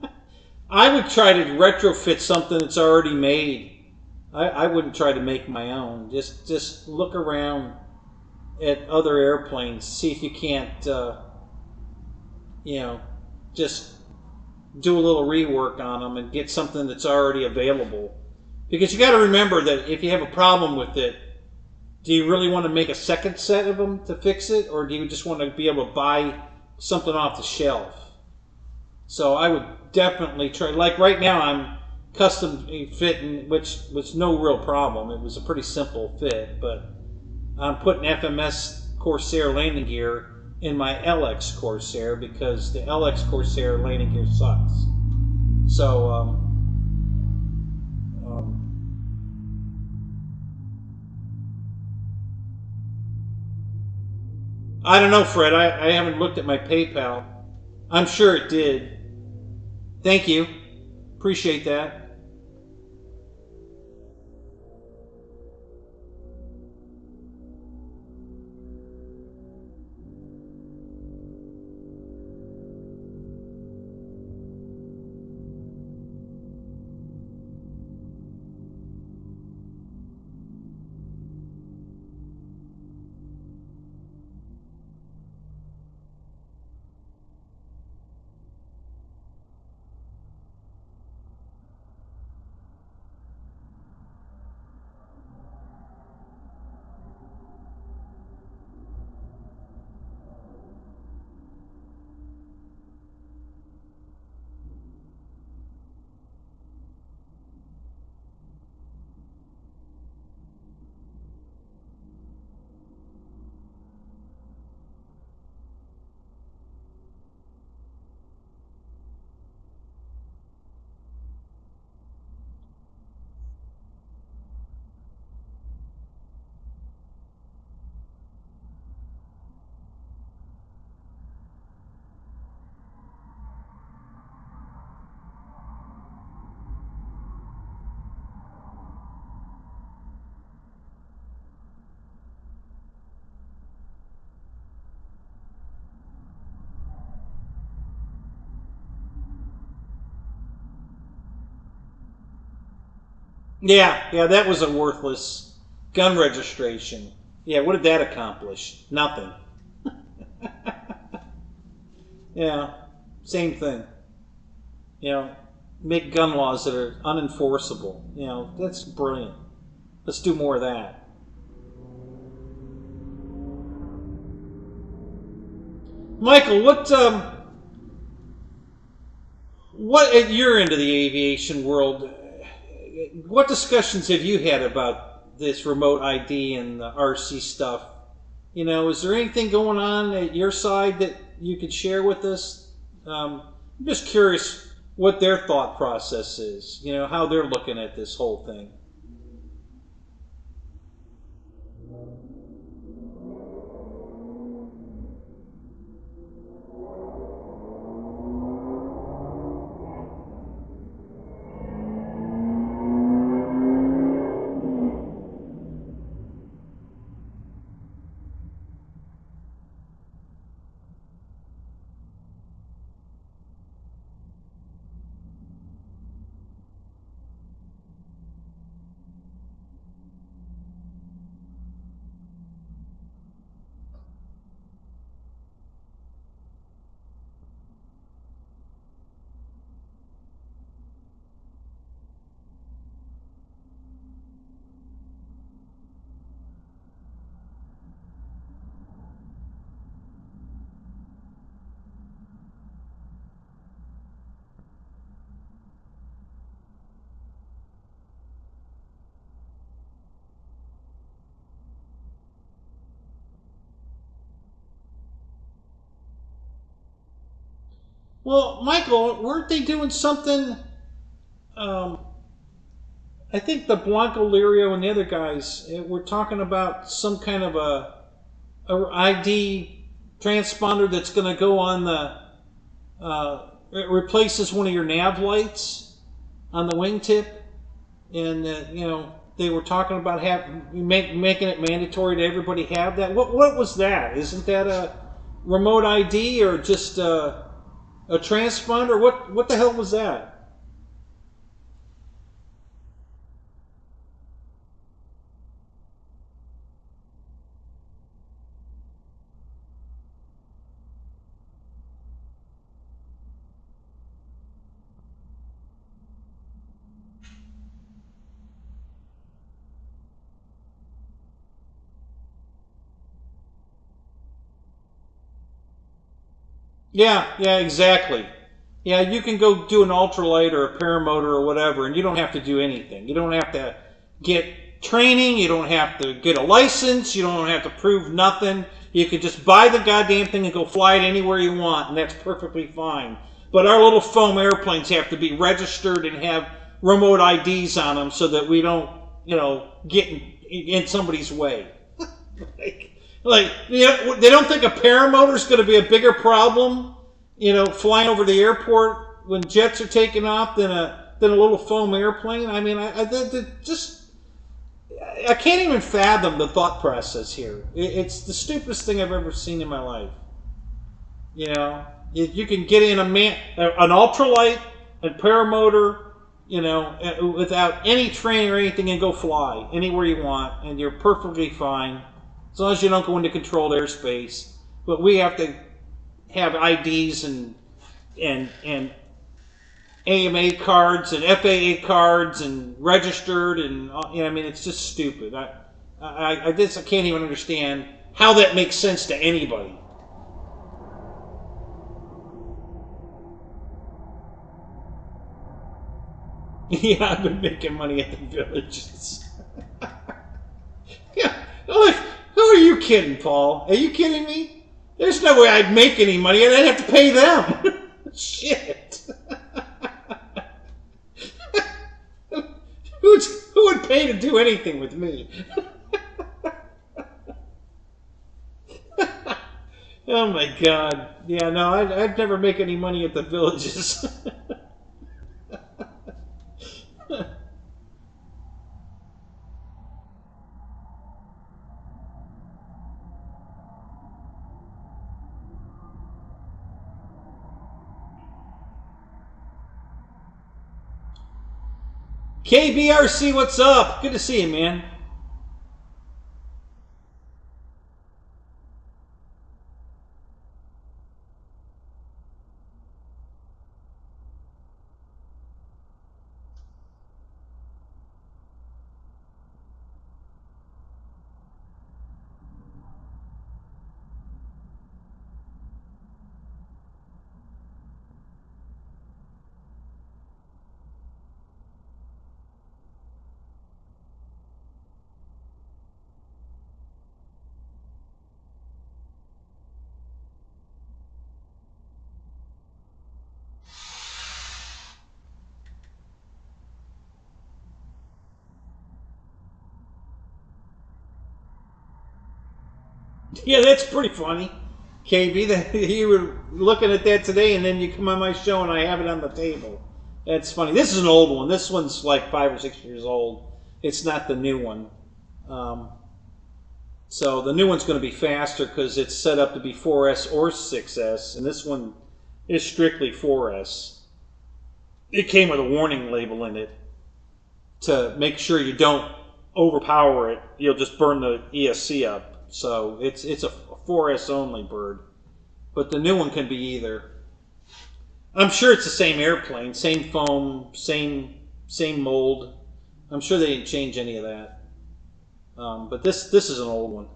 I would try to retrofit something that's already made. I wouldn't try to make my own. Just look around at other airplanes, see if you can't, you know, just do a little rework on them and get something that's already available. Because you got to remember that if you have a problem with it, do you really want to make a second set of them to fix it, or do you just want to be able to buy something off the shelf? So I would definitely try. Like right now, I'm custom fitting, which was no real problem. It was a pretty simple fit, but I'm putting FMS Corsair landing gear in my LX Corsair because the LX Corsair landing gear sucks. So I don't know, Fred. I haven't looked at my PayPal. I'm sure it did. Thank you. Appreciate that. Yeah, that was a worthless gun registration. Yeah, what did that accomplish? Nothing. Yeah, same thing. You know, make gun laws that are unenforceable. You know, that's brilliant. Let's do more of that. Michael, what you're into the aviation world? What discussions have you had about this remote ID and the RC stuff? You know, is there anything going on at your side that you could share with us? I'm just curious what their thought process is. You know, how they're looking at this whole thing. Well, Michael, weren't they doing something? Um, I think the Blanco Lirio and the other guys were talking about some kind of a ID transponder that's going to go on the it replaces one of your nav lights on the wingtip, and you know they were talking about making it mandatory to everybody have that. What was that? Isn't that a remote ID or just a transponder? What the hell was that? Yeah, exactly. Yeah, you can go do an ultralight or a paramotor or whatever, and you don't have to do anything. You don't have to get training. You don't have to get a license. You don't have to prove nothing. You can just buy the goddamn thing and go fly it anywhere you want, and that's perfectly fine. But our little foam airplanes have to be registered and have remote IDs on them so that we don't, get in somebody's way. They don't think a paramotor is going to be a bigger problem, flying over the airport when jets are taking off than a little foam airplane. I mean, I can't even fathom the thought process here. It's the stupidest thing I've ever seen in my life. You can get in an ultralight, a paramotor, without any training or anything, and go fly anywhere you want, and you're perfectly fine as long as you don't go into controlled airspace. But we have to have IDs and AMA cards and FAA cards and registered, and it's just stupid. I can't even understand how that makes sense to anybody. Yeah, I've been making money at the villages. Yeah, who are you kidding, Paul? Are you kidding me? There's no way I'd make any money, and I'd have to pay them. Shit. Who would pay to do anything with me? Oh my God. Yeah, no, I'd never make any money at the villages. KBRC, what's up? Good to see you, man. Yeah, that's pretty funny. KB, you were looking at that today, and then you come on my show, and I have it on the table. That's funny. This is an old one. This one's like 5 or 6 years old. It's not the new one. So the new one's going to be faster because it's set up to be 4S or 6S, and this one is strictly 4S. It came with a warning label in it to make sure you don't overpower it. You'll just burn the ESC up. So it's a 4S only bird. But the new one can be either. I'm sure it's the same airplane, same foam, same mold. I'm sure they didn't change any of that. But this is an old one.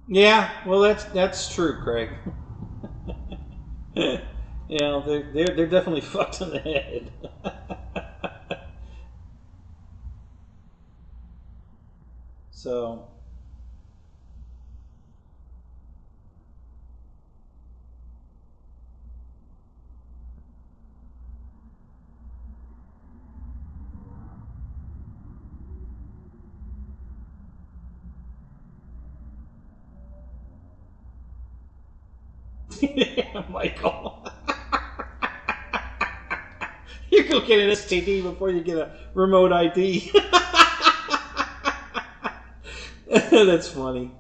Yeah, well that's true, Craig. You know, they're definitely fucked in the head. So Michael, you go get an STD before you get a remote ID. That's funny.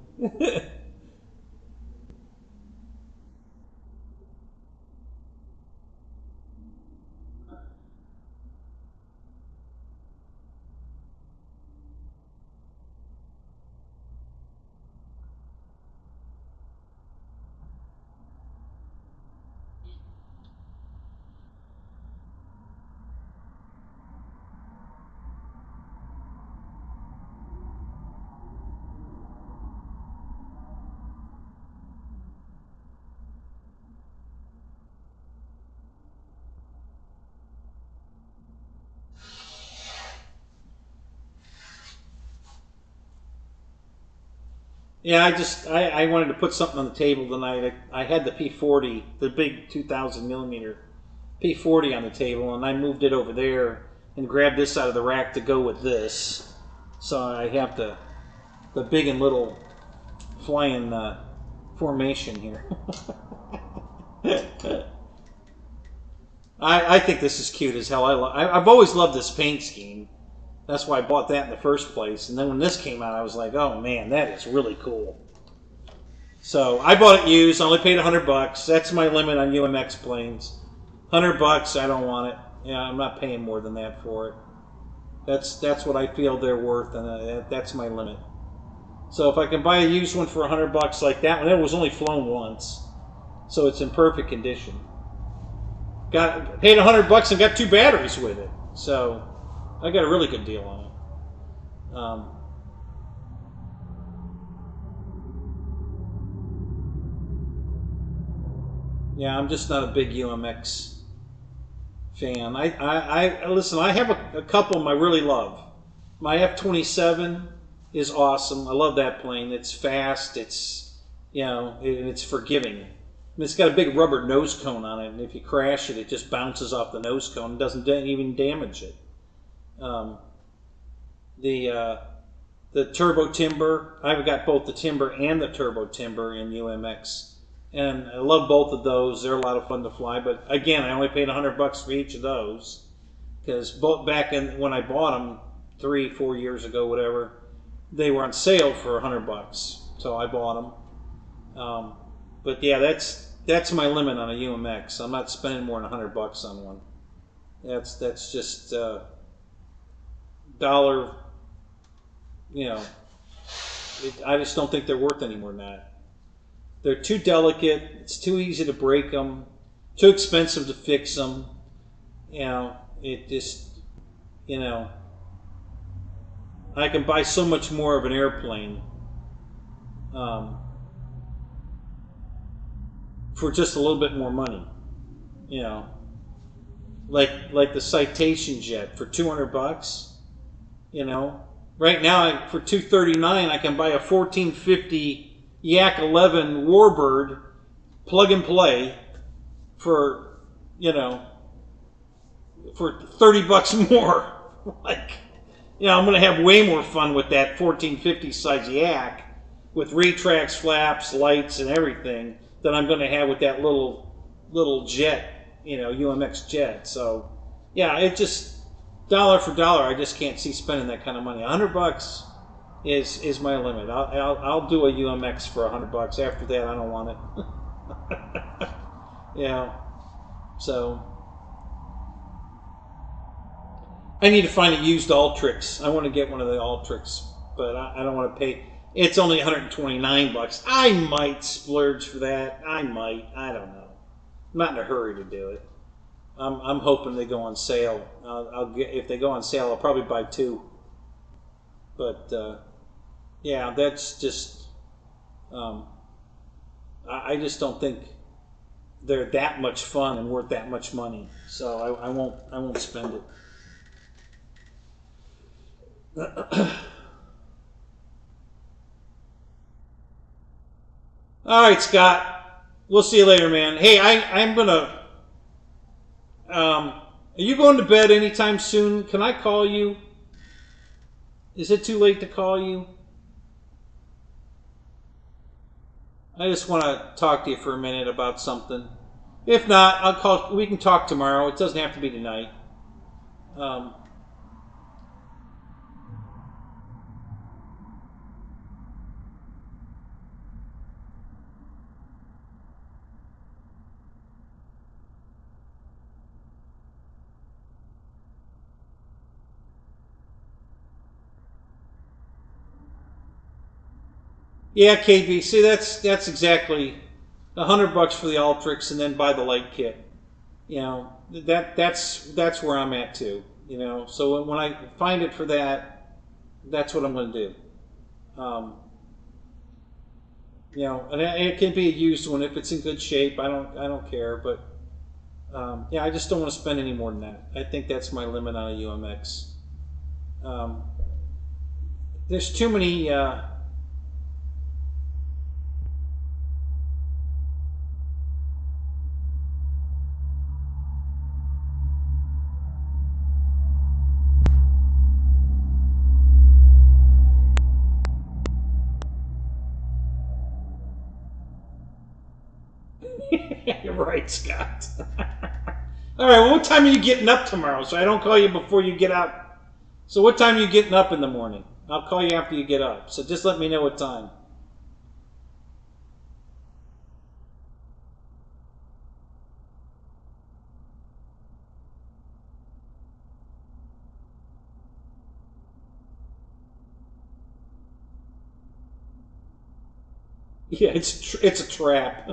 Yeah, I wanted to put something on the table tonight. I had the P40, the big 2,000 millimeter P40 on the table, and I moved it over there and grabbed this out of the rack to go with this. So I have the big and little flying formation here. I think this is cute as hell. I've always loved this paint scheme. That's why I bought that in the first place. And then when this came out, I was like, oh man, that is really cool. So I bought it used. I only paid $100. That's my limit on UMX planes. $100. I don't want it. Yeah, I'm not paying more than that for it. That's what I feel they're worth, and that's my limit. So if I can buy a used one for $100 like that one, it was only flown once, so it's in perfect condition. Paid $100 and got 2 batteries with it. So I got a really good deal on it. Yeah, I'm just not a big UMX fan. I listen. I have a couple I really love. My F-27 is awesome. I love that plane. It's fast. It's it's forgiving. And it's got a big rubber nose cone on it, and if you crash it, it just bounces off the nose cone and doesn't even damage it. The turbo timber. I've got both the timber and the turbo timber in UMX. And I love both of those. They're a lot of fun to fly. But again, I only paid $100 for each of those because both back when I bought them 3-4 years ago, whatever, they were on sale for $100. So I bought them. But yeah, that's my limit on a UMX. I'm not spending more than $100 on one. That's just dollar. I just don't think they're worth any more than that. They're too delicate. It's too easy to break them. Too expensive to fix them. It just, I can buy so much more of an airplane for just a little bit more money. Like the Citation jet for $200. Right now for $239 I can buy a 1450 Yak 11 Warbird plug and play for for $30 more. I'm going to have way more fun with that 1450 size Yak with retracts, flaps, lights, and everything than I'm going to have with that little jet, UMX jet. So yeah, it just dollar for dollar. I just can't see spending that kind of money. $100 is my limit. I'll do a UMX for $100. After that, I don't want it. So I need to find a used Ultrix. I want to get one of the Ultrix, but I don't want to pay. It's only $129. I might splurge for that. I might. I don't know. I'm not in a hurry to do it. I'm hoping they go on sale. If they go on sale, I'll probably buy 2. But yeah, that's just. I just don't think they're that much fun and worth that much money. So I won't spend it. All right, Scott. We'll see you later, man. Hey, I'm gonna. Are you going to bed anytime soon? Can I call you? Is it too late to call you? I just want to talk to you for a minute about something. If not, I'll call. We can talk tomorrow. It doesn't have to be tonight. Yeah, KB. See, that's exactly $100 for the Ultrix, and then buy the light kit. You know, that's where I'm at too. You know, so when I find it for that, that's what I'm going to do. You know, and it can be a used one if it's in good shape. I don't care, but yeah, I just don't want to spend any more than that. I think that's my limit on a UMX. There's too many. You're right, Scott. All right, well, what time are you getting up tomorrow? So I don't call you before you get up. So what time are you getting up in the morning? I'll call you after you get up. So just let me know what time. Yeah, it's a trap.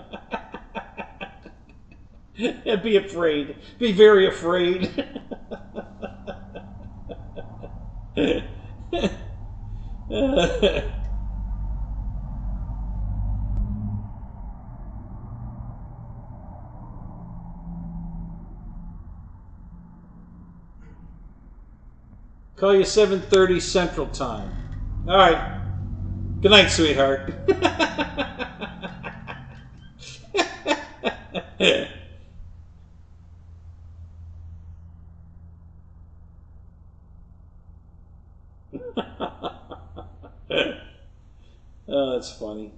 Be afraid. Be very afraid. Call you 7:30 Central Time. All right. Good night, sweetheart. Oh, that's funny.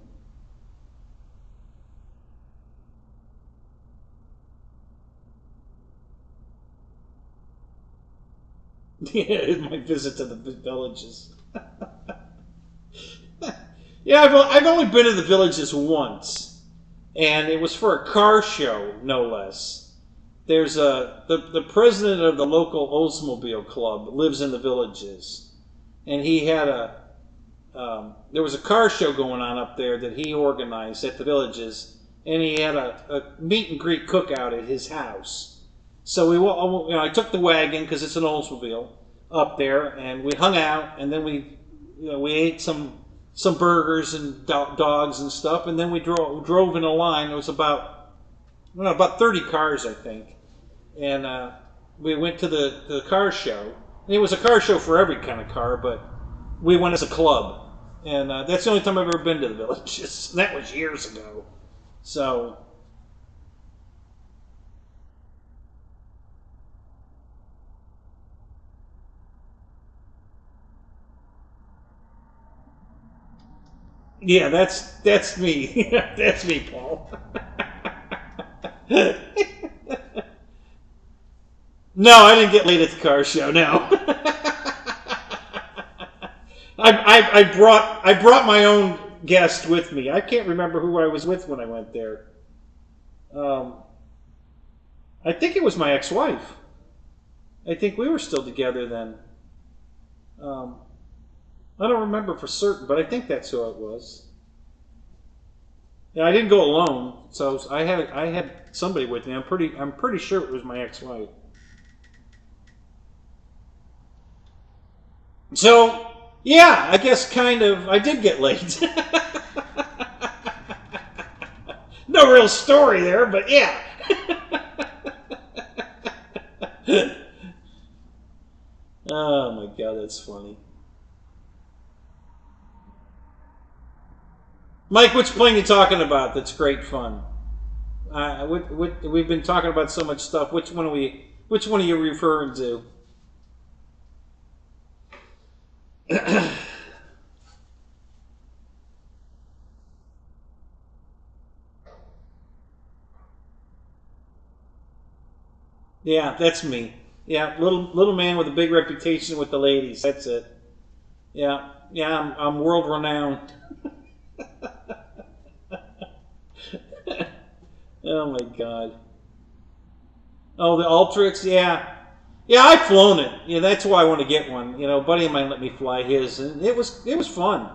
Yeah, my visit to the villages. Yeah, I've only been to the villages once, and it was for a car show, no less. There's the president of the local Oldsmobile club lives in the villages, and he had there was a car show going on up there that he organized at the villages, and he had a meet and greet cookout at his house. So I took the wagon because it's an Oldsmobile up there, and we hung out, and then we ate some burgers and dogs and stuff, and then we drove in a line. It was about 30 cars, I think, and we went to the car show. And it was a car show for every kind of car, but we went as a club, and that's the only time I've ever been to the villages. And that was years ago. So. Yeah, that's me. That's me, Paul. No, I didn't get late at the car show. No, I brought my own guest with me. I can't remember who I was with when I went there. I think it was my ex-wife. I think we were still together then. I don't remember for certain, but I think that's who it was. Yeah, I didn't go alone, so I had somebody with me. I'm pretty sure it was my ex-wife. So yeah, I guess kind of I did get late. No real story there, but yeah. Oh my God, that's funny. Mike, which plane you talking about? That's great fun. We've been talking about so much stuff. Which one are you referring to? Yeah, that's me. Yeah, little man with a big reputation with the ladies. That's it. Yeah, yeah, I'm world renowned. Oh my God. Oh, the Ultrix, yeah. Yeah, I've flown it. Yeah, that's why I want to get one. You know, a buddy of mine let me fly his, and it was fun.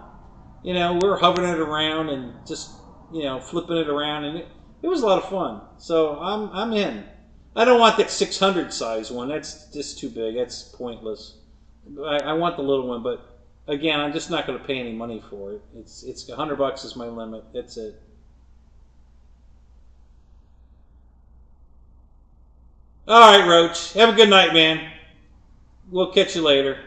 You know, we were hovering it around and just, you know, flipping it around, and it was a lot of fun. So I'm in. I don't want that 600 size one. That's just too big. That's pointless. I want the little one, but again, I'm just not going to pay any money for it. It's $100 is my limit. That's it. All right, Roach. Have a good night, man. We'll catch you later.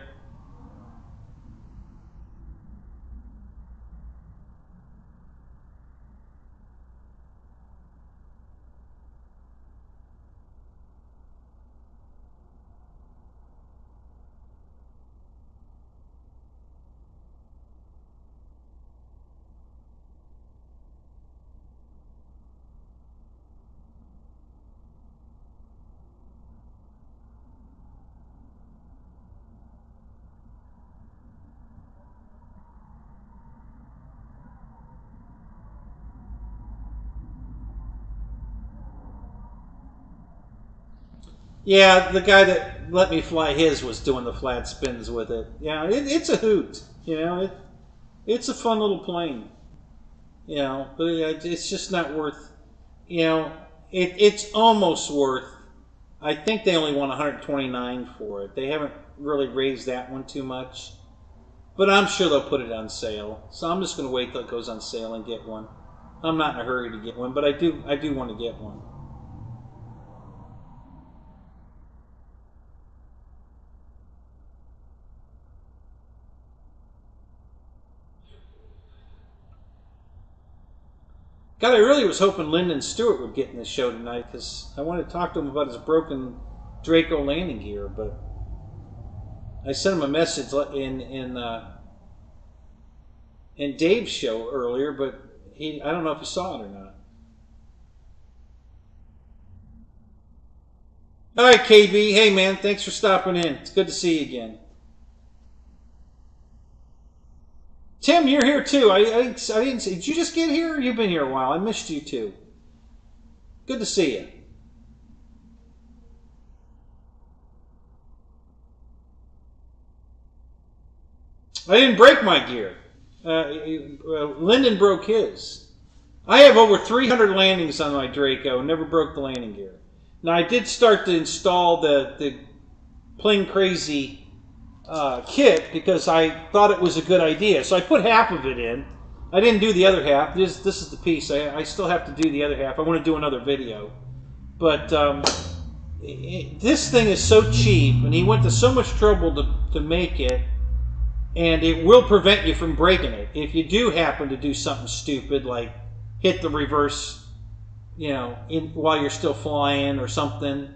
Yeah, the guy that let me fly his was doing the flat spins with it. Yeah, it's a hoot. You know, it's a fun little plane. You know, but it's just not worth. You know, it's almost worth. I think they only want 129 for it. They haven't really raised that one too much, but I'm sure they'll put it on sale. So I'm just going to wait till it goes on sale and get one. I'm not in a hurry to get one, but I do want to get one. God, I really was hoping Lyndon Stewart would get in the show tonight because I wanted to talk to him about his broken Draco landing gear, but I sent him a message in Dave's show earlier, but I don't know if he saw it or not. All right, KB. Hey, man, thanks for stopping in. It's good to see you again. Tim, you're here too. I didn't see. Did you just get here? Or you've been here a while. I missed you too. Good to see you. I didn't break my gear. Lyndon broke his. I have over 300 landings on my Draco. Never broke the landing gear. Now I did start to install the Plane Crazy kit because I thought it was a good idea. So I put half of it in. I didn't do the other half. This is the piece. I still have to do the other half. I want to do another video. But this thing is so cheap, and he went to so much trouble to make it, and it will prevent you from breaking it. If you do happen to do something stupid like hit the reverse, you know, while you're still flying or something,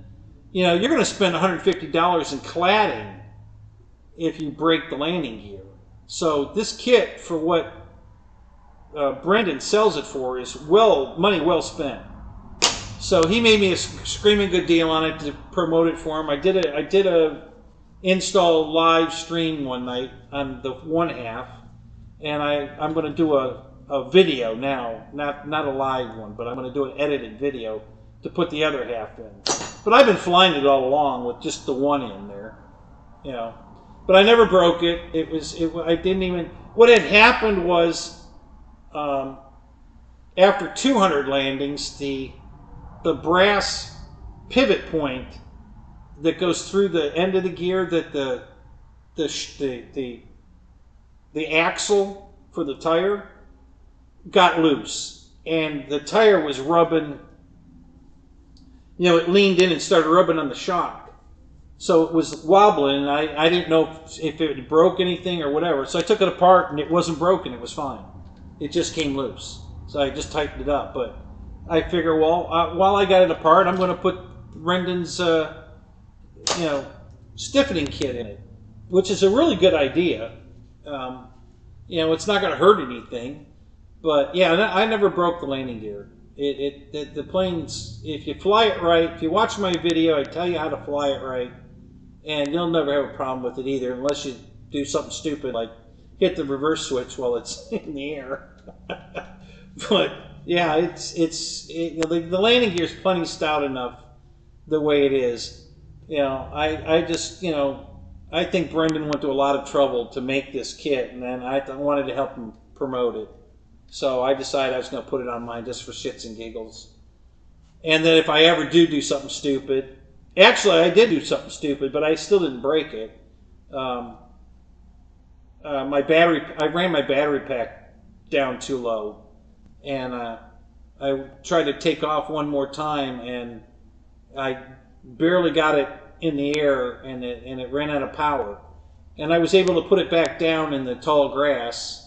you know, you're going to spend $150 in cladding if you break the landing gear. So this kit, for what Brendan sells it for, is money well spent. So he made me a screaming good deal on it to promote it for him. I did a install live stream one night on the one half, and I'm going to do a video now, not a live one, but I'm going to do an edited video to put the other half in. But I've been flying it all along with just the one in there, you know. But I never broke it. I didn't even. What had happened was, after 200 landings, the brass pivot point that goes through the end of the gear, that the axle for the tire got loose, and the tire was rubbing. You know, it leaned in and started rubbing on the shock. So it was wobbling, and I didn't know if it broke anything or whatever. So I took it apart, and it wasn't broken. It was fine. It just came loose. So I just tightened it up. But I figure, well, while I got it apart, I'm going to put Renden's, stiffening kit in it, which is a really good idea. It's not going to hurt anything. But yeah, I never broke the landing gear. The planes, if you fly it right, if you watch my video, I tell you how to fly it right, and you'll never have a problem with it either, unless you do something stupid like hit the reverse switch while it's in the air. But yeah, the landing gear is plenty stout enough the way it is. I think Brendan went to a lot of trouble to make this kit, and then I wanted to help him promote it. So I decided I was going to put it on mine just for shits and giggles. And then if I ever do something stupid, actually I did do something stupid, but I still didn't break it. I ran my battery pack down too low, and I tried to take off one more time, and I barely got it in the air, and it ran out of power. And I was able to put it back down in the tall grass.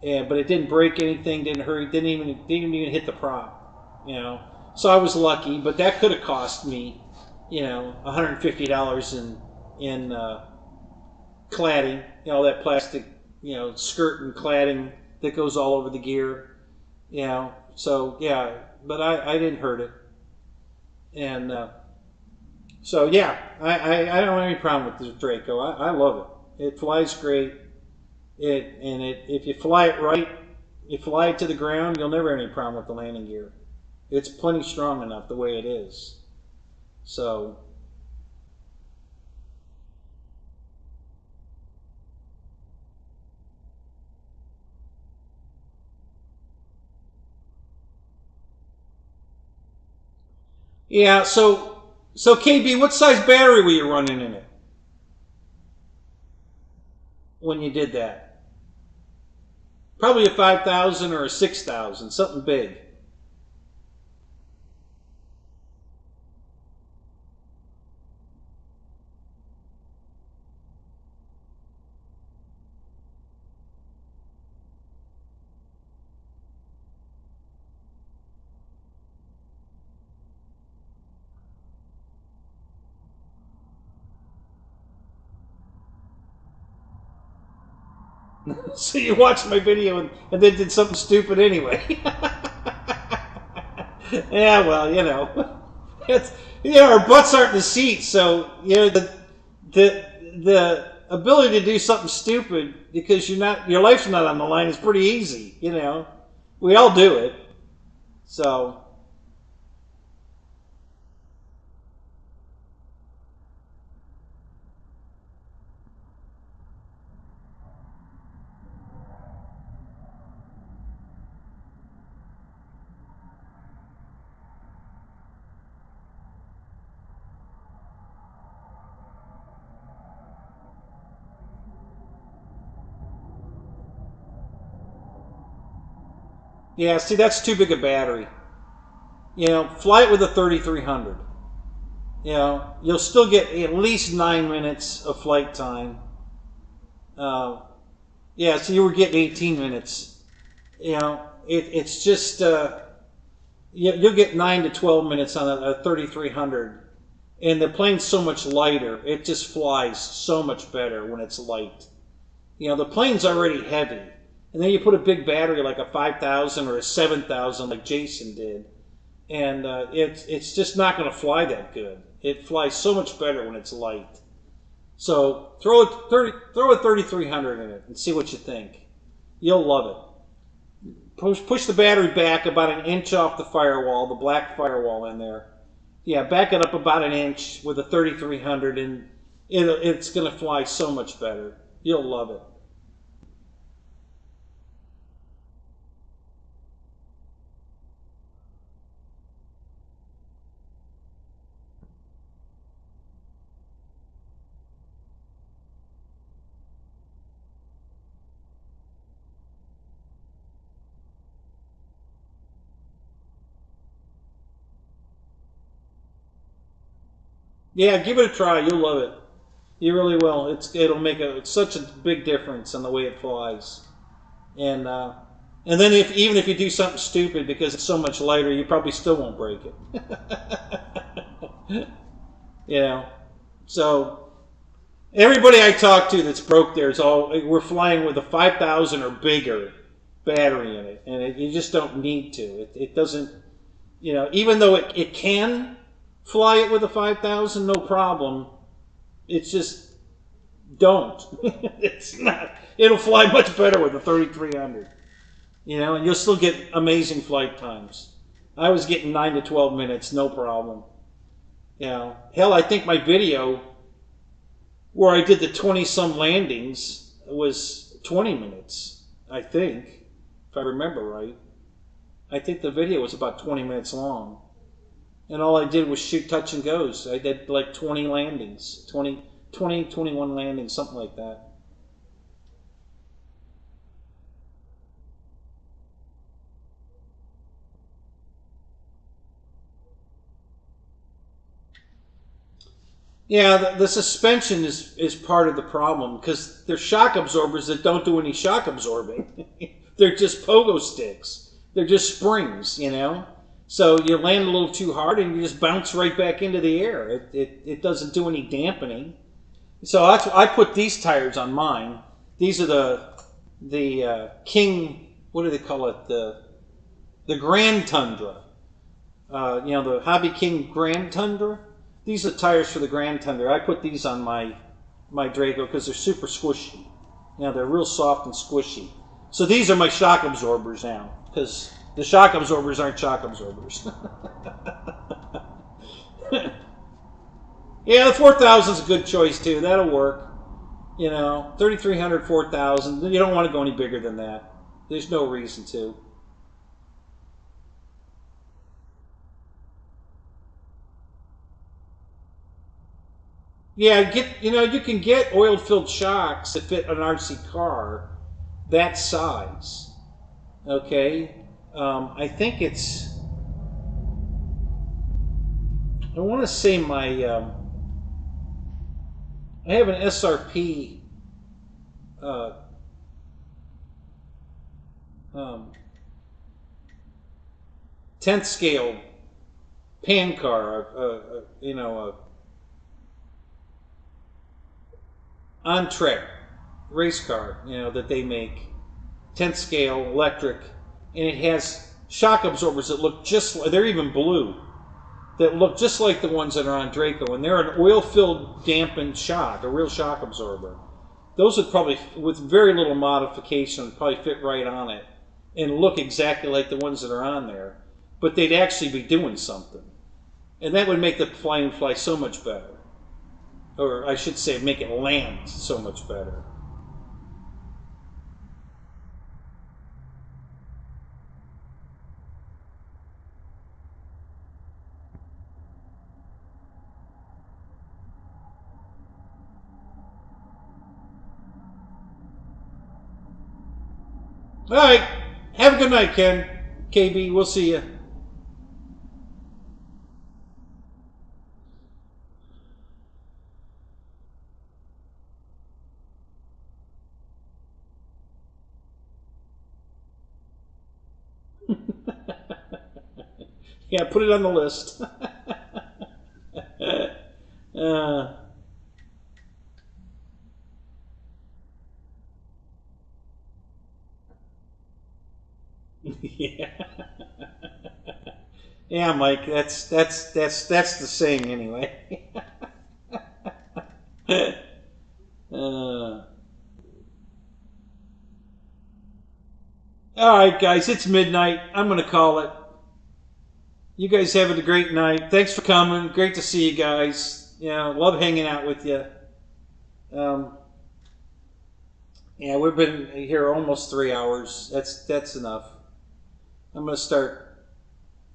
But it didn't break anything, didn't hurt, didn't even hit the prop, So I was lucky, but that could have cost me, $150 in cladding, that plastic, skirt and cladding that goes all over the gear, So yeah, but I didn't hurt it, and so yeah, I don't have any problem with the Draco. I love it. It flies great. If you fly it right, you fly it to the ground, you'll never have any problem with the landing gear. It's plenty strong enough the way it is. So yeah, so KB, what size battery were you running in it when you did that? Probably a 5,000 or a 6,000, something big. So you watched my video and then did something stupid anyway. Yeah, well, it's, our butts aren't in the seat, so the ability to do something stupid because your life's not on the line is pretty easy. We all do it. So yeah, see, that's too big a battery. Fly it with a 3300. You'll still get at least 9 minutes of flight time. Yeah, so you were getting 18 minutes. It's just you'll get 9 to 12 minutes on a 3300, and the plane's so much lighter. It just flies so much better when it's light. The plane's already heavy, and then you put a big battery like a 5,000 or a 7,000 like Jason did, and it's just not going to fly that good. It flies so much better when it's light. So throw a 3300 in it and see what you think. You'll love it. Push the battery back about an inch off the firewall, the black firewall in there. Yeah, back it up about an inch with a 3300, and it's going to fly so much better. You'll love it. Yeah, give it a try. You'll love it. You really will. It'll make such a big difference in the way it flies. And then even if you do something stupid because it's so much lighter, you probably still won't break it. You know. So everybody I talk to that's broke there is we're flying with a 5,000 or bigger battery in it, and you just don't need to. It doesn't, you know, even though it can fly it with a 5,000, no problem. It's just don't. It's not. It'll fly much better with a 3,300. You know, and you'll still get amazing flight times. I was getting 9 to 12 minutes, no problem. You know, hell, I think my video where I did the 20-some landings was 20 minutes, I think, if I remember right. I think the video was about 20 minutes long. And all I did was shoot touch and goes. I did like 20 landings, 21 landings, something like that. Yeah, the suspension is part of the problem because they're shock absorbers that don't do any shock absorbing. They're just pogo sticks. They're just springs, you know? So you land a little too hard and you just bounce right back into the air. It doesn't do any dampening. So I put these tires on mine. These are the King, what do they call it? The Grand Tundra. You know, the Hobby King Grand Tundra. These are tires for the Grand Tundra. I put these on my Draco because they're super squishy. You know, they're real soft and squishy. So these are my shock absorbers now because the shock absorbers aren't shock absorbers. Yeah, the 4,000 is a good choice too. That'll work. You know, 3,300, 4,000. You don't want to go any bigger than that. There's no reason to. Yeah, you can get oil-filled shocks that fit an RC car that size. Okay, I think I want to say I have an SRP 10th scale pan car, you know, on track race car, you know, that they make, 10th scale electric, and it has shock absorbers that look just like, they're even blue, that look just like the ones that are on Draco, and they're an oil-filled dampened shock, a real shock absorber. Those would probably, with very little modification, probably fit right on it and look exactly like the ones that are on there, but they'd actually be doing something, and that would make the plane fly so much better. Or I should say, make it land so much better. All right. Have a good night, Ken. KB, we'll see you. Yeah, put it on the list. Yeah. Yeah, Mike. That's the saying anyway. All right, guys. It's midnight. I'm gonna call it. You guys have a great night. Thanks for coming. Great to see you guys. You know, love hanging out with you. Yeah, we've been here almost 3 hours. That's enough. I'm gonna start.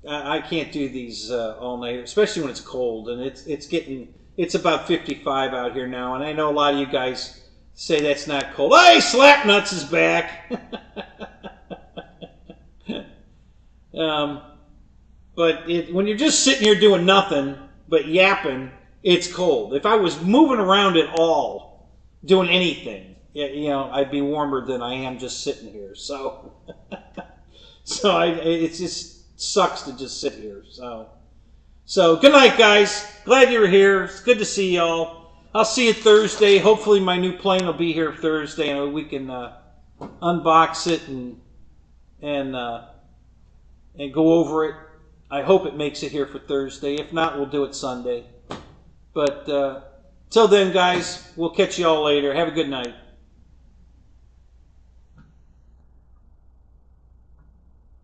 I can't do these all night, especially when it's cold, and it's about 55 out here now, and I know a lot of you guys say that's not cold. Hey, Slapnuts is back. But when you're just sitting here doing nothing but yapping, it's cold. If I was moving around at all, doing anything, you know, I'd be warmer than I am just sitting here. So, it just sucks to just sit here. So good night, guys. Glad you're here. It's good to see y'all. I'll see you Thursday. Hopefully my new plane will be here Thursday and we can unbox it and go over it. I hope it makes it here for Thursday. If not, we'll do it Sunday. But till then, guys, we'll catch you all later. Have a good night.